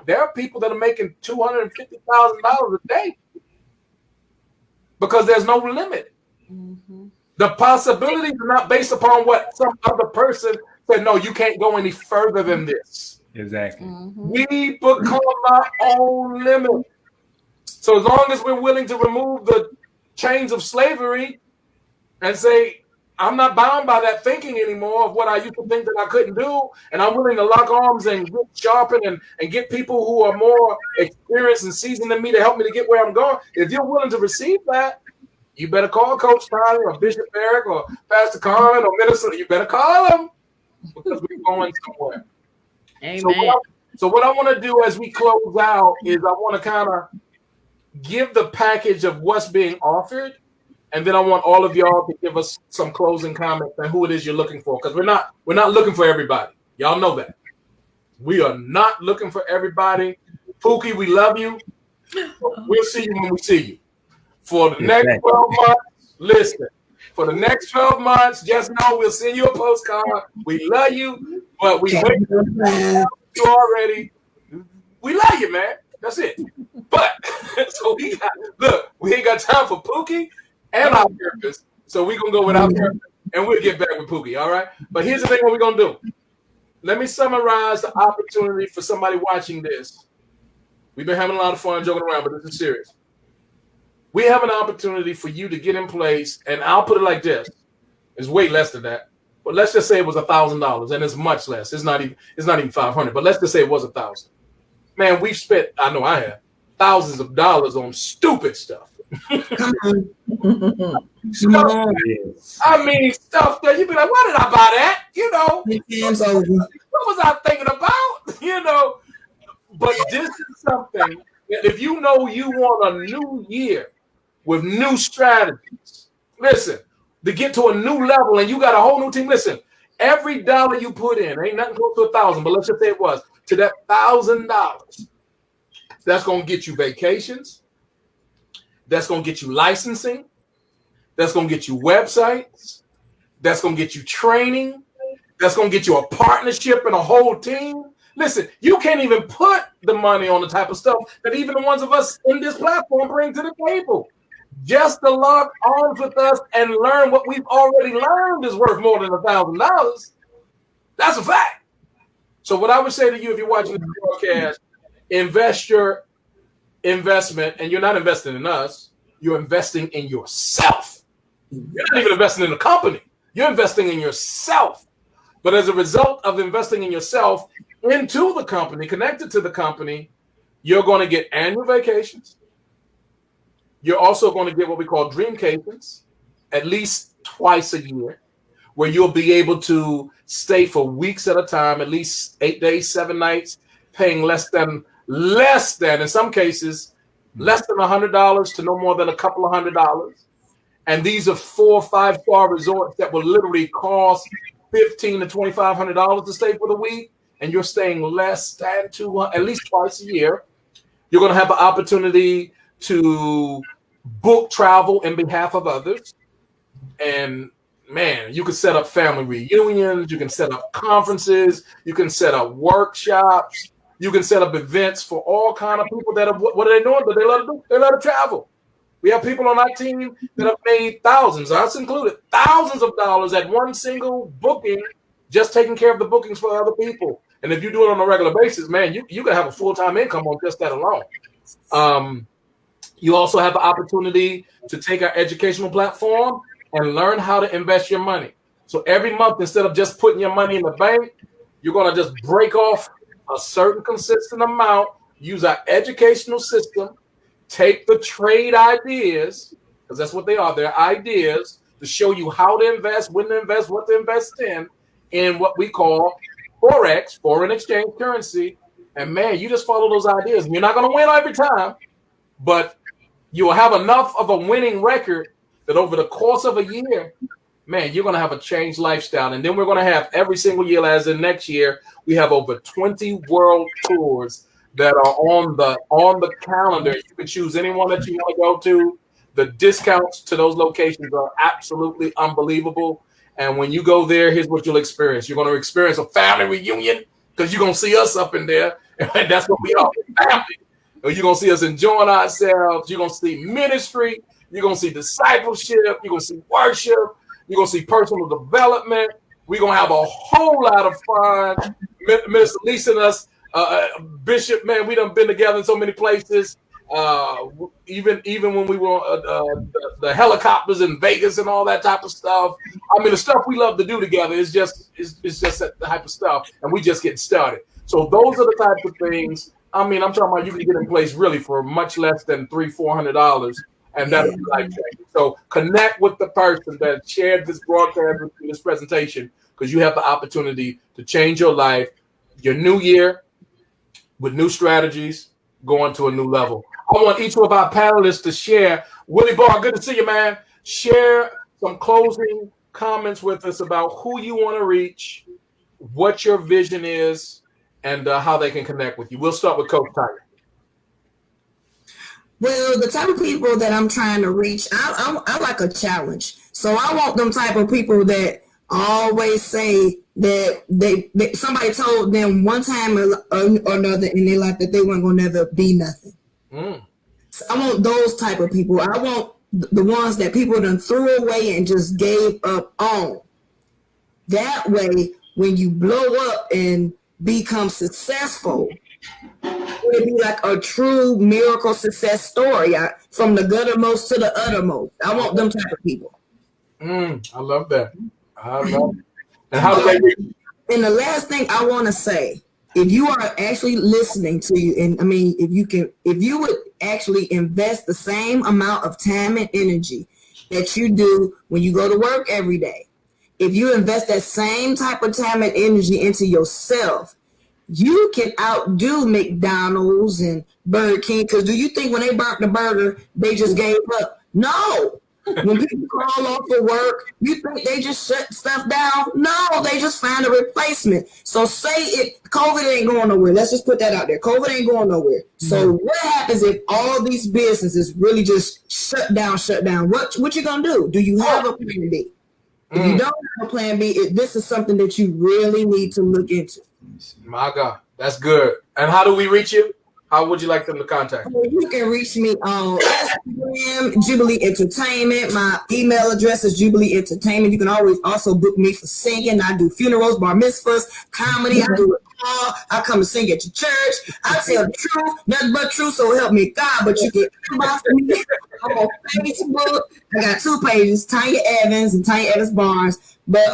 there are people that are making $250,000 a day because there's no limit. Mm-hmm. The possibilities are not based upon what some other person said, no, you can't go any further than this. Exactly. Mm-hmm. We become our own limit. So as long as we're willing to remove the chains of slavery and say, I'm not bound by that thinking anymore of what I used to think that I couldn't do, and I'm willing to lock arms and get sharpen and get people who are more experienced and seasoned than me to help me to get where I'm going. If you're willing to receive that, you better call Coach Tanya or Bishop Eric or Pastor Carmen or Minister. You better call them because we're going somewhere. Amen. So what I want to do as we close out is I want to kind of give the package of what's being offered, and then I want all of y'all to give us some closing comments on who it is you're looking for, because we're not looking for everybody. Y'all know that. We are not looking for everybody. Pookie, we love you. We'll see you when we see you. For the next 12 months, listen. For the next 12 months, just know we'll send you a postcard. We love you, but we wait you already. We love you, man. That's it. But so we ain't got time for Pookie and our therapist. So we're gonna go with our therapist and we'll get back with Pookie. All right. But here's the thing: what we're gonna do. Let me summarize the opportunity for somebody watching this. We've been having a lot of fun joking around, but this is serious. We have an opportunity for you to get in place, and I'll put it like this: it's way less than that. But let's just say it was $1,000, and it's much less. It's not even 500. But let's just say it was 1,000. Man, we've spent, I know I have, thousands of dollars on stupid stuff. Stuff, I mean, stuff that you'd be like, why did I buy that? You know, what was I thinking about? You know, but this is something that if you know you want a new year with new strategies, listen, to get to a new level and you got a whole new team, listen, every dollar you put in, ain't nothing close to 1,000, but let's just say it was, to that $1,000, that's going to get you vacations. That's going to get you licensing. That's going to get you websites. That's going to get you training. That's going to get you a partnership and a whole team. Listen, you can't even put the money on the type of stuff that even the ones of us in this platform bring to the table. Just to lock arms with us and learn what we've already learned is worth more than $1,000. That's a fact. So what I would say to you if you're watching this broadcast, invest your investment, and you're not investing in us, you're investing in yourself. You're not even investing in the company. You're investing in yourself. But as a result of investing in yourself into the company, connected to the company, you're going to get annual vacations. You're also going to get what we call dreamcations, at least twice a year, where you'll be able to stay for weeks at a time, at least 8 days, 7 nights, paying less than, in some cases, less than $100 to no more than a couple of $100. And these are 4 or 5-star resorts that will literally cost $1,500 to $2,500 to stay for the week. And you're staying less than at least twice a year. You're going to have the opportunity to book travel in behalf of others. And man, you can set up family reunions. You can set up conferences. You can set up workshops. You can set up events for all kind of people that are, what are they doing? But they love to do. They love to travel. We have people on our team that have made thousands, us included, thousands of dollars at one single booking, just taking care of the bookings for other people. And if you do it on a regular basis, man, you can have a full-time income on just that alone. You also have the opportunity to take our educational platform and learn how to invest your money. So every month, instead of just putting your money in the bank, you're going to just break off a certain consistent amount, use our educational system, take the trade ideas, because that's what they are. They're ideas to show you how to invest, when to invest, what to invest in what we call Forex, foreign exchange currency. And man, you just follow those ideas. You're not going to win every time, but you will have enough of a winning record that over the course of a year, man, you're going to have a changed lifestyle. And then we're going to have every single year, as in next year, we have over 20 world tours that are on the calendar. You can choose anyone that you want to go to. The discounts to those locations are absolutely unbelievable. And when you go there, here's what you'll experience. You're going to experience a family reunion because you're going to see us up in there. And that's what we are, family. You're going to see us enjoying ourselves. You're going to see ministry. You're going to see discipleship. You're going to see worship. You're going to see personal development. We're going to have a whole lot of fun. Minister Lisa and us, Bishop, man, we done been together in so many places. Even when we were the helicopters in Vegas and all that type of stuff. I mean, the stuff we love to do together is just that type of stuff, and we just getting started. So those are the types of things. I mean, I'm talking about you can get in place really for much less than $300-400, and that'll be life changing. So connect with the person that shared this broadcast with you, this presentation, because you have the opportunity to change your life, your new year with new strategies, going to a new level. I want each of our panelists to share. Willie Barr, good to see you, man. Share some closing comments with us about who you want to reach, what your vision is, and how they can connect with you. We'll start with Coach Tiger. Well, the type of people that I'm trying to reach, I like a challenge. So I want them type of people that always say that they somebody told them one time or another in their life that they weren't going to never be nothing. So I want those type of people. I want the ones that people done threw away and just gave up on. That way, when you blow up and become successful, it'll be like a true miracle success story, from the guttermost to the uttermost. I want them type of people. I love that. And how do they reach you? And the last thing I want to say, if you are actually listening to you, and I mean, if you would actually invest the same amount of time and energy that you do when you go to work every day, if you invest that same type of time and energy into yourself, you can outdo McDonald's and Burger King. Because do you think when they burnt the burger, they just gave up? No. When people call off for work, you think they just shut stuff down? No, they just find a replacement. So say COVID ain't going nowhere. Let's just put that out there. COVID ain't going nowhere. So what happens if all these businesses really just shut down? What you gonna do? Do you have a plan B? If you don't have a plan B, this is something that you really need to look into. My God, that's good. And how do we reach you? How would you like them to contact you? You can reach me on Instagram, Jubilee Entertainment. My email address is Jubilee Entertainment. You can always also book me for singing. I do funerals, bar mitzvahs, comedy. I do it all. I come and sing at your church. I tell the truth, nothing but truth, so help me God. But you can inbox me. I'm on Facebook. I got 2 pages, Tanya Evans and Tanya Evans Barnes. But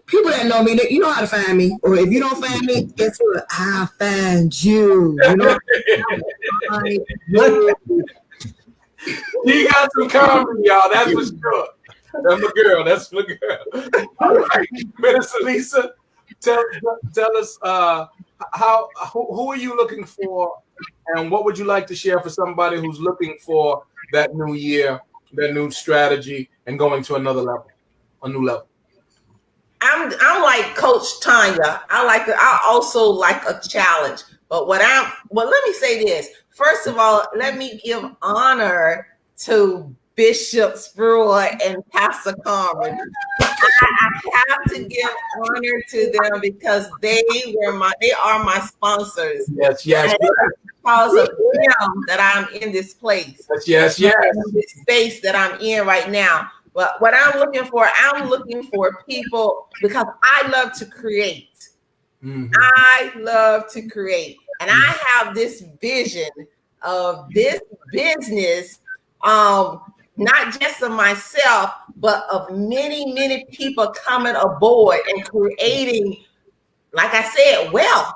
people that know me, you know how to find me. Or if you don't find me, guess what? I'll find you. You know. You got some comedy, y'all. That's for sure. That's my girl. That's my girl. All right, Minister Lisa, tell us who are you looking for, and what would you like to share for somebody who's looking for that new year, that new strategy, and going to another level, a new level? I'm like Coach Tanya. I also like a challenge. But let me say this. First of all, let me give honor to Bishop Spruill and Pastor Carmen. I have to give honor to them because they are my sponsors. Yes. And because of them that I'm in this place. Yes. In this space that I'm in right now. But what I'm looking for people because I love to create. I love to create. And I have this vision of this business, not just of myself, but of many, many people coming aboard and creating, like I said, wealth.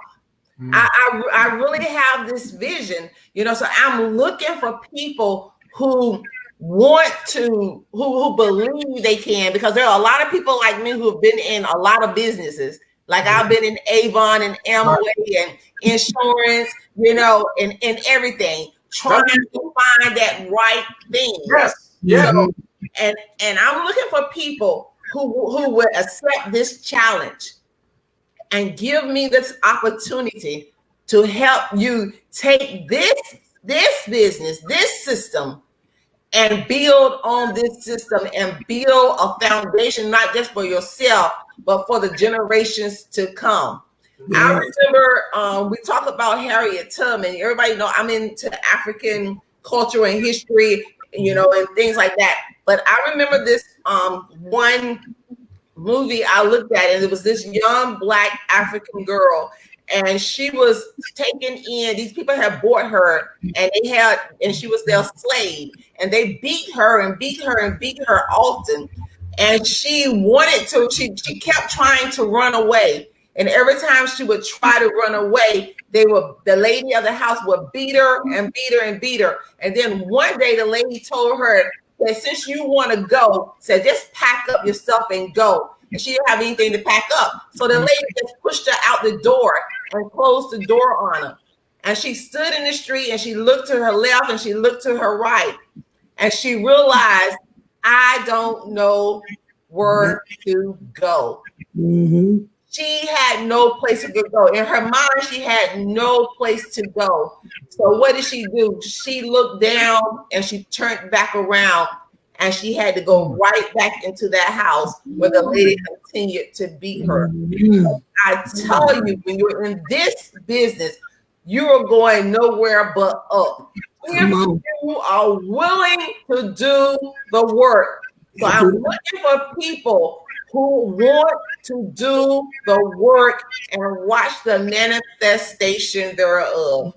I really have this vision, so I'm looking for people who want to, who believe they can, because there are a lot of people like me who have been in a lot of businesses. Like I've been in Avon and Amway and insurance, and everything, trying to find that right thing. Yes. Yeah. And I'm looking for people who would accept this challenge and give me this opportunity to help you take this business, this system, and build on this system and build a foundation, not just for yourself, but for the generations to come. I remember we talk about Harriet Tubman. Everybody know I'm into African culture and history, and things like that. But I remember this one movie I looked at, and it was this young Black African girl, and she was taken in. These people had bought her, and she was their slave, and they beat her and beat her and beat her often. And she wanted to. She kept trying to run away, and every time she would try to run away, the lady of the house would beat her and beat her and beat her. And then one day, the lady told her that since you want to go, said just pack up your stuff and go. And she didn't have anything to pack up. So the lady just pushed her out the door and closed the door on her. And she stood in the street and she looked to her left and she looked to her right. And she realized, I don't know where to go. Mm-hmm. She had no place to go. In her mind, she had no place to go. So what did she do? She looked down and she turned back around, and she had to go right back into that house where the lady continued to beat her. I tell you, when you're in this business, you are going nowhere but up. If you are willing to do the work. So I'm looking for people who want to do the work and watch the manifestation thereof.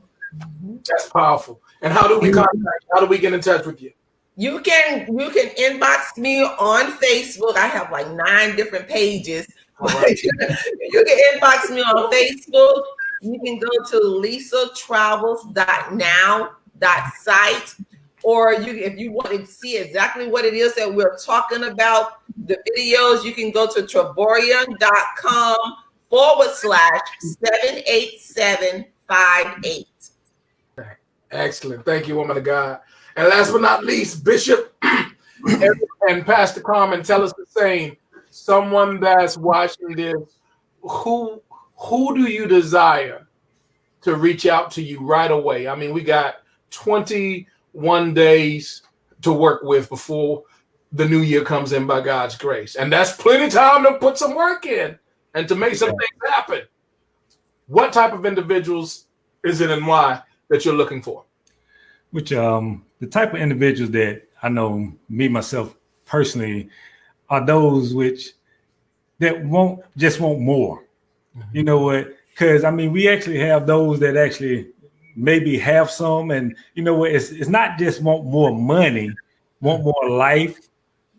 That's powerful. And how do we contact? How do we get in touch with you? You can inbox me on Facebook. I have like 9 different pages. Right. You can inbox me on Facebook. You can go to lisatravels.now.site, or if you want to see exactly what it is that we're talking about, the videos, you can go to Travorium.com/78758. Excellent. Thank you, woman of God. And last but not least, Bishop and Pastor Carmen, tell us the same. Someone that's watching this, who do you desire to reach out to you right away? I mean, we got 21 days to work with before the new year comes in by God's grace. And that's plenty of time to put some work in and to make some things happen. What type of individuals is it and why that you're looking for? Which the type of individuals that I know, me myself personally, are those that want more. You know what? Because I mean, we actually have those that actually maybe have some, and you know what? It's not just want more money, want more life,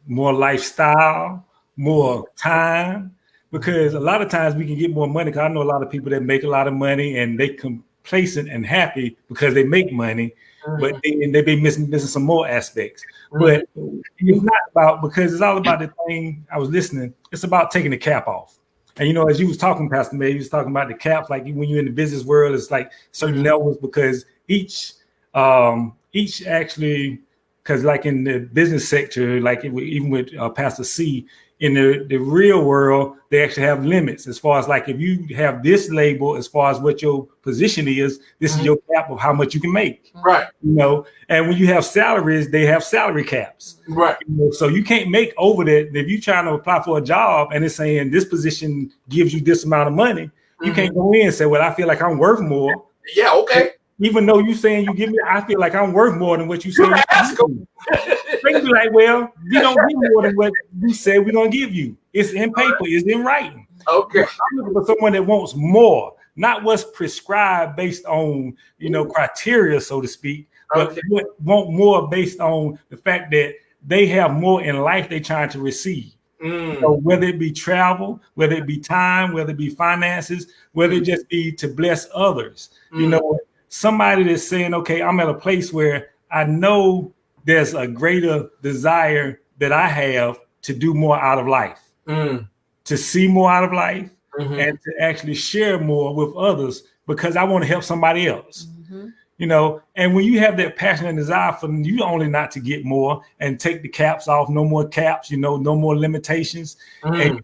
more lifestyle, more time. Because a lot of times we can get more money. Because I know a lot of people that make a lot of money and they complacent and happy because they make money. But then they be missing some more aspects. But it's not about, because it's all about the thing. I was listening. It's about taking the cap off. And you know, as you was talking, Pastor May, you was talking about the caps. Like when you're in the business world, it's like certain levels, because each actually, because like in the business sector, like even with Pastor C, in the real world, they actually have limits as far as like if you have this label as far as what your position is, this is your cap of how much you can make. Right. You know, and when you have salaries, they have salary caps. Right. You know, so you can't make over that. If you're trying to apply for a job and it's saying this position gives you this amount of money, you can't go in and say, well, I feel like I'm worth more. Yeah, okay. Even though you saying you give me, I feel like I'm worth more than what you say. They be like, well, we don't give more than what we say we're gonna give you. It's in paper, it's in writing. Okay. I'm looking for someone that wants more, not what's prescribed based on, you know, criteria, so to speak, but want more based on the fact that they have more in life they're trying to receive. So whether it be travel, whether it be time, whether it be finances, whether it just be to bless others. You know, somebody that's saying, okay, I'm at a place where I know there's a greater desire that I have to do more out of life, to see more out of life, and to actually share more with others because I want to help somebody else. You know, and when you have that passion and desire for you only not to get more and take the caps off, no more caps, you know, no more limitations. And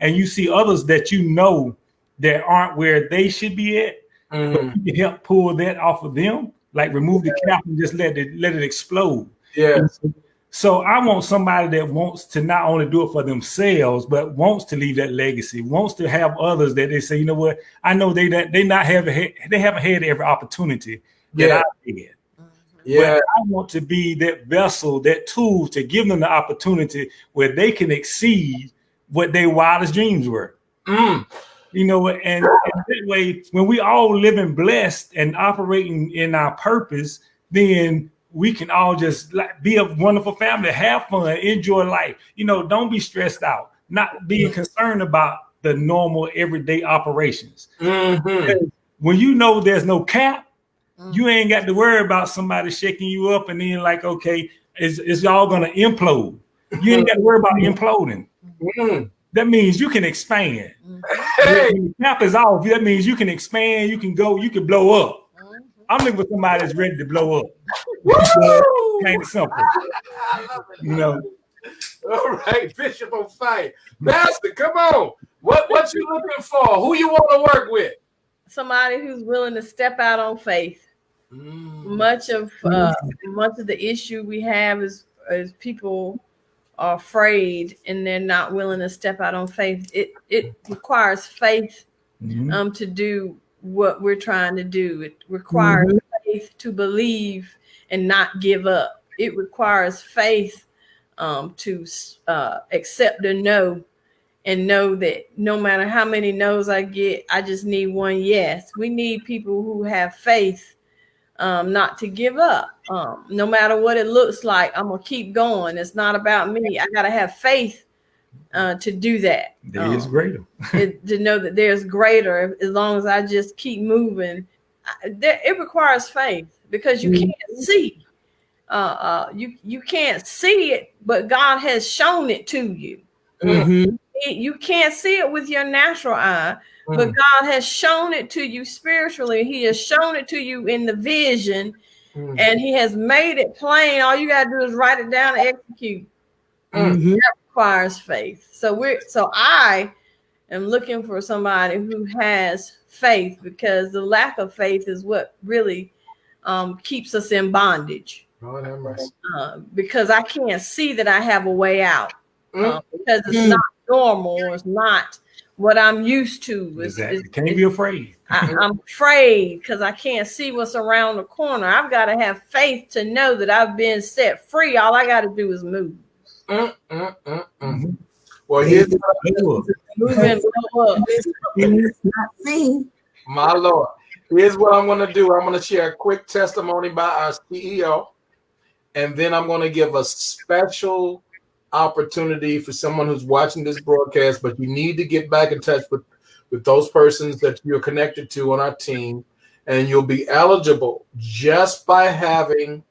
you see others that you know that aren't where they should be at, but you can help pull that off of them, like remove the cap and just let it explode. Yeah. So I want somebody that wants to not only do it for themselves, but wants to leave that legacy, wants to have others that they say, you know what, I know they haven't had every opportunity that I did. Yeah. But I want to be that vessel, that tool to give them the opportunity where they can exceed what their wildest dreams were. You know, and that way, when we all living blessed and operating in our purpose, then we can all just be a wonderful family, have fun, enjoy life. You know, don't be stressed out, not being concerned about the normal everyday operations. When you know there's no cap, you ain't got to worry about somebody shaking you up and then like, okay, is y'all gonna implode? You ain't got to worry about imploding. That means you can expand. When the cap is off, that means you can expand, you can go, you can blow up. I'm looking for somebody that's ready to blow up. Plain and simple. You know. All right, Bishop on fire. Pastor, come on. What you looking for? Who you want to work with? Somebody who's willing to step out on faith. Much of the issue we have is people are afraid and they're not willing to step out on faith. It requires faith to do what we're trying to do. It requires faith to believe and not give up. It requires faith to accept a no and know that no matter how many no's I get, I just need one yes. We need people who have faith not to give up. No matter what it looks like, I'm going to keep going. It's not about me. I got to have faith to do that. There is greater. To know that there's greater as long as I just keep moving. It requires faith because you can't see. You can't see it, but God has shown it to you. You can't see it with your natural eye, but God has shown it to you spiritually. He has shown it to you in the vision, and He has made it plain. All you got to do is write it down and execute. That requires faith. So I am looking for somebody who has faith, because the lack of faith is what really keeps us in bondage. Lord have mercy. Because I can't see that I have a way out. Because it's not normal, or it's not what I'm used to. Can't be afraid. I'm afraid because I can't see what's around the corner. I've got to have faith to know that I've been set free. All I got to do is move. Well, here's my Lord. Here's what I'm going to do. I'm going to share a quick testimony by our CEO, and then I'm going to give a special opportunity for someone who's watching this broadcast, but you need to get back in touch with those persons that you're connected to on our team, and you'll be eligible just by having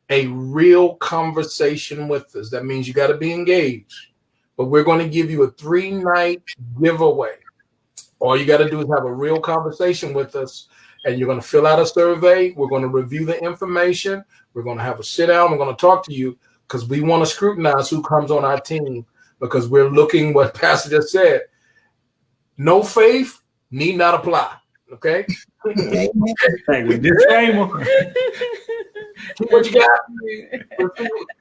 a real conversation with us. That means you got to be engaged, but we're going to give you a 3-night giveaway. All you got to do is have a real conversation with us, and you're going to fill out a survey. We're going to review the information. We're going to have a sit down. We're going to talk to you, because we want to scrutinize who comes on our team, because we're looking, what Pastor just said, no faith need not apply. Okay? Hey, with disclaimer. What you got?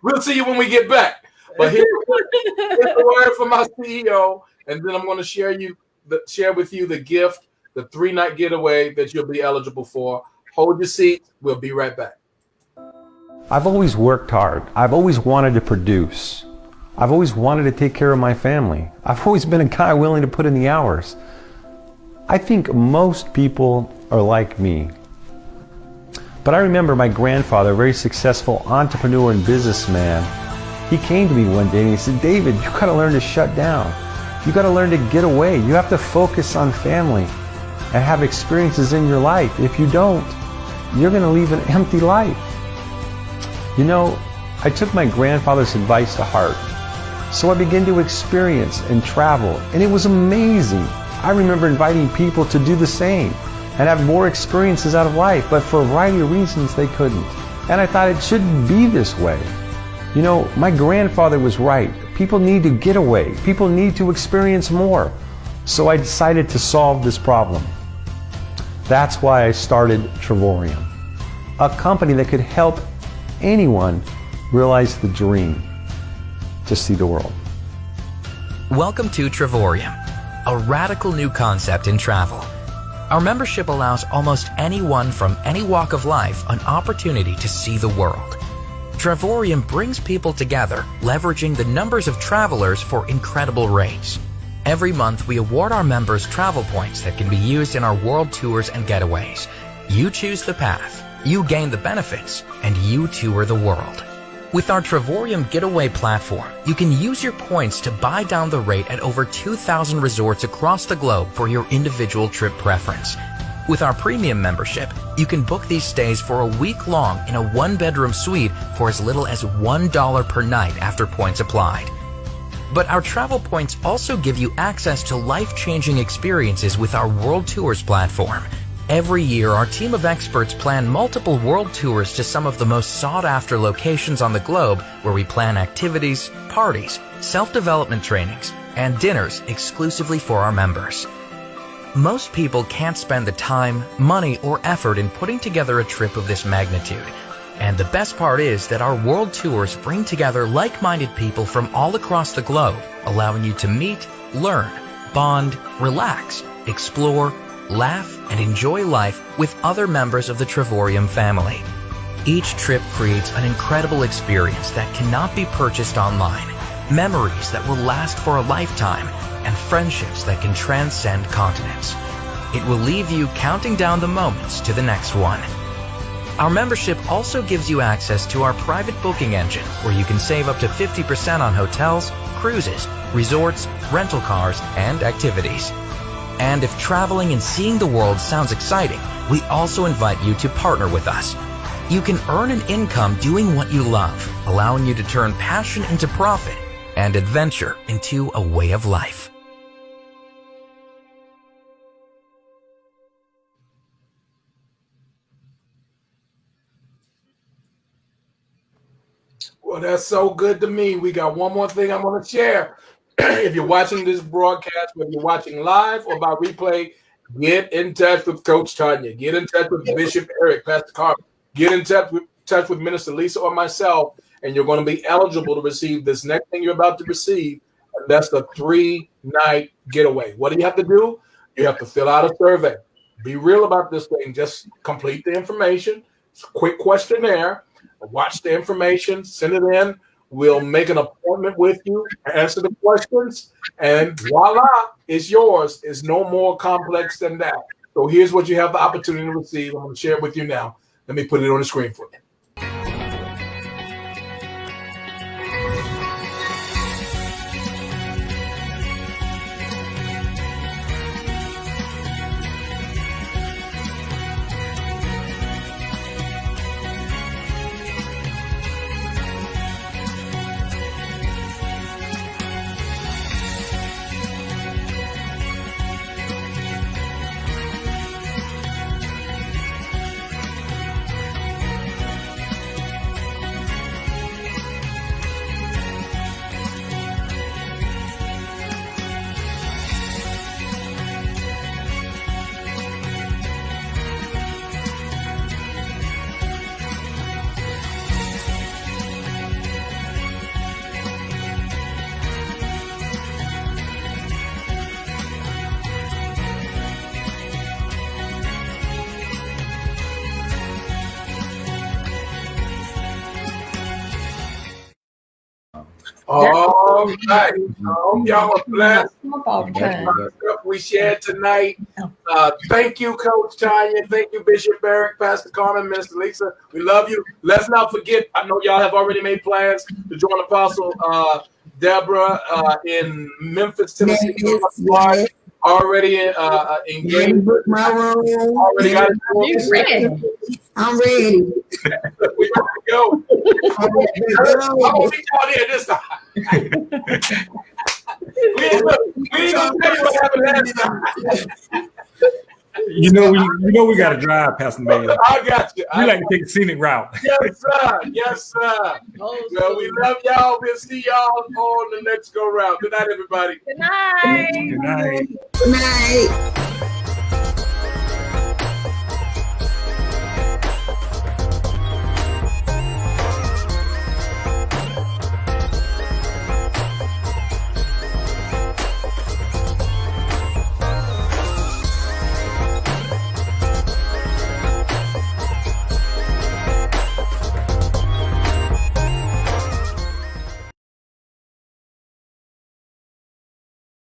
We'll see you when we get back. But here's the word from my CEO, and then I'm going to share with you the gift, the 3-night getaway that you'll be eligible for. Hold your seat. We'll be right back. I've always worked hard. I've always wanted to produce. I've always wanted to take care of my family. I've always been a guy willing to put in the hours. I think most people are like me. But I remember my grandfather, a very successful entrepreneur and businessman, he came to me one day and he said, David, you got to learn to shut down. You got to learn to get away. You have to focus on family and have experiences in your life. If you don't, you're going to leave an empty life. You know, I took my grandfather's advice to heart. So I began to experience and travel, and it was amazing. I remember inviting people to do the same and have more experiences out of life, but for a variety of reasons they couldn't. And I thought it shouldn't be this way. You know, my grandfather was right. People need to get away. People need to experience more. So I decided to solve this problem. That's why I started Travorium, a company that could help anyone realize the dream to see the world. Welcome to Travorium, a radical new concept in travel. Our membership allows almost anyone from any walk of life an opportunity to see the world. Travorium brings people together, leveraging the numbers of travelers for incredible rates. Every month, we award our members travel points that can be used in our world tours and getaways. You choose the path, you gain the benefits, and you tour the world. With our Travorium Getaway platform, you can use your points to buy down the rate at over 2,000 resorts across the globe for your individual trip preference. With our premium membership, you can book these stays for a week long in a 1-bedroom suite for as little as $1 per night after points applied. But our travel points also give you access to life-changing experiences with our World Tours platform. Every year, our team of experts plan multiple world tours to some of the most sought-after locations on the globe where we plan activities, parties, self-development trainings, and dinners exclusively for our members. Most people can't spend the time, money, or effort in putting together a trip of this magnitude. And the best part is that our world tours bring together like-minded people from all across the globe, allowing you to meet, learn, bond, relax, explore, laugh, and enjoy life with other members of the Travorium family. Each trip creates an incredible experience that cannot be purchased online, memories that will last for a lifetime, and friendships that can transcend continents. It will leave you counting down the moments to the next one. Our membership also gives you access to our private booking engine, where you can save up to 50% on hotels, cruises, resorts, rental cars, and activities. And if traveling and seeing the world sounds exciting, we also invite you to partner with us. You can earn an income doing what you love, allowing you to turn passion into profit and adventure into a way of life. Well, that's so good to me. We got one more thing I want to share. If you're watching this broadcast, whether you're watching live or by replay, get in touch with Coach Tanya. Get in touch with Bishop Eric, Pastor Carmen. Get in touch with Minister Lisa or myself, and you're going to be eligible to receive this next thing you're about to receive. And that's the 3-night getaway. What do you have to do? You have to fill out a survey. Be real about this thing. Just complete the information. It's a quick questionnaire. Watch the information. Send it in. We'll make an appointment with you, answer the questions, and voila, it's yours. It's no more complex than that. So here's what you have the opportunity to receive. I'm going to share it with you now. Let me put it on the screen for you. All right. I hope y'all are blessed. We shared tonight. Thank you, Coach Tanya. Thank you, Bishop Eric, Pastor Carmen, Minister Lisa. We love you. Let's not forget, I know y'all have already made plans to join Apostle Deborah in Memphis, Tennessee. Already engaged. Already got it. Ready. I'm ready. We got to go. I'm going to be y'all there this time. we ain't going to tell you what happened last time. You know we got to drive, Pastor Mayor. I got you. We like to take a scenic route. Yes, sir. Yes, sir. Well, we love y'all. We'll see y'all on the next go round. Good night, everybody. Good night. Good night. Good night.